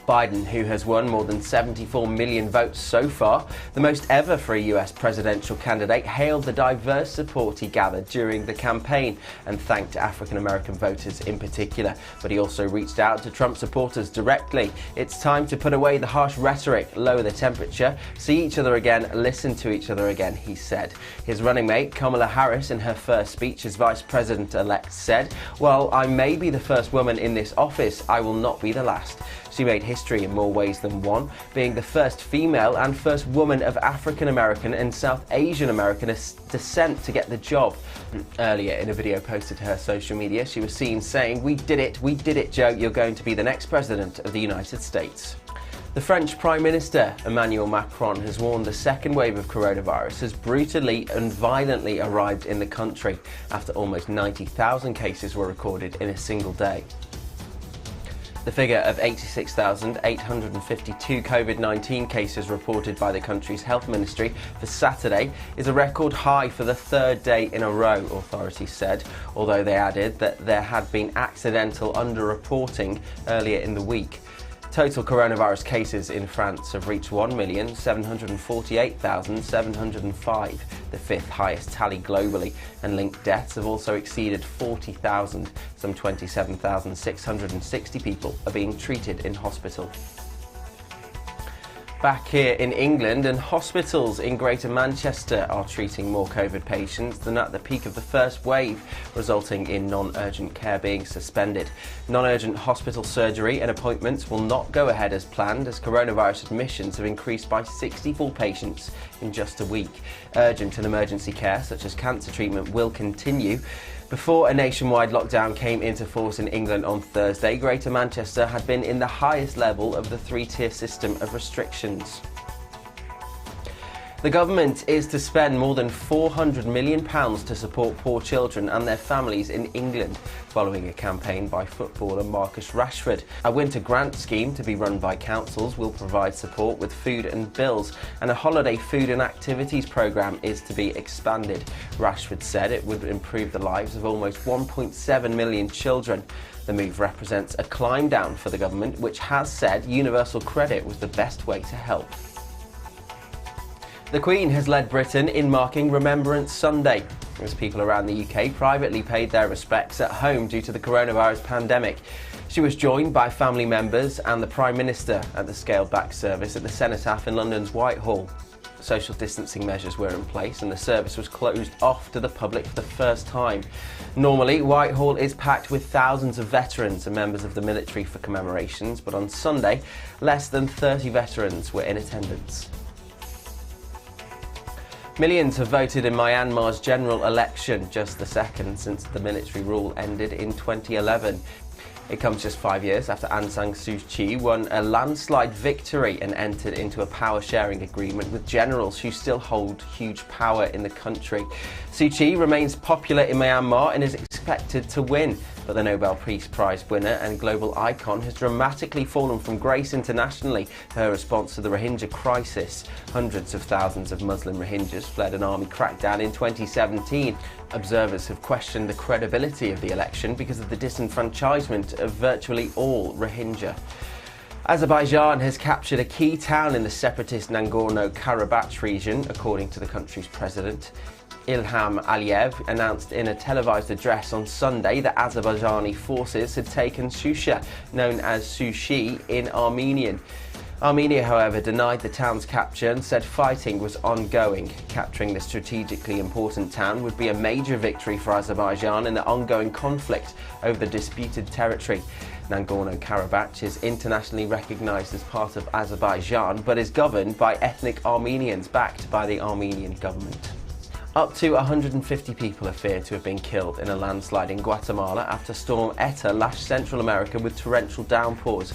Biden, who has won more than 74 million votes so far, the most ever for a US presidential candidate, hailed the diverse support he gathered during the campaign and thanked African-American voters in particular. But he also reached out to Trump supporters directly. "It's time to put away the harsh rhetoric, lower the temperature, see each other again, listen to each other again," he said. His running mate, Kamala Harris, in her first speech as vice president-elect said, "While I may be the first woman in this office, I will not be the last." She made history in more ways than one, being the first female and first woman of African American and South Asian American descent to get the job. Earlier, in a video posted to her social media, she was seen saying, we did it, Joe, you're going to be the next president of the United States." The French Prime Minister, Emmanuel Macron, has warned the second wave of coronavirus has brutally and violently arrived in the country after almost 90,000 cases were recorded in a single day. The figure of 86,852 COVID-19 cases reported by the country's health ministry for Saturday is a record high for the third day in a row, authorities said, although they added that there had been accidental underreporting earlier in the week. Total coronavirus cases in France have reached 1,748,705, the fifth highest tally globally, and linked deaths have also exceeded 40,000. Some 27,660 people are being treated in hospital. Back here in England, and hospitals in Greater Manchester are treating more COVID patients than at the peak of the first wave, resulting in non-urgent care being suspended. Non-urgent hospital surgery and appointments will not go ahead as planned, as coronavirus admissions have increased by 64 patients in just a week. Urgent and emergency care, such as cancer treatment, will continue. Before a nationwide lockdown came into force in England on Thursday, Greater Manchester had been in the highest level of the three-tier system of restrictions. The government is to spend more than £400 million to support poor children and their families in England, following a campaign by footballer Marcus Rashford. A winter grant scheme to be run by councils will provide support with food and bills, and a holiday food and activities programme is to be expanded. Rashford said it would improve the lives of almost 1.7 million children. The move represents a climb down for the government, which has said universal credit was the best way to help. The Queen has led Britain in marking Remembrance Sunday, as people around the UK privately paid their respects at home due to the coronavirus pandemic. She was joined by family members and the Prime Minister at the scaled-back service at the Cenotaph in London's Whitehall. Social distancing measures were in place and the service was closed off to the public for the first time. Normally, Whitehall is packed with thousands of veterans and members of the military for commemorations, but on Sunday, less than 30 veterans were in attendance. Millions have voted in Myanmar's general election, just the second since the military rule ended in 2011. It comes just 5 years after Aung San Suu Kyi won a landslide victory and entered into a power-sharing agreement with generals who still hold huge power in the country. Suu Kyi remains popular in Myanmar and is expected to win, but the Nobel Peace Prize winner and global icon has dramatically fallen from grace internationally for her response to the Rohingya crisis. Hundreds of thousands of Muslim Rohingyas fled an army crackdown in 2017. Observers have questioned the credibility of the election because of the disenfranchisement of virtually all Rohingya. Azerbaijan has captured a key town in the separatist Nagorno-Karabakh region, according to the country's president. Ilham Aliyev announced in a televised address on Sunday that Azerbaijani forces had taken Shusha, known as Sushi in Armenian. Armenia, however, denied the town's capture and said fighting was ongoing. Capturing the strategically important town would be a major victory for Azerbaijan in the ongoing conflict over the disputed territory. Nagorno-Karabakh is internationally recognised as part of Azerbaijan, but is governed by ethnic Armenians backed by the Armenian government. Up to 150 people are feared to have been killed in a landslide in Guatemala after Storm Eta lashed Central America with torrential downpours.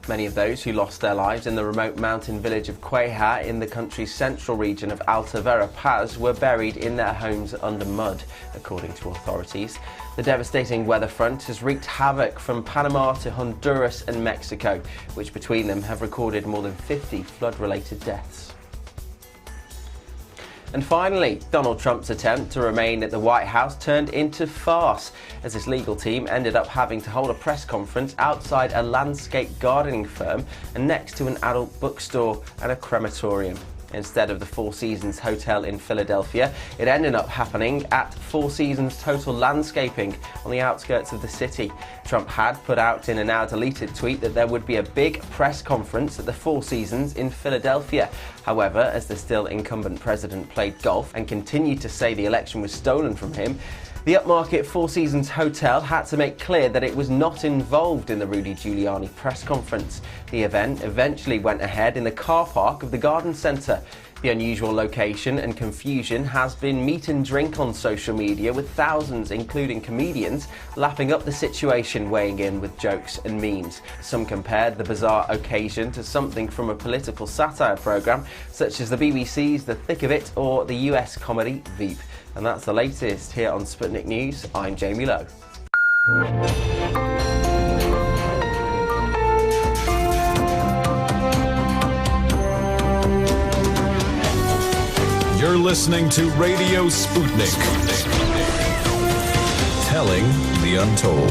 Many of those who lost their lives in the remote mountain village of Cueja in the country's central region of Alta Verapaz were buried in their homes under mud, according to authorities. The devastating weather front has wreaked havoc from Panama to Honduras and Mexico, which between them have recorded more than 50 flood-related deaths. And finally, Donald Trump's attempt to remain at the White House turned into farce, as his legal team ended up having to hold a press conference outside a landscape gardening firm and next to an adult bookstore and a crematorium. Instead of the Four Seasons Hotel in Philadelphia, it ended up happening at Four Seasons Total Landscaping on the outskirts of the city. Trump had put out in a now-deleted tweet that there would be a big press conference at the Four Seasons in Philadelphia. However, as the still incumbent president played golf and continued to say the election was stolen from him, the upmarket Four Seasons Hotel had to make clear that it was not involved in the Rudy Giuliani press conference. The event eventually went ahead in the car park of the garden centre. The unusual location and confusion has been meat and drink on social media, with thousands, including comedians, lapping up the situation, weighing in with jokes and memes. Some compared the bizarre occasion to something from a political satire programme, such as the BBC's The Thick of It or the US comedy Veep. And that's the latest here on Sputnik News. I'm Jamie Lowe. You're listening to Radio Sputnik. Telling the untold.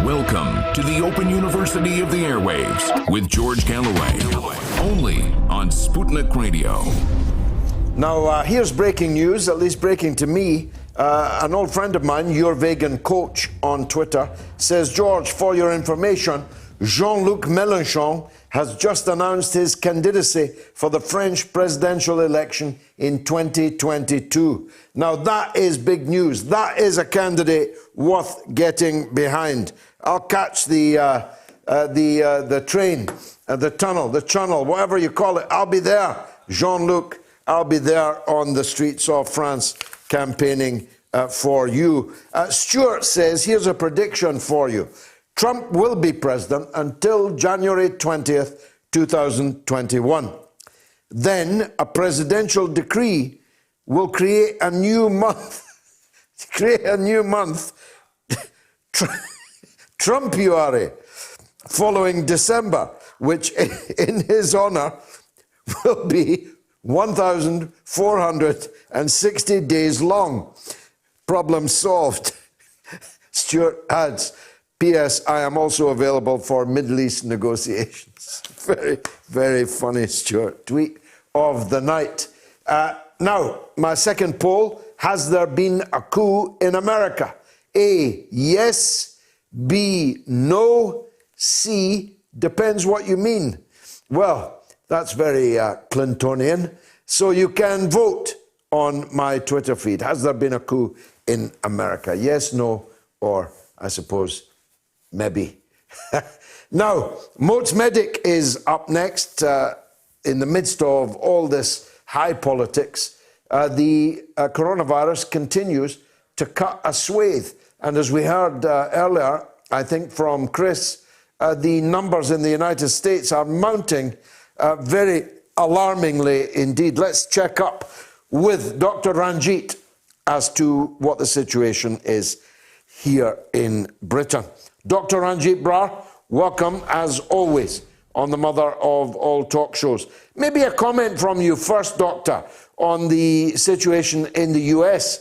Welcome to the Open University of the Airwaves with George Galloway. Only on Sputnik Radio. Now, here's breaking news, at least breaking to me. An old friend of mine, your vegan coach on Twitter, says, George, for your information, Jean-Luc Mélenchon has just announced his candidacy for the French presidential election in 2022. Now, that is big news. That is a candidate worth getting behind. I'll catch the train, the tunnel, whatever you call it. I'll be there, Jean-Luc. I'll be there on the streets of France campaigning for you. Stuart says, here's a prediction for you. Trump will be president until January 20th, 2021. Then a presidential decree will create a new month. Trumpuary, following December, which in his honor will be 1,460 days long. Problem solved. Stuart adds, P.S. I am also available for Middle East negotiations. Very, very funny, Stuart. Tweet of the night. Now, my second poll, has there been a coup in America? A, yes. B, no. C, depends what you mean. Well, that's very Clintonian. So you can vote on my Twitter feed. Has there been a coup in America? Yes, no, or I suppose maybe. Now, Moats Medic is up next in the midst of all this high politics. The coronavirus continues to cut a swathe. And as we heard earlier, I think from Chris, the numbers in the United States are mounting very alarmingly indeed. Let's check up with Dr. Ranjeet as to what the situation is here in Britain. Dr. Ranjeet Brar, welcome as always on the mother of all talk shows. Maybe a comment from you first, Doctor, on the situation in the US.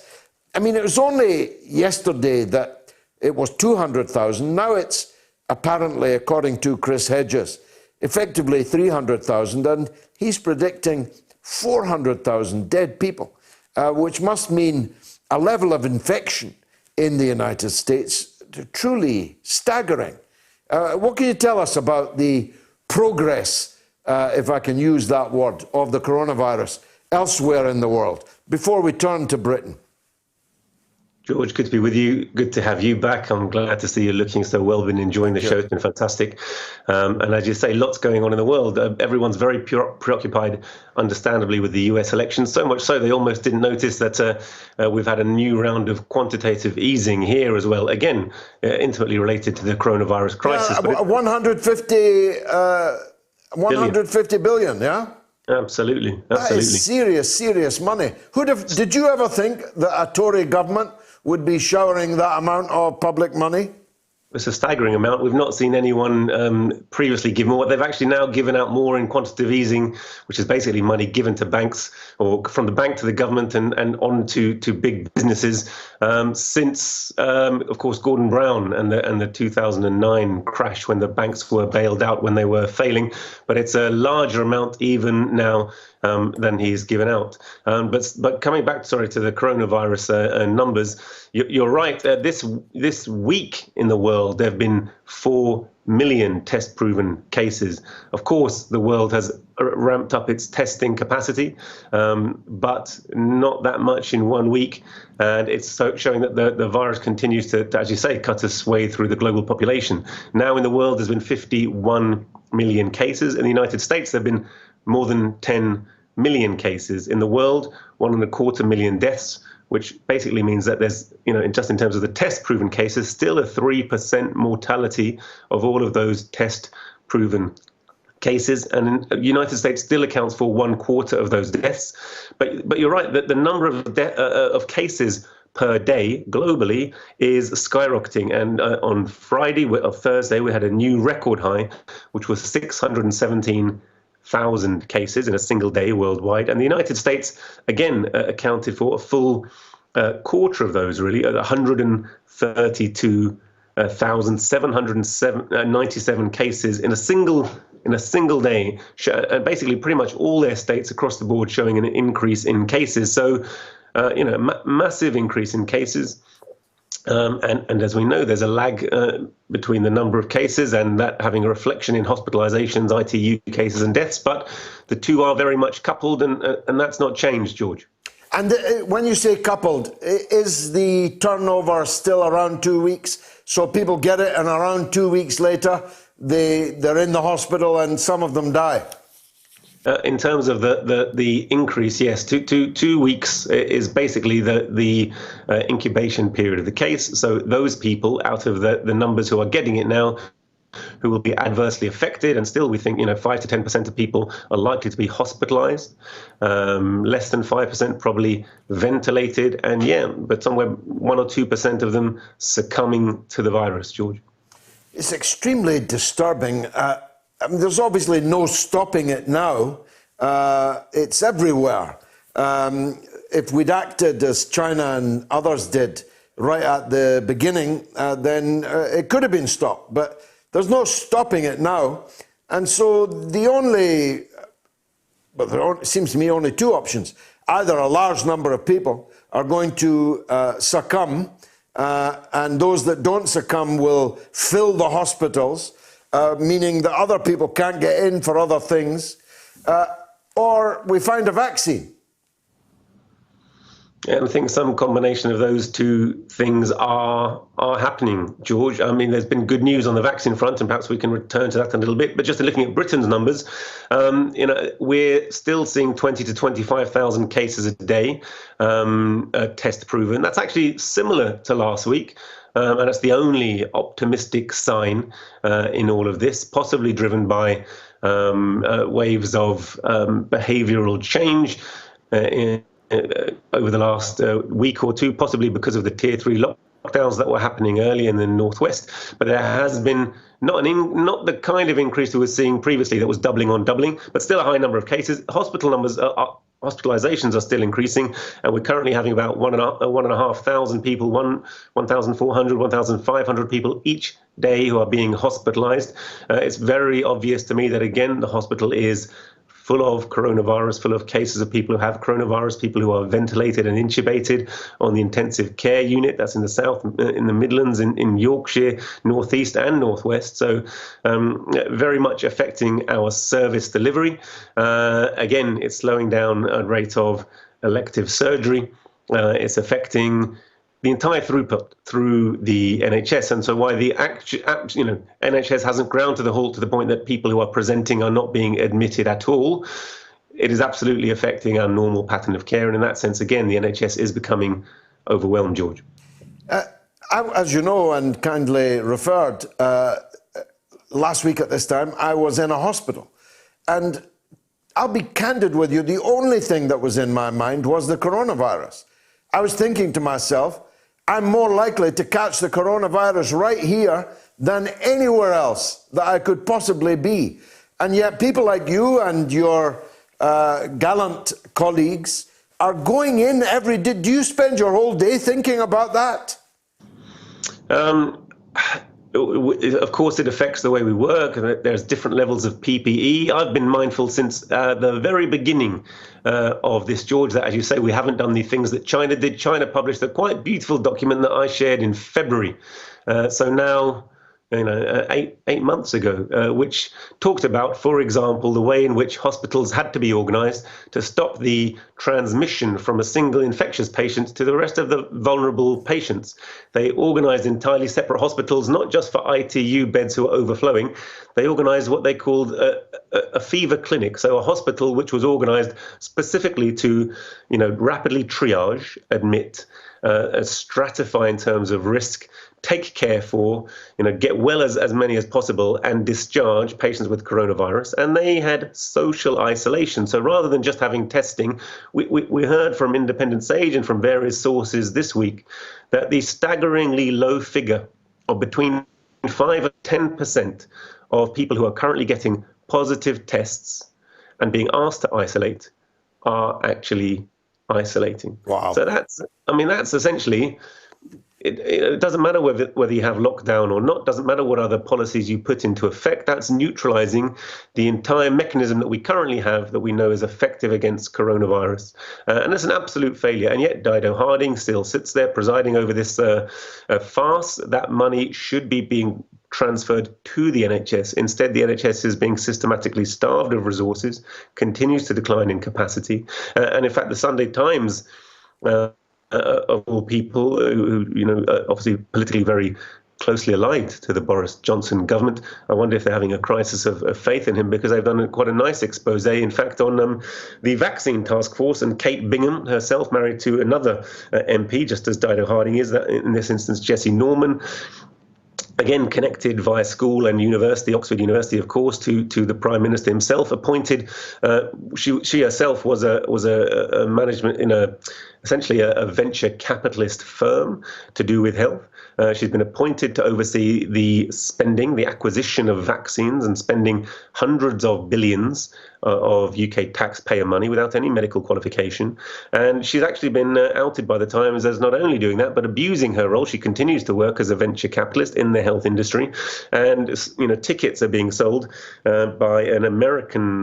I mean, it was only yesterday that it was 200,000. Now it's apparently, according to Chris Hedges, effectively 300,000. And he's predicting 400,000 dead people, which must mean a level of infection in the United States truly staggering. What can you tell us about the progress, if I can use that word, of the coronavirus elsewhere in the world, before we turn to Britain? George, good to be with you. Good to have you back. I'm glad to see you looking so well. Been enjoying the show. It's been fantastic. And as you say, lots going on in the world. Everyone's very preoccupied, understandably, with the US elections. So much so they almost didn't notice that we've had a new round of quantitative easing here as well. Again, intimately related to the coronavirus crisis. 150 billion, yeah? Absolutely. That is serious money. Did you ever think that a Tory government would be showering that amount of public money? It's a staggering amount. We've not seen anyone previously give more. They've actually now given out more in quantitative easing, which is basically money given to banks or from the bank to the government and on to big businesses since, of course, Gordon Brown and the 2009 crash when the banks were bailed out when they were failing. But it's a larger amount even now than he's given out. But coming back, to the coronavirus numbers, you're right. This week in the world, there have been 4 million test-proven cases. Of course, the world has ramped up its testing capacity, but not that much in 1 week. And it's showing that the virus continues to, as you say, cut its way through the global population. Now in the world, there's been 51 million cases. In the United States, there have been more than 10 million cases. In the world, 1.25 million deaths, which basically means that there's, just in terms of the test-proven cases, still a 3% mortality of all of those test-proven cases. And the United States still accounts for 1/4 of those deaths. But you're right that the number of cases per day globally is skyrocketing. And on Thursday, we had a new record high, which was 617,000 cases in a single day worldwide. And the United States, again, accounted for a full quarter of those, really, 132,797 cases in a single day, and basically pretty much all their states across the board showing an increase in cases. So, massive increase in cases. And as we know, there's a lag between the number of cases and that having a reflection in hospitalizations, ITU cases and deaths. But the two are very much coupled, and that's not changed, George. And when you say coupled, is the turnover still around 2 weeks? So people get it and around 2 weeks later, they're in the hospital and some of them die? In terms of the increase, yes, 2 weeks is basically the incubation period of the case. So those people out of the numbers who are getting it now, who will be adversely affected, and still we think 5 to 10% of people are likely to be hospitalized, less than 5% probably ventilated, and but somewhere 1 or 2% of them succumbing to the virus, George. It's extremely disturbing. There's obviously no stopping it now. It's everywhere. If we'd acted as China and others did right at the beginning, then it could have been stopped. But there's no stopping it now. And so there seems to me only two options. Either a large number of people are going to succumb, and those that don't succumb will fill the hospitals, meaning that other people can't get in for other things, or we find a vaccine. Yeah, I think some combination of those two things are happening, George. I mean, there's been good news on the vaccine front, and perhaps we can return to that in a little bit. But just looking at Britain's numbers, we're still seeing 20 to 25,000 cases a day, test proven. That's actually similar to last week. And that's the only optimistic sign in all of this, possibly driven by waves of behavioral change over the last week or two, possibly because of the Tier 3 lockdowns that were happening early in the northwest. But there has been not the kind of increase we were seeing previously that was doubling on doubling, but still a high number of cases. Hospitalizations are still increasing, and we're currently having about 1,500 people, 1,400, 1,500 people each day who are being hospitalized. It's very obvious to me that, again, the hospital is full of coronavirus, full of cases of people who have coronavirus, people who are ventilated and intubated on the intensive care unit. That's in the south, in the Midlands, in Yorkshire, northeast and northwest. So very much affecting our service delivery. Again, it's slowing down a rate of elective surgery. It's affecting the entire throughput through the NHS, and so why the NHS hasn't ground to the halt to the point that people who are presenting are not being admitted at all. It is absolutely affecting our normal pattern of care, and in that sense, again, the NHS is becoming overwhelmed, George. As you know, and kindly referred, last week at this time, I was in a hospital, and I'll be candid with you, the only thing that was in my mind was the coronavirus. I was thinking to myself, I'm more likely to catch the coronavirus right here than anywhere else that I could possibly be. And yet people like you and your gallant colleagues are going in every day. Do you spend your whole day thinking about that? Of course, it affects the way we work, and there's different levels of PPE. I've been mindful since the very beginning of this, George, that, as you say, we haven't done the things that China did. China published a quite beautiful document that I shared in February. So now, 8 months ago, which talked about, for example, the way in which hospitals had to be organized to stop the transmission from a single infectious patient to the rest of the vulnerable patients. They organized entirely separate hospitals, not just for ITU beds who were overflowing. They organized what they called a fever clinic, so a hospital which was organized specifically to, rapidly triage, admit, stratify in terms of risk, take care for, get well as many as possible, and discharge patients with coronavirus. And they had social isolation. So rather than just having testing, we heard from Independent Sage and from various sources this week that the staggeringly low figure of between 5 and 10% of people who are currently getting positive tests and being asked to isolate are actually isolating. Wow. So that's essentially, it doesn't matter whether you have lockdown or not, doesn't matter what other policies you put into effect, that's neutralizing the entire mechanism that we currently have that we know is effective against coronavirus. And it's an absolute failure. And yet Dido Harding still sits there presiding over this farce. That money should be being transferred to the NHS. Instead, the NHS is being systematically starved of resources, continues to decline in capacity. And in fact, the Sunday Times, of all people who, obviously politically very closely allied to the Boris Johnson government, I wonder if they're having a crisis of faith in him, because they've done quite a nice expose, in fact, on the vaccine task force, and Kate Bingham herself, married to another MP, just as Dido Harding is, that in this instance, Jessie Norman, again connected via school and university, Oxford University, of course, to the Prime Minister himself, appointed. She herself was a management in essentially a venture capitalist firm to do with health. She's been appointed to oversee the spending, the acquisition of vaccines, and spending hundreds of billions of UK taxpayer money without any medical qualification. And she's actually been outed by the Times as not only doing that, but abusing her role. She continues to work as a venture capitalist in the health industry. And, tickets are being sold by an American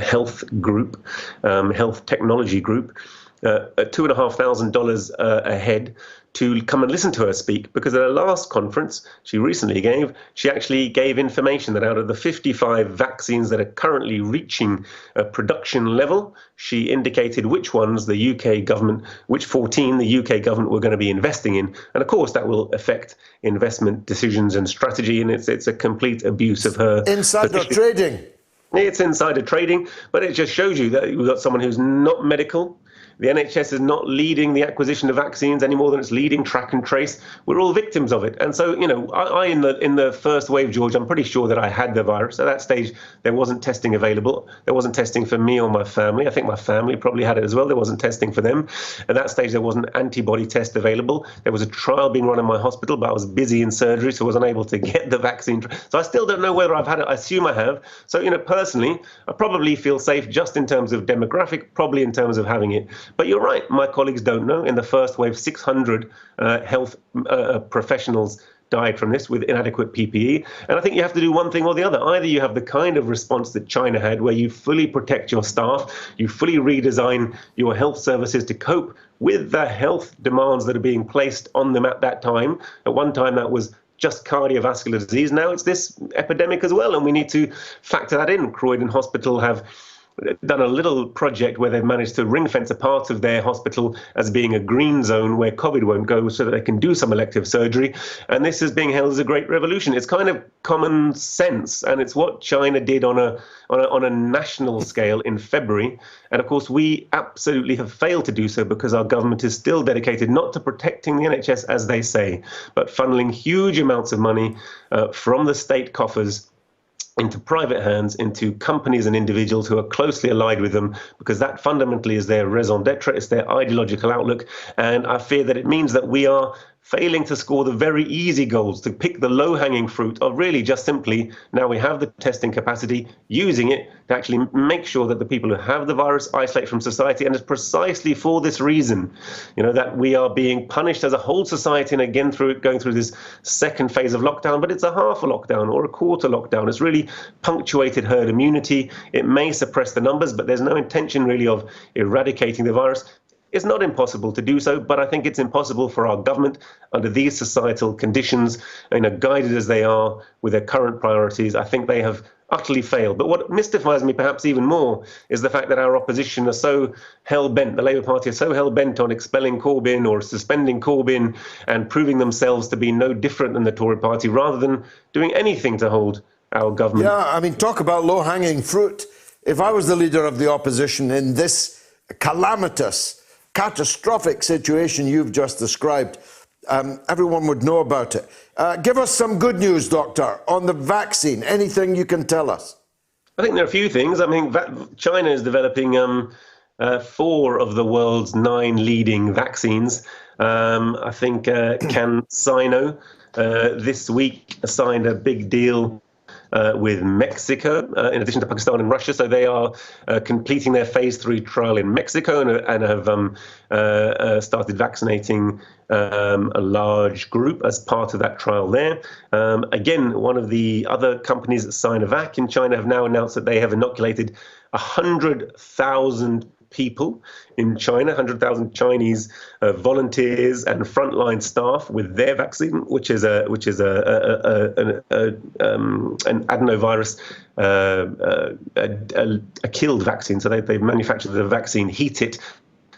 health group, health technology group, at $2,500 a head to come and listen to her speak, because at her last conference she recently gave, she actually gave information that out of the 55 vaccines that are currently reaching a production level, she indicated which ones the UK government, which 14 the UK government were going to be investing in. And of course that will affect investment decisions and strategy, and it's a complete abuse of her insider position. Trading. It's insider trading, but it just shows you that we've got someone who's not medical. The NHS is not leading the acquisition of vaccines any more than it's leading track and trace. We're all victims of it. And so, I in the first wave, George, I'm pretty sure that I had the virus. At that stage, there wasn't testing available. There wasn't testing for me or my family. I think my family probably had it as well. There wasn't testing for them. At that stage, there wasn't an antibody test available. There was a trial being run in my hospital, but I was busy in surgery, so I wasn't able to get the vaccine. So I still don't know whether I've had it. I assume I have. So, personally, I probably feel safe just in terms of demographic, probably in terms of having it. But you're right, my colleagues don't know. In the first wave, 600 health professionals died from this with inadequate PPE. And I think you have to do one thing or the other. Either you have the kind of response that China had, where you fully protect your staff, you fully redesign your health services to cope with the health demands that are being placed on them at that time. At one time, that was just cardiovascular disease. Now it's this epidemic as well, and we need to factor that in. Croydon Hospital have done a little project where they've managed to ring fence a part of their hospital as being a green zone where COVID won't go, so that they can do some elective surgery. And this is being hailed as a great revolution. It's kind of common sense, and it's what China did on a national scale in February. And of course, we absolutely have failed to do so because our government is still dedicated not to protecting the NHS, as they say, but funneling huge amounts of money from the state coffers into private hands, into companies and individuals who are closely allied with them, because that fundamentally is their raison d'etre, it's their ideological outlook. And I fear that it means that we are failing to score the very easy goals, to pick the low-hanging fruit of really just simply, now we have the testing capacity, using it to actually make sure that the people who have the virus isolate from society. And it's precisely for this reason, that we are being punished as a whole society, and again going through this second phase of lockdown, but it's a half a lockdown or a quarter lockdown. It's really punctuated herd immunity. It may suppress the numbers, but there's no intention really of eradicating the virus. It's not impossible to do so, but I think it's impossible for our government under these societal conditions, guided as they are with their current priorities. I think they have utterly failed. But what mystifies me perhaps even more is the fact that our opposition are so hell-bent, the Labour Party are so hell-bent on expelling Corbyn or suspending Corbyn and proving themselves to be no different than the Tory party, rather than doing anything to hold our government. Yeah, talk about low-hanging fruit. If I was the leader of the opposition in this calamitous, catastrophic situation you've just described, everyone would know about it. Give us some good news, Doctor, on the vaccine. Anything you can tell us? I think there are a few things. China is developing 4 of the world's 9 leading vaccines. I think CanSino this week signed a big deal with Mexico, in addition to Pakistan and Russia. So they are completing their phase 3 trial in Mexico and have started vaccinating a large group as part of that trial there. Again, one of the other companies, Sinovac in China, have now announced that they have inoculated 100,000 people in China, 100,000 Chinese volunteers and frontline staff with their vaccine, which is an adenovirus, a killed vaccine. So they've manufactured the vaccine, heat it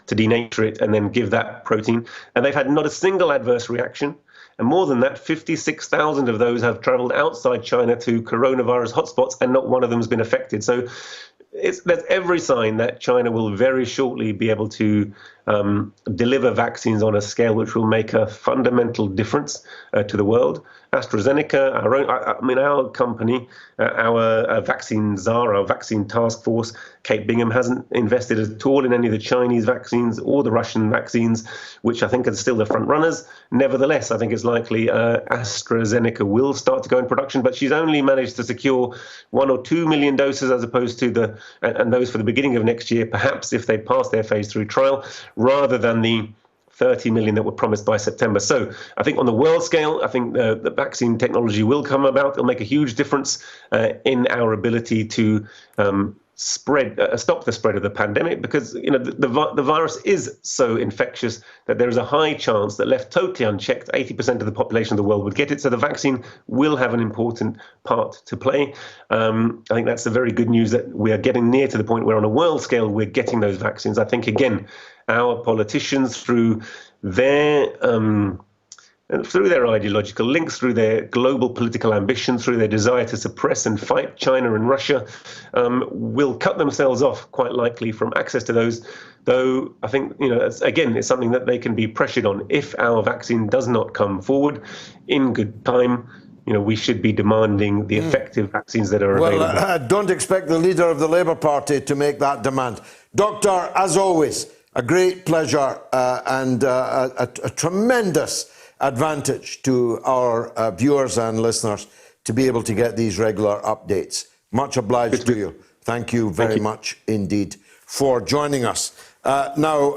to denature it, and then give that protein. And they've had not a single adverse reaction. And more than that, 56,000 of those have traveled outside China to coronavirus hotspots, and not one of them has been affected. So there's every sign that China will very shortly be able to deliver vaccines on a scale which will make a fundamental difference to the world. AstraZeneca, our company, our vaccine czar, our vaccine task force, Kate Bingham, hasn't invested at all in any of the Chinese vaccines or the Russian vaccines, which I think are still the front runners. Nevertheless, I think it's likely AstraZeneca will start to go in production, but she's only managed to secure 1 or 2 million doses as opposed to and those for the beginning of next year, perhaps if they pass their phase 3 trial, rather than the 30 million that were promised by September. So I think on the world scale, I think the vaccine technology will come about. It'll make a huge difference in our ability to stop the spread of the pandemic, because the virus is so infectious that there is a high chance that, left totally unchecked, 80% of the population of the world would get it. So the vaccine will have an important part to play. I think that's the very good news, that we are getting near to the point where on a world scale we're getting those vaccines. I think, again, our politicians, through their ideological links, through their global political ambition, through their desire to suppress and fight China and Russia, will cut themselves off quite likely from access to those. Though I think, it's something that they can be pressured on. If our vaccine does not come forward in good time, we should be demanding the effective vaccines that are available. Well, don't expect the leader of the Labour Party to make that demand. Doctor, as always, a great pleasure and a tremendous advantage to our viewers and listeners to be able to get these regular updates. Much obliged to you. Thank you very much indeed for joining us. Now,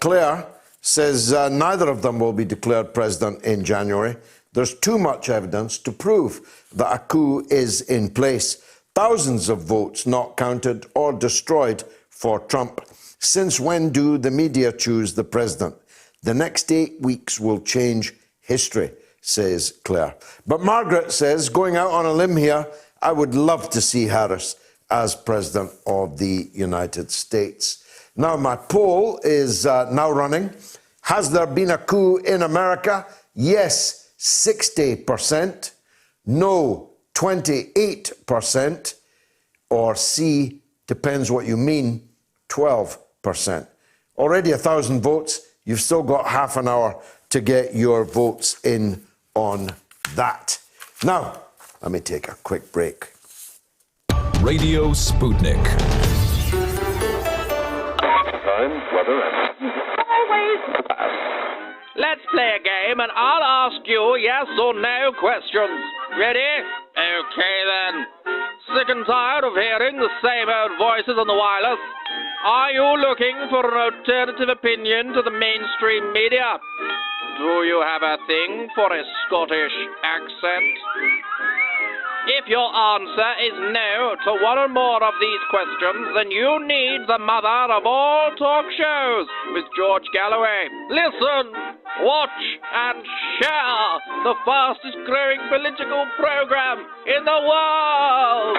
Claire says neither of them will be declared president in January. There's too much evidence to prove that a coup is in place. Thousands of votes not counted or destroyed for Trump. Since when do the media choose the president? The next 8 weeks will change history, says Claire. But Margaret says, going out on a limb here, I would love to see Harris as president of the United States. Now, my poll is now running. Has there been a coup in America? Yes, 60%. No, 28%. Or C, depends what you mean, 12%. Already 1,000 votes. You've still got half an hour to get your votes in on that. Now, let me take a quick break. Radio Sputnik. Time, weather, Let's play a game and I'll ask you yes or no questions. Ready? Okay then. Sick and tired of hearing the same old voices on the wireless? Are you looking for an alternative opinion to the mainstream media? Do you have a thing for a Scottish accent? If your answer is no to one or more of these questions, then you need the mother of all talk shows with George Galloway. Listen, watch, and share the fastest growing political program in the world.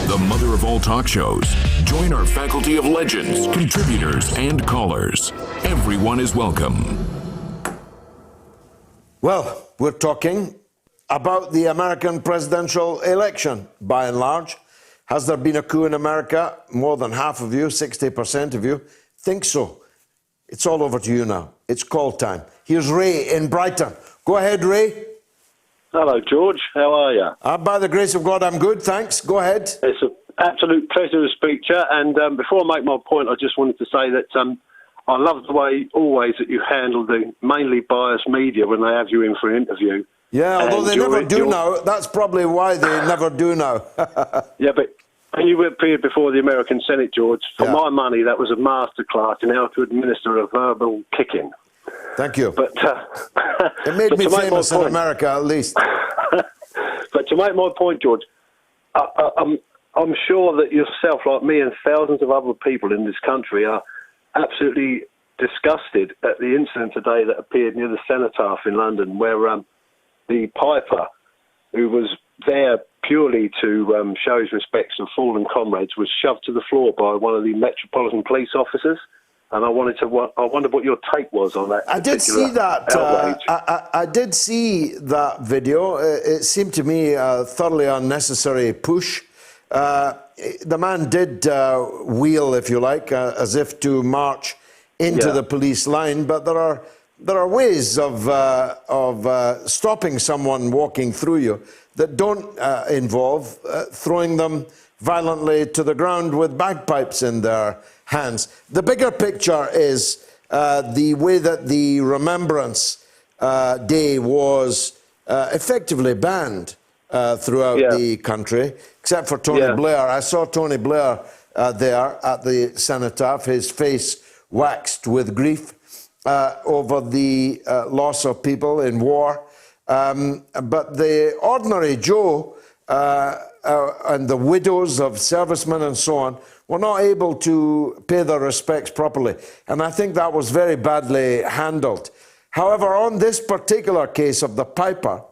The mother of all talk shows. Join our faculty of legends, contributors, and callers. Everyone is welcome. Well, we're talking about the American presidential election, by and large. Has there been a coup in America? More than half of you, 60% of you, think so. It's all over to you now. It's call time. Here's Ray in Brighton. Go ahead, Ray. Hello, George. How are you? By the grace of God, I'm good, thanks. Go ahead. It's an absolute pleasure to speak to you. And before I make my point, I just wanted to say that I love the way, always, that you handle the mainly biased media when they have you in for an interview. Yeah, although they never do now. That's probably why they never do now. Yeah, but when you appeared before the American Senate, George, for my money, that was a masterclass in how to administer a verbal kicking. Thank you. But it made me famous in America, at least. But to make my point, George, I'm sure that yourself, like me and thousands of other people in this country, are absolutely disgusted at the incident today that appeared near the Cenotaph in London, where the piper, who was there purely to show his respects to fallen comrades, was shoved to the floor by one of the Metropolitan Police officers. And I wondered what your take was on that. I did see that. I did see that video. It seemed to me a thoroughly unnecessary push. The man did wheel, if you like, as if to march into the police line. But there are ways of stopping someone walking through you that don't involve throwing them violently to the ground with bagpipes in their hands. The bigger picture is the way that the Remembrance Day was effectively banned throughout the country, except for Tony Blair. I saw Tony Blair there at the Cenotaph, his face waxed with grief over the loss of people in war. But the ordinary Joe and the widows of servicemen and so on were not able to pay their respects properly. And I think that was very badly handled. However, on this particular case of the piper,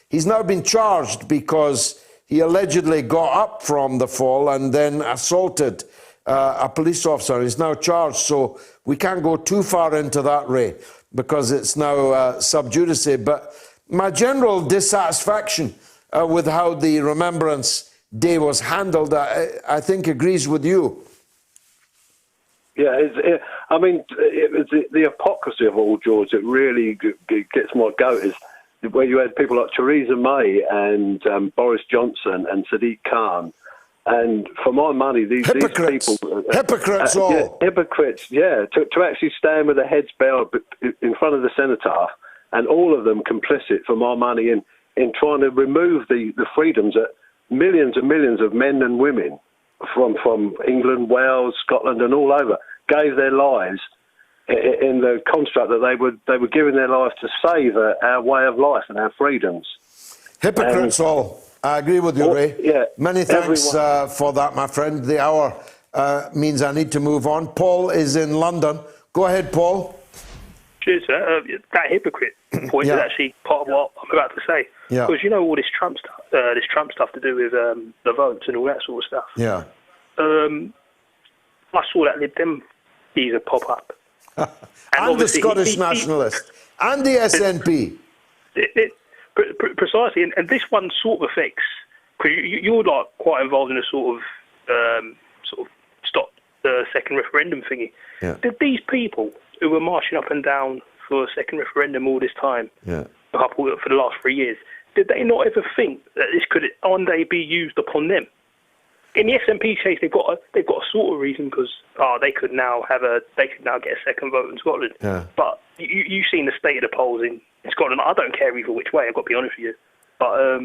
he's now been charged because he allegedly got up from the fall and then assaulted a police officer. He's now charged, so we can't go too far into that, Ray, because it's now sub judice. But my general dissatisfaction with how the Remembrance Day was handled, I think agrees with you. Yeah, I mean, the hypocrisy of all, George, that really gets my goat is where you had people like Theresa May and Boris Johnson and Sadiq Khan. And for my money, these people... Hypocrites all. Yeah, hypocrites, yeah. To actually stand with their heads bowed in front of the Cenotaph, and all of them complicit, for my money, in in trying to remove the freedoms that millions and millions of men and women from England, Wales, Scotland, and all over gave their lives in the construct that they were giving their lives to save our way of life and our freedoms. Hypocrites all. I agree with you, Ray. Yeah, many thanks for that, my friend. The hour means I need to move on. Paul is in London. Go ahead, Paul. Cheers, sir. That hypocrite point is actually part of what I'm about to say. Yeah. Because you know all this Trump stuff to do with the votes and all that sort of stuff. Yeah. I saw that Lib Dem geezer pop up. And the Scottish nationalist. And the SNP. Precisely. And this one sort of affects, because you're like quite involved in a sort of stop the second referendum thingy. Yeah. Did these people who were marching up and down for a second referendum all this time, yeah, for the last 3 years, did they not ever think that this could one day be used upon them? In the SNP case, they've got a sort of reason because they could now get a second vote in Scotland. Yeah. But you've seen the state of the polls in Scotland. I don't care either which way. I've got to be honest with you. But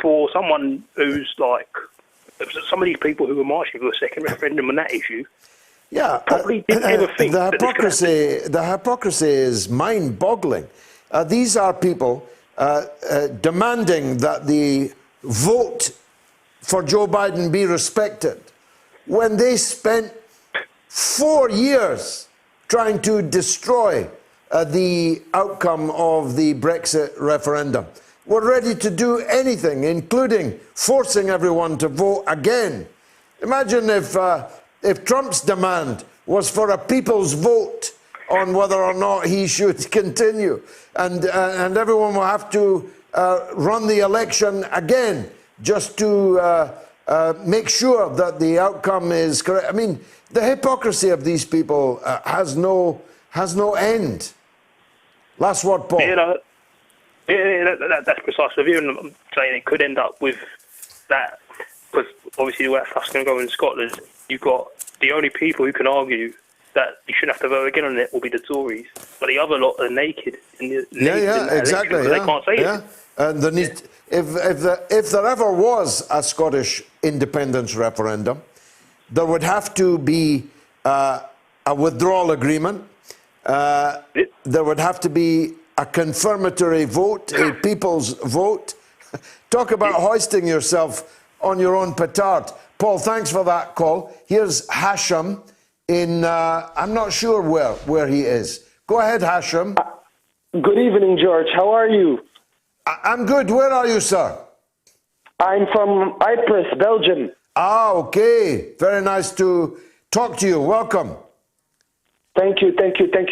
for someone who's like some of these people who were marching for a second referendum on that issue, probably didn't ever think the hypocrisy is mind-boggling. These are people demanding that the vote for Joe Biden be respected when they spent 4 years trying to destroy the outcome of the Brexit referendum. We're ready to do anything, including forcing everyone to vote again. Imagine if Trump's demand was for a people's vote on whether or not he should continue, and everyone will have to run the election again just to make sure that the outcome is correct. I mean, the hypocrisy of these people has no end. Last word, Paul. That's precisely the view, and I'm saying it could end up with that, because obviously the way that stuff's going to go in Scotland, you've got the only people who can argue that you shouldn't have to vote again on it will be the Tories, but the other lot are naked. Exactly. They can't say it. And if there ever was a Scottish independence referendum, there would have to be a withdrawal agreement. There would have to be a confirmatory vote, a people's vote. Talk about hoisting yourself on your own petard. Paul, thanks for that call. Here's Hashim in, I'm not sure where he is. Go ahead, Hashim. Good evening, George. How are you? I'm good. Where are you, sir? I'm from Ypres, Belgium. Ah, okay. Very nice to talk to you. Welcome. Thank you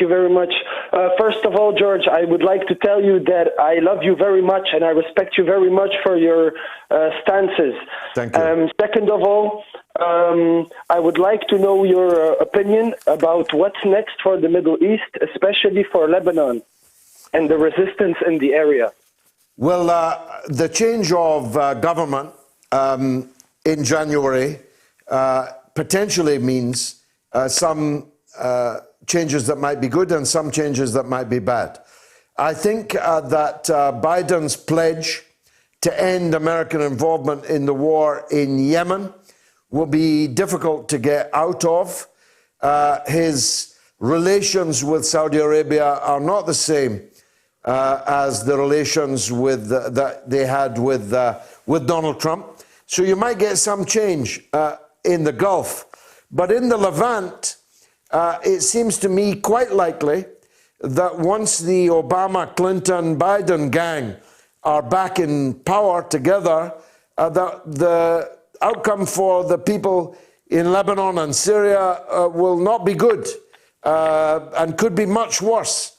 very much. First of all, George, I would like to tell you that I love you very much and I respect you very much for your stances. Thank you. Second of all, I would like to know your opinion about what's next for the Middle East, especially for Lebanon and the resistance in the area. Well, the change of government in January potentially means some changes that might be good and some changes that might be bad. I think that Biden's pledge to end American involvement in the war in Yemen will be difficult to get out of. His relations with Saudi Arabia are not the same as the relations that they had with Donald Trump. So you might get some change in the Gulf. But in the Levant, it seems to me quite likely that once the Obama, Clinton, Biden gang are back in power together, that the outcome for the people in Lebanon and Syria will not be good and could be much worse.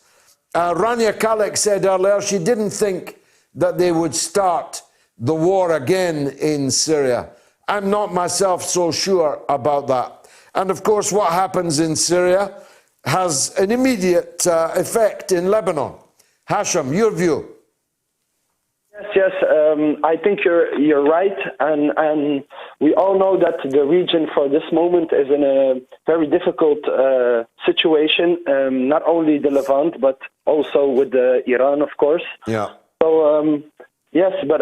Rania Khalek said earlier she didn't think that they would start the war again in Syria. I'm not myself so sure about that. And of course, what happens in Syria has an immediate effect in Lebanon. Hashim, your view? Yes, I think you're right, and we all know that the region for this moment is in a very difficult situation. Not only the Levant, but also with Iran, of course. Yeah. So Yes, but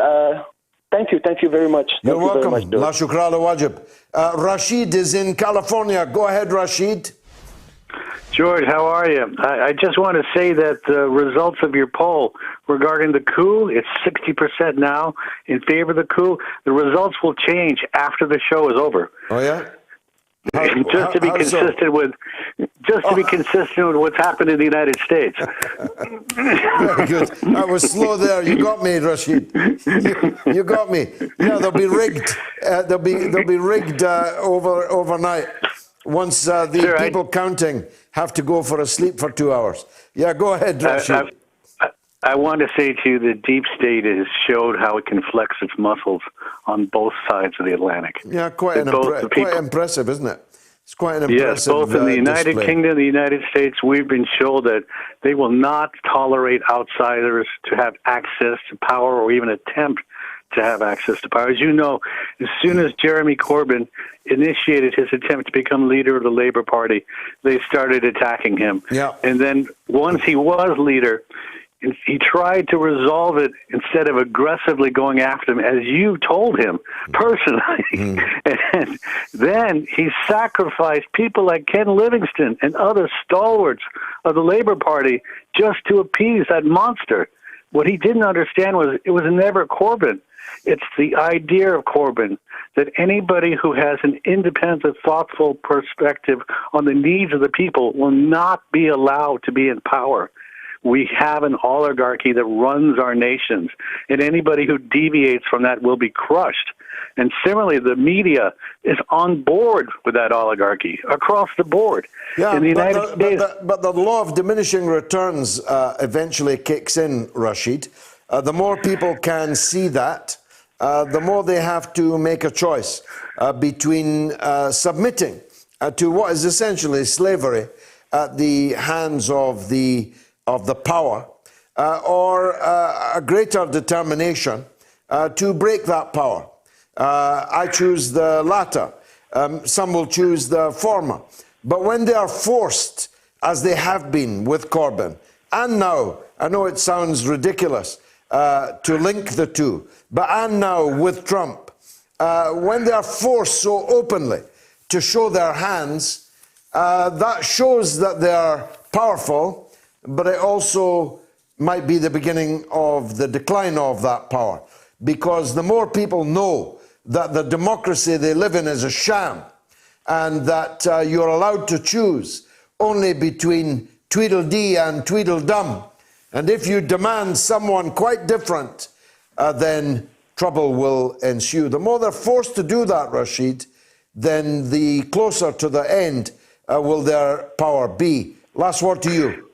thank you very much. You're welcome. Very much, George. La shukra la wajib. Rashid is in California. Go ahead, Rashid. George, how are you? I just want to say that the results of your poll regarding the coup, it's 60% now in favor of the coup. The results will change after the show is over. Oh, yeah? Just to be consistent with what's happened in the United States. Very good. I was slow there. You got me, Rashid. You got me. Yeah, they'll be rigged. They'll be rigged overnight. Once the people counting have to go for a sleep for 2 hours. Yeah, go ahead, Rashid. I want to say to you, the deep state has showed how it can flex its muscles on both sides of the Atlantic. Yeah, quite impressive, isn't it? It's quite an impressive Yes, both in the United Kingdom and the United States, we've been shown that they will not tolerate outsiders to have access to power or even attempt to have access to power. As you know, as soon as Jeremy Corbyn initiated his attempt to become leader of the Labour Party, they started attacking him. Yeah. And then once he was leader, he tried to resolve it instead of aggressively going after him, as you told him personally. And then he sacrificed people like Ken Livingstone and other stalwarts of the Labour Party just to appease that monster. What he didn't understand was it was never Corbyn. It's the idea of Corbyn that anybody who has an independent, thoughtful perspective on the needs of the people will not be allowed to be in power. We have an oligarchy that runs our nations, and anybody who deviates from that will be crushed. And similarly, the media is on board with that oligarchy across the board. Yeah, in the United States. But the law of diminishing returns eventually kicks in, Rashid. The more people can see that, the more they have to make a choice between submitting to what is essentially slavery at the hands of the power, or a greater determination to break that power. I choose the latter. Some will choose the former. But when they are forced, as they have been with Corbyn, and now, I know it sounds ridiculous to link the two, but and now with Trump, when they are forced so openly to show their hands, that shows that they are powerful, but it also might be the beginning of the decline of that power, because the more people know that the democracy they live in is a sham, and that you're allowed to choose only between Tweedledee and Tweedledum, and if you demand someone quite different, then trouble will ensue. The more they're forced to do that, Rashid, then the closer to the end will their power be. Last word to you.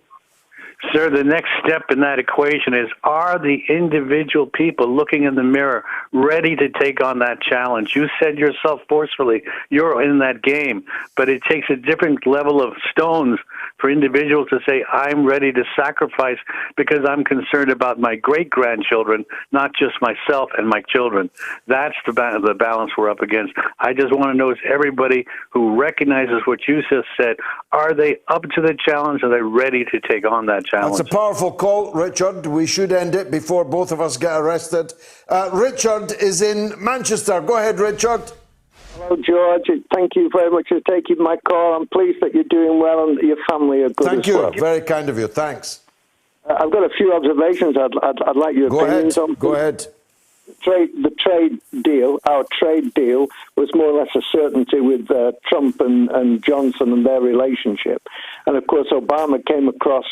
Sir, the next step in that equation is, are the individual people looking in the mirror ready to take on that challenge? You said yourself forcefully, you're in that game, but it takes a different level of stones for individuals to say, I'm ready to sacrifice because I'm concerned about my great-grandchildren, not just myself and my children. That's the balance we're up against. I just want to know, is everybody who recognizes what you just said, are they up to the challenge? Are they ready to take on that challenge? That's a powerful call, Richard. We should end it before both of us get arrested. Richard is in Manchester. Go ahead, Richard. Hello, George. Thank you very much for taking my call. I'm pleased that you're doing well and your family are good. Thank you. Well. Very kind of you. Thanks. I've got a few observations I'd like your opinions on. Go ahead. The trade deal, our trade deal, was more or less a certainty with Trump and Johnson and their relationship. And of course, Obama came across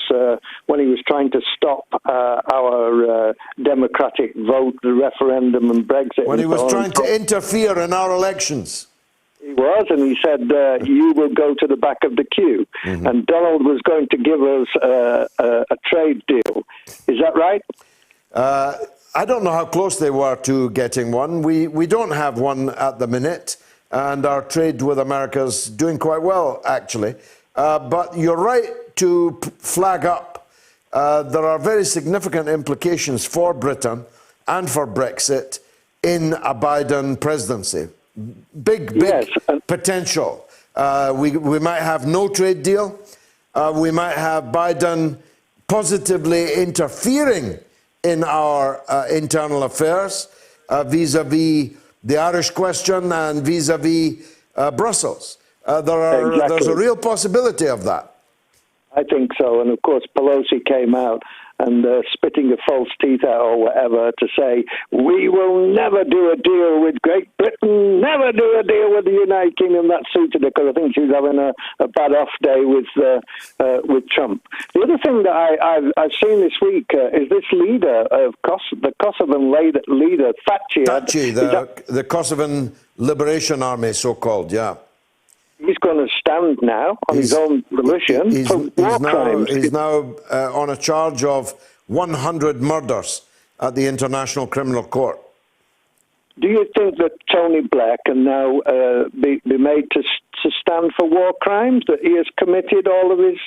when he was trying to stop our democratic vote, the referendum and Brexit. When he was trying to interfere in our elections. He was, and he said, you will go to the back of the queue. Mm-hmm. And Donald was going to give us a trade deal. Is that right? I don't know how close they were to getting one. We don't have one at the minute, and our trade with America is doing quite well, actually. But you're right to flag up. There are very significant implications for Britain and for Brexit in a Biden presidency. Big potential. We might have no trade deal. We might have Biden positively interfering in our internal affairs vis-à-vis the Irish question and vis-à-vis Brussels. There's a real possibility of that. I think so. And of course, Pelosi came out and spitting the false teeth out or whatever to say, we will never do a deal with Great Britain, never do a deal with the United Kingdom. That suited her because I think she was having a bad off day with Trump. The other thing that I've seen this week is this leader of the Kosovan leader, Thaci, the Kosovan Liberation Army, so-called, yeah. He's going to stand now on his own volition for war crimes. He's now on a charge of 100 murders at the International Criminal Court. Do you think that Tony Blair can now be made to stand for war crimes, that he has committed all of his...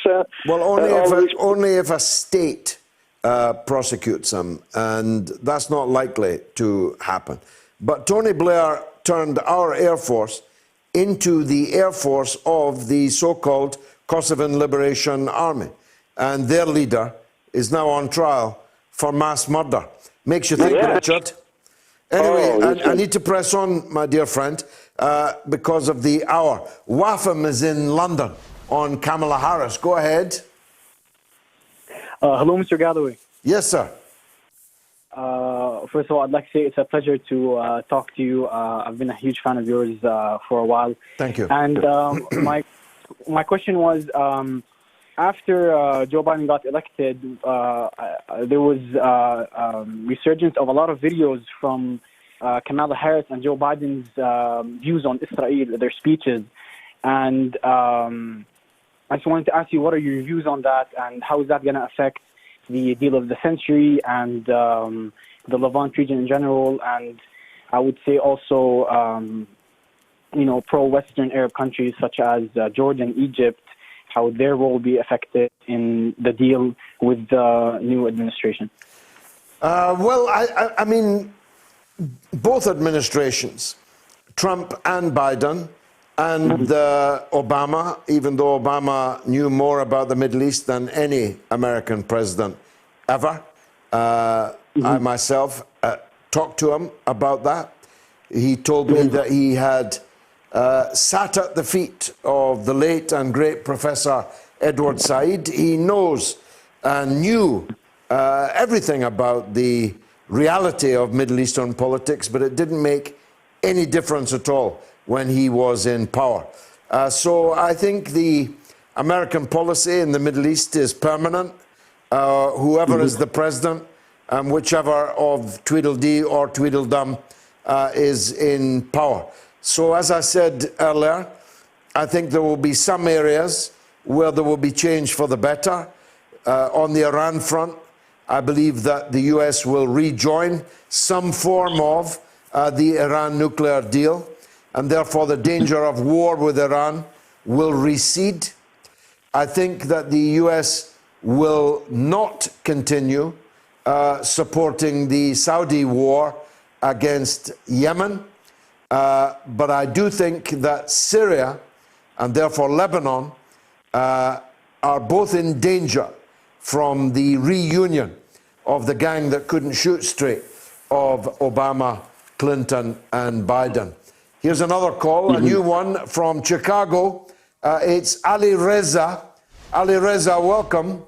only if a state prosecutes him, and that's not likely to happen. But Tony Blair turned our Air Force into the Air Force of the so-called Kosovan Liberation Army. And their leader is now on trial for mass murder. Makes you think, Richard. Anyway, I need to press on, my dear friend, because of the hour. Wafam is in London on Kamala Harris. Go ahead. Hello, Mr. Galloway. Yes, sir. First of all, I'd like to say it's a pleasure to talk to you. I've been a huge fan of yours for a while. Thank you. And my question was, after Joe Biden got elected, there was resurgence of a lot of videos from Kamala Harris and Joe Biden's views on Israel, their speeches. And I just wanted to ask you, what are your views on that, and how is that going to affect the deal of the century and the Levant region in general, and I would say also, pro-Western Arab countries such as Jordan, Egypt, how their role will be affected in the deal with the new administration? I mean, both administrations, Trump and Biden, and Obama, even though Obama knew more about the Middle East than any American president ever. I myself talked to him about that. He told me that he had sat at the feet of the late and great Professor Edward Said. He knows and knew everything about the reality of Middle Eastern politics, but it didn't make any difference at all when he was in power. So I think the American policy in the Middle East is permanent. Whoever is the president, whichever of Tweedledee or Tweedledum is in power. So as I said earlier, I think there will be some areas where there will be change for the better. On the Iran front, I believe that the US will rejoin some form of the Iran nuclear deal, and therefore the danger of war with Iran will recede. I think that the US will not continue supporting the Saudi war against Yemen, but I do think that Syria and therefore Lebanon are both in danger from the reunion of the gang that couldn't shoot straight of Obama, Clinton, and Biden. Here's another call, a new one from Chicago. It's Ali Reza. Ali Reza, welcome.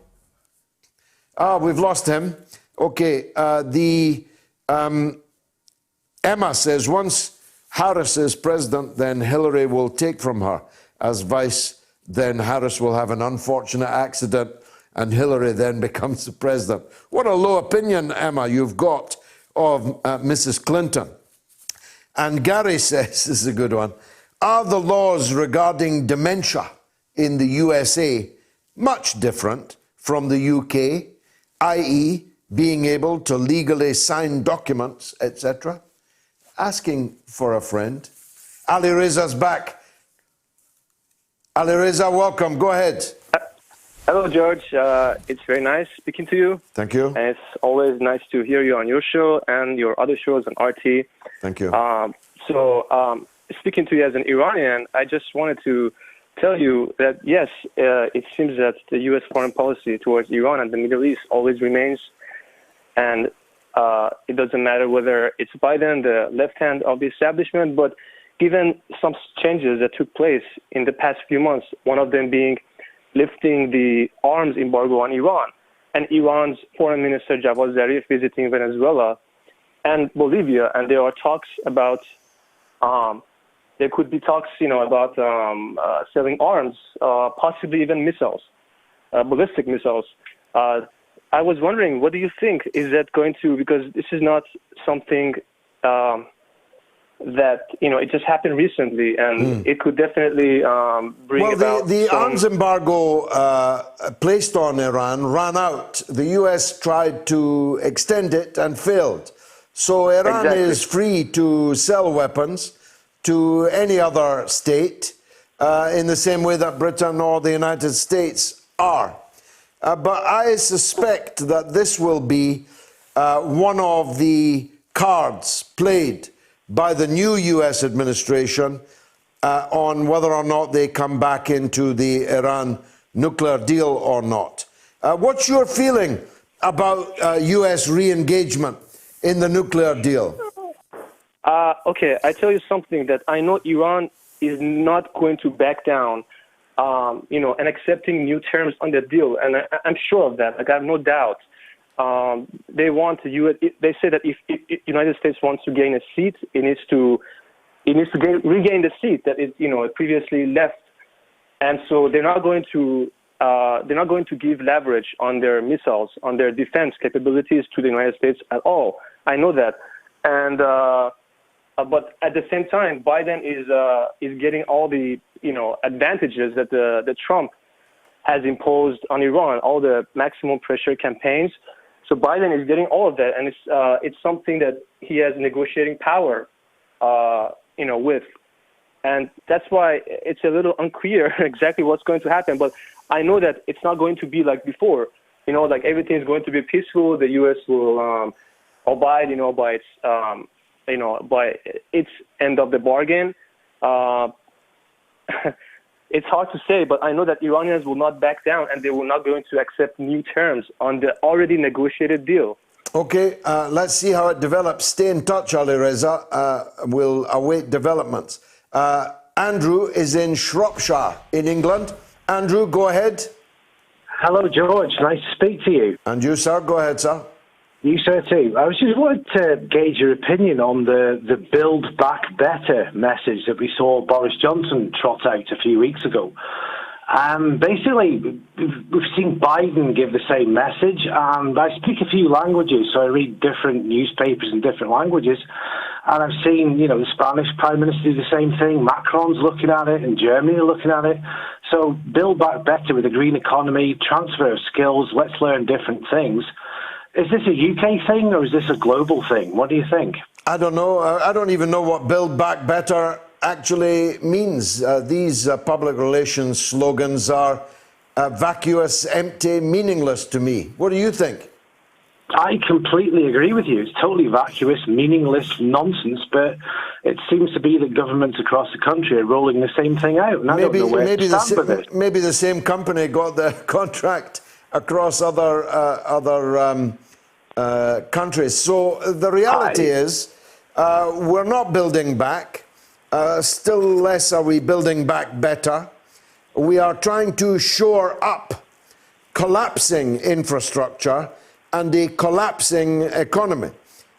We've lost him. Okay, Emma says, once Harris is president, then Hillary will take from her as vice. Then Harris will have an unfortunate accident and Hillary then becomes the president. What a low opinion, Emma, you've got of Mrs. Clinton. And Gary says, this is a good one, are the laws regarding dementia in the USA much different from the UK, i.e. being able to legally sign documents, etc.? Asking for a friend. Ali Reza's back. Ali Reza, welcome. Go ahead. Hello, George. It's very nice speaking to you. Thank you. And it's always nice to hear you on your show and your other shows on RT. Thank you. Speaking to you as an Iranian, I just wanted to tell you that, yes, it seems that the U.S. foreign policy towards Iran and the Middle East always remains and it doesn't matter whether it's Biden, the left hand of the establishment, but given some changes that took place in the past few months, one of them being lifting the arms embargo on Iran, and Iran's Foreign Minister Javad Zarif visiting Venezuela and Bolivia, and there are talks about, there could be talks, about selling arms, possibly even missiles, ballistic missiles. I was wondering, what do you think? Is that going to, because this is not something that, it just happened recently, and it could definitely bring about... The arms embargo placed on Iran ran out. The U.S. tried to extend it and failed. So Iran is free to sell weapons to any other state in the same way that Britain or the United States are. But I suspect that this will be one of the cards played by the new U.S. administration on whether or not they come back into the Iran nuclear deal or not. What's your feeling about U.S. re-engagement in the nuclear deal? Okay, I tell you something that I know Iran is not going to back down, and accepting new terms on the deal, and I'm sure of that. Like, I have no doubt. They want they say that if United States wants to gain a seat, it needs to regain the seat that it previously left, and so they're not going to give leverage on their missiles, on their defense capabilities to the United States at all. I know that, and but at the same time, Biden is getting all the advantages that the Trump has imposed on Iran, all the maximum pressure campaigns. So Biden is getting all of that, and it's something that he has negotiating power, with, and that's why it's a little unclear exactly what's going to happen. But I know that it's not going to be like before. Like everything is going to be peaceful. The U.S. will abide, by its, by its end of the bargain. It's hard to say, but I know that Iranians will not back down, and they will not going to accept new terms on the already negotiated deal. Okay, let's see how it develops. Stay in touch, Ali Reza. We'll await developments. Andrew is in Shropshire in England. Andrew, go ahead. Hello, George. Nice to speak to you. And you, sir. Go ahead, sir. You, sir, too. I was just wanted to gauge your opinion on the Build Back Better message that we saw Boris Johnson trot out a few weeks ago. Basically, we've seen Biden give the same message, and I speak a few languages, so I read different newspapers in different languages, and I've seen, the Spanish Prime Minister do the same thing, Macron's looking at it, and Germany are looking at it. So Build Back Better with a green economy, transfer of skills, let's learn different things. Is this a UK thing, or is this a global thing? What do you think? I don't know. I don't even know what Build Back Better actually means. These public relations slogans are vacuous, empty, meaningless to me. What do you think? I completely agree with you. It's totally vacuous, meaningless nonsense, but it seems to be that governments across the country are rolling the same thing out, and I don't know where to stand with it. Maybe the same company got the contract across other countries. So the reality is we're not building back. Still less are we building back better. We are trying to shore up collapsing infrastructure and a collapsing economy.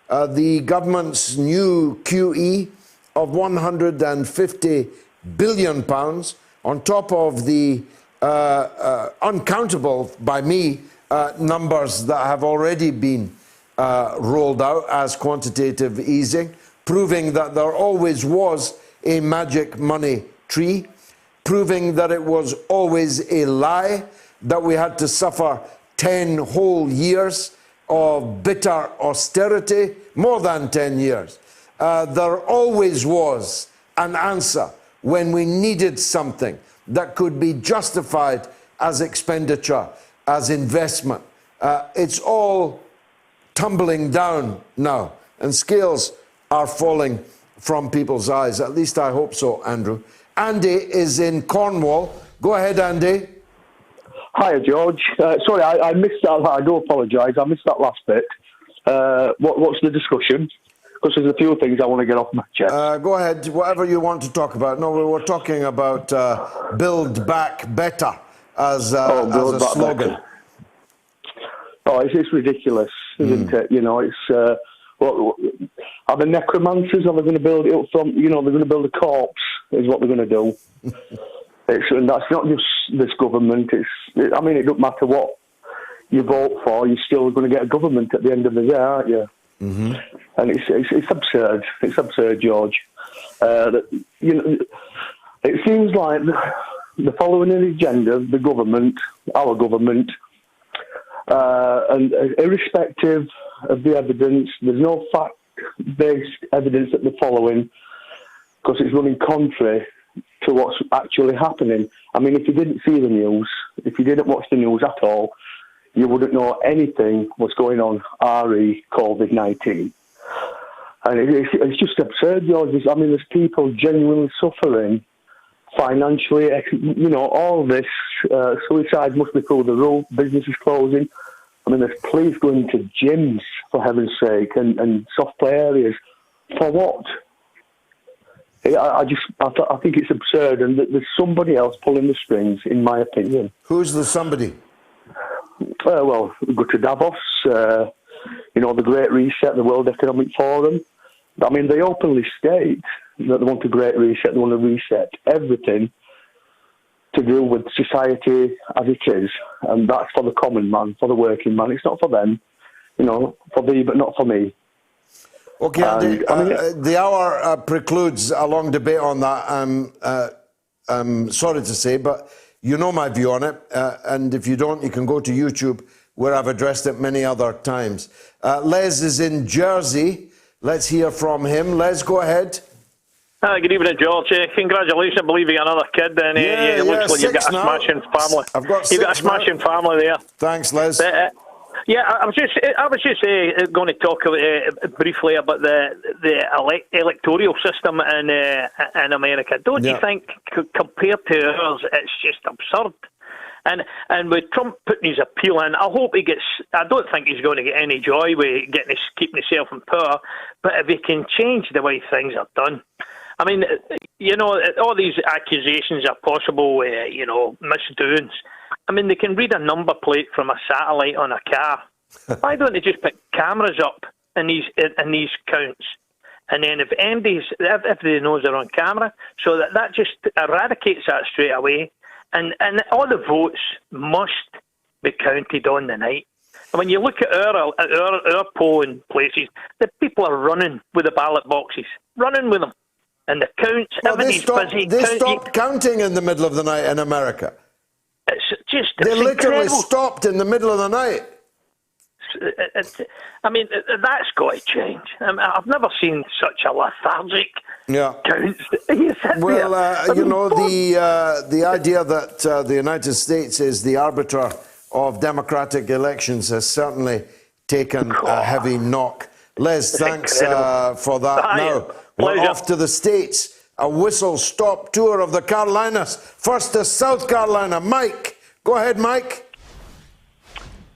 The government's new QE of £150 billion on top of the uncountable, by me, numbers that have already been rolled out as quantitative easing, proving that there always was a magic money tree, proving that it was always a lie, that we had to suffer 10 whole years of bitter austerity, more than 10 years. There always was an answer when we needed something that could be justified as expenditure, as investment. It's all tumbling down now, and scales are falling from people's eyes. At least I hope so, Andrew. Andy is in Cornwall. Go ahead, Andy. Hi, George. Sorry, I missed that. I do apologise. I missed that last bit. What's the discussion? Because there's a few things I want to get off my chest. Go ahead, whatever you want to talk about. No, we were talking about Build Back Better as a slogan. Better. Oh, it's ridiculous, isn't it? You know, it's are the necromancers? Are they going to build it up from? You know, they're going to build a corpse. Is what they're going to do. And that's not just this government. It doesn't matter what you vote for. You're still going to get a government at the end of the day, aren't you? Mm-hmm. And it's absurd. It's absurd, George. It seems like they're following an agenda. The government, our government. And irrespective of the evidence, there's no fact-based evidence that they're following because it's running contrary to what's actually happening. I mean, if you didn't see the news, if you didn't watch the news at all, you wouldn't know anything was going on re COVID-19. And it's just absurd, George. I mean, there's people genuinely suffering financially, you know, all this. Suicide must be through the roof, businesses closing. I mean, there's police going to gyms, for heaven's sake, and soft play areas. For what? I think it's absurd, and there's somebody else pulling the strings, in my opinion. Who's the somebody? Well, we go to Davos, you know, the Great Reset, the World Economic Forum. I mean, they openly state that they want a Great Reset, they want to reset everything to do with society as it is, and that's for the common man, for the working man. It's not for them, you know, for thee, but not for me. Okay, Andy, the hour precludes a long debate on that. I'm sorry to say, but you know my view on it, and if you don't, you can go to YouTube, where I've addressed it many other times. Les is in Jersey. Let's hear from him. Les, go ahead. Good evening, George. Congratulations on believing another kid, and it looks like you've got a smashing family. You've got a smashing family there. Thanks, Les. I was just going to talk briefly about the electoral system in America. Don't you think, compared to ours, it's just absurd? And with Trump putting his appeal in, I hope he gets. I don't think he's going to get any joy with keeping himself in power. But if he can change the way things are done, I mean, you know, all these accusations are possible, you know, misdoings. I mean, they can read a number plate from a satellite on a car. Why don't they just put cameras up in these counts? And then if they know they're on camera, so that just eradicates that straight away. And all the votes must be counted on the night. And when you look at our polling places, the people are running with the ballot boxes, running with them. And the counts, everybody's busy. They stopped counting in the middle of the night in America. They literally incredible. Stopped in the middle of the night. I mean, that's got to change. I've never seen such a lethargic count. Well, you know, the idea that the United States is the arbiter of democratic elections has certainly taken a heavy knock. Les, thanks for that. Now, we're off to the States. A whistle-stop tour of the Carolinas. First to South Carolina. Mike. Go ahead, Mike.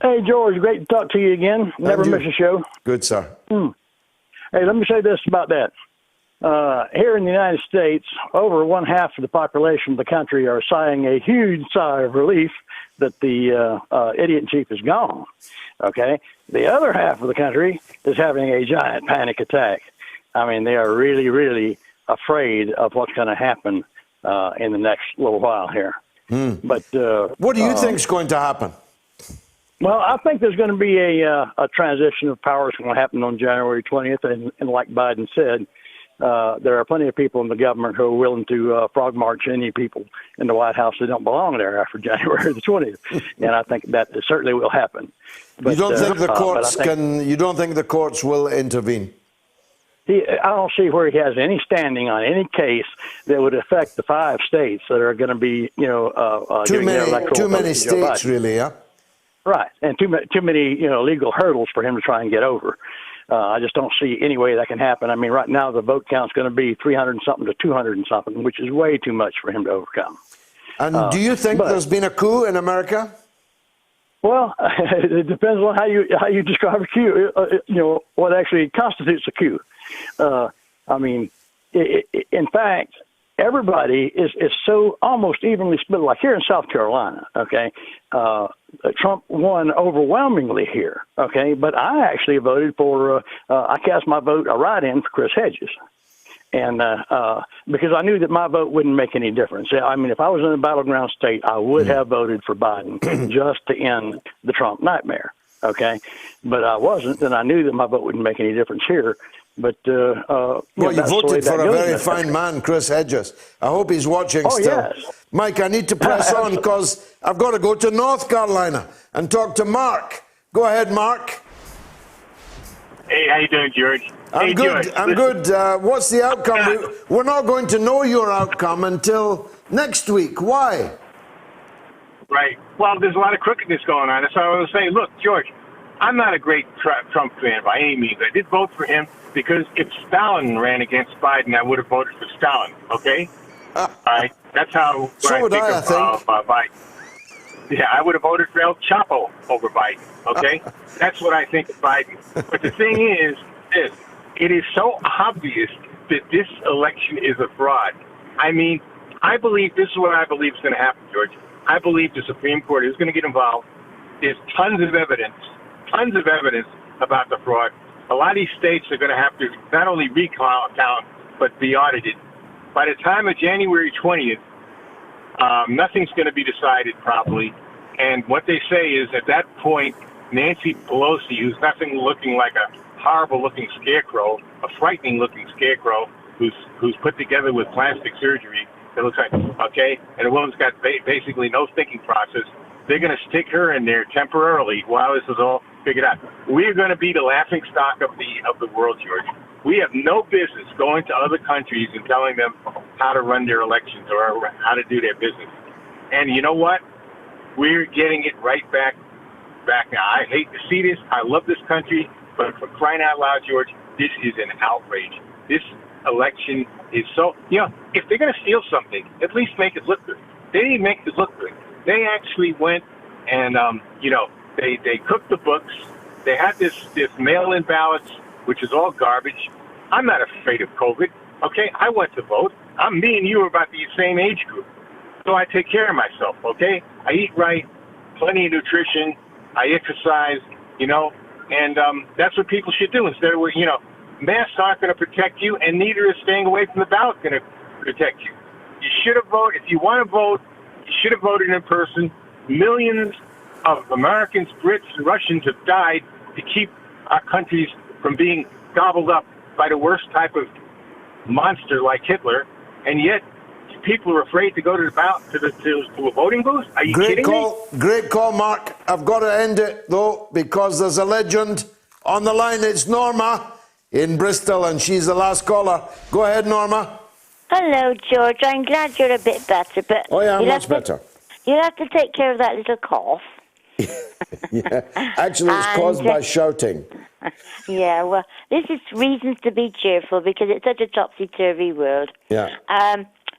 Hey, George. Great to talk to you again. Never miss a show. Good, sir. Hey, let me say this about that. Here in the United States, over one half of the population of the country are sighing a huge sigh of relief that the idiot in chief is gone. Okay? The other half of the country is having a giant panic attack. I mean, they are really, really afraid of what's going to happen in the next little while here. But what do you think is going to happen? Well, I think there's going to be a transition of powers going to happen on January 20th, and like Biden said, there are plenty of people in the government who are willing to frog march any people in the White House that don't belong there after January the 20th, and I think that certainly will happen. But, you don't think the courts You don't think the courts will intervene? I don't see where he has any standing on any case that would affect the 5 states that are going to be, you know, too many states, really, yeah. Right, and too many, you know, legal hurdles for him to try and get over. I just don't see any way that can happen. I mean, right now the vote count's going to be 300 and something to 200 and something, which is way too much for him to overcome. And do you think there's been a coup in America? Well, it depends on how you describe a coup. What actually constitutes a coup. I mean, in fact, everybody is so almost evenly split. Like here in South Carolina, okay, Trump won overwhelmingly here, okay, but I actually voted for. I cast my vote a write-in for Chris Hedges. And because I knew that my vote wouldn't make any difference. I mean, if I was in a battleground state, I would have voted for Biden just to end the Trump nightmare. Okay, but I wasn't, and I knew that my vote wouldn't make any difference here. But well, you voted for a very fine man, Chris Hedges. I hope he's watching still. Yes. Mike, I need to press on because I've got to go to North Carolina and talk to Mark. Go ahead, Mark. Hey, how you doing, George? I'm good. George, I'm good. What's the outcome? We're not going to know your outcome until next week. Why? Right. Well, there's a lot of crookedness going on. That's why I was saying, look, George, I'm not a great Trump fan by any means. I did vote for him because if Stalin ran against Biden, I would have voted for Stalin. Okay. All right. That's how I think. Biden. Yeah, I would have voted for El Chapo over Biden. Okay. That's what I think of Biden. But the thing is this. It is so obvious that this election is a fraud. I mean, I believe this is what I believe is going to happen, George. I believe the Supreme Court is going to get involved. There's tons of evidence about the fraud. A lot of these states are going to have to not only recount, but be audited. By the time of January 20th, nothing's going to be decided properly. And what they say is at that point, Nancy Pelosi, who's nothing looking like a horrible-looking scarecrow, a frightening-looking scarecrow who's put together with plastic surgery. It looks like, okay, and the woman's got basically no thinking process. They're going to stick her in there temporarily while this is all figured out. We're going to be the laughingstock of the world, George. We have no business going to other countries and telling them how to run their elections or how to do their business. And you know what? We're getting it right back now. I hate to see this. I love this country. But for crying out loud, George, this is an outrage. This election is so, if they're going to steal something, at least make it look good. They didn't make it look good. They actually went and, they cooked the books. They had this mail-in ballots, which is all garbage. I'm not afraid of COVID, okay? I went to vote. Me and you are about the same age group. So I take care of myself, okay? I eat right, plenty of nutrition. I exercise, and that's what people should do instead of, masks aren't going to protect you, and neither is staying away from the ballot going to protect you. You should have voted. If you want to vote, you should have voted in person. Millions of Americans, Brits, and Russians have died to keep our countries from being gobbled up by the worst type of monster like Hitler, and yet people are afraid to go to the ballot to a voting booth. Are you kidding me? Great call, Mark. I've got to end it though because there's a legend on the line. It's Norma in Bristol, and she's the last caller. Go ahead, Norma. Hello, George. I'm glad you're a bit better, but I'm much better. You'll have to take care of that little cough. Yeah, actually, it's caused by shouting. Yeah, well, this is reasons to be cheerful because it's such a topsy-turvy world. Yeah.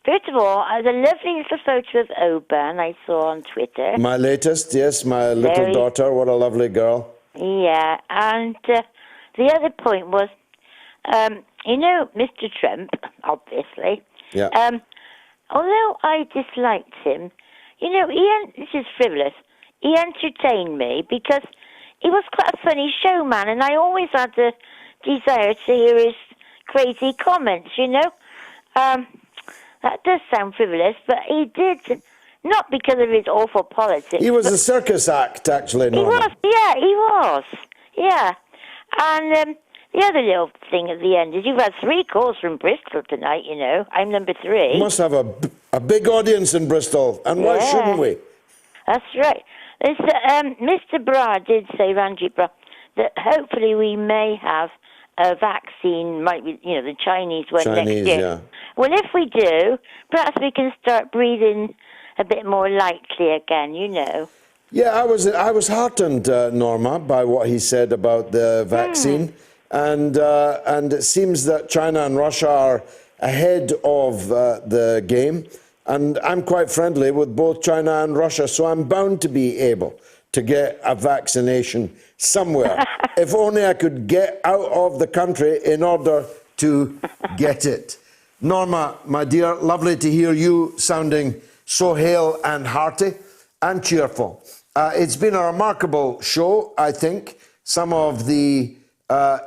First of all, the lovely little photo of Oban I saw on Twitter. My latest, yes, my little daughter. What a lovely girl. Yeah, and the other point was, Mr. Trump, obviously. Yeah. Although I disliked him, this is frivolous. He entertained me because he was quite a funny showman, and I always had the desire to hear his crazy comments, That does sound frivolous, but he did, not because of his awful politics. He was a circus act, actually, Norma. He was. Yeah. And the other little thing at the end is you've had 3 calls from Bristol tonight, I'm number 3. We must have a big audience in Bristol, and why shouldn't we? That's right. Mr. Brar did say, Ranjeet Brar, that hopefully we may have a vaccine, might be, the Chinese one next year. Yeah. Well, if we do, perhaps we can start breathing a bit more lightly again, Yeah, I was heartened, Norma, by what he said about the vaccine, and it seems that China and Russia are ahead of the game, and I'm quite friendly with both China and Russia, so I'm bound to be able to get a vaccination somewhere. If only I could get out of the country in order to get it. Norma, my dear, lovely to hear you sounding so hale and hearty and cheerful. It's been a remarkable show, I think. Some of the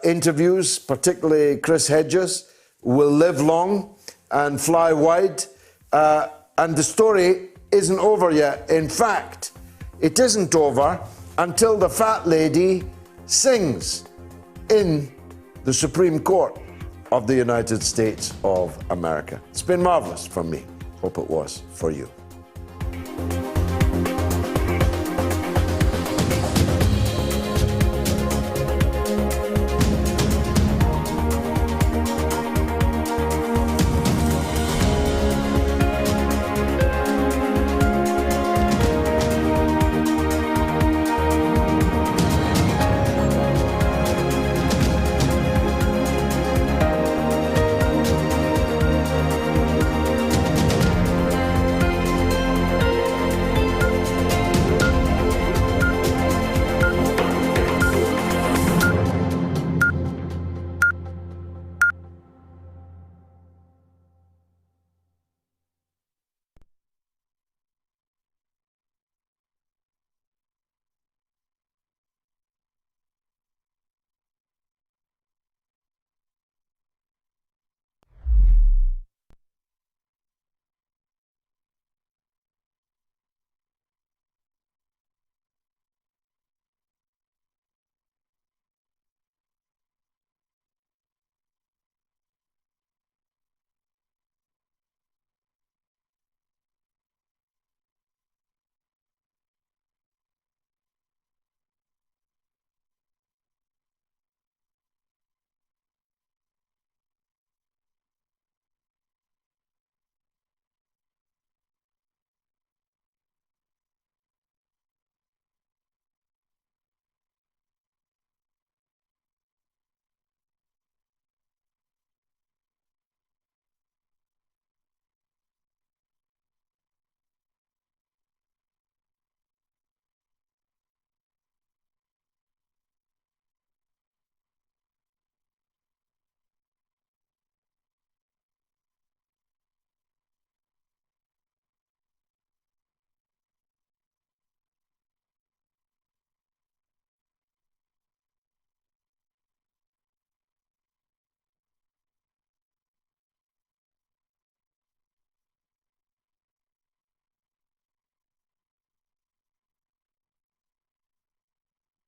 interviews, particularly Chris Hedges, will live long and fly wide. And the story isn't over yet. In fact, it isn't over until the fat lady sings in the Supreme Court of the United States of America. It's been marvelous for me. Hope it was for you.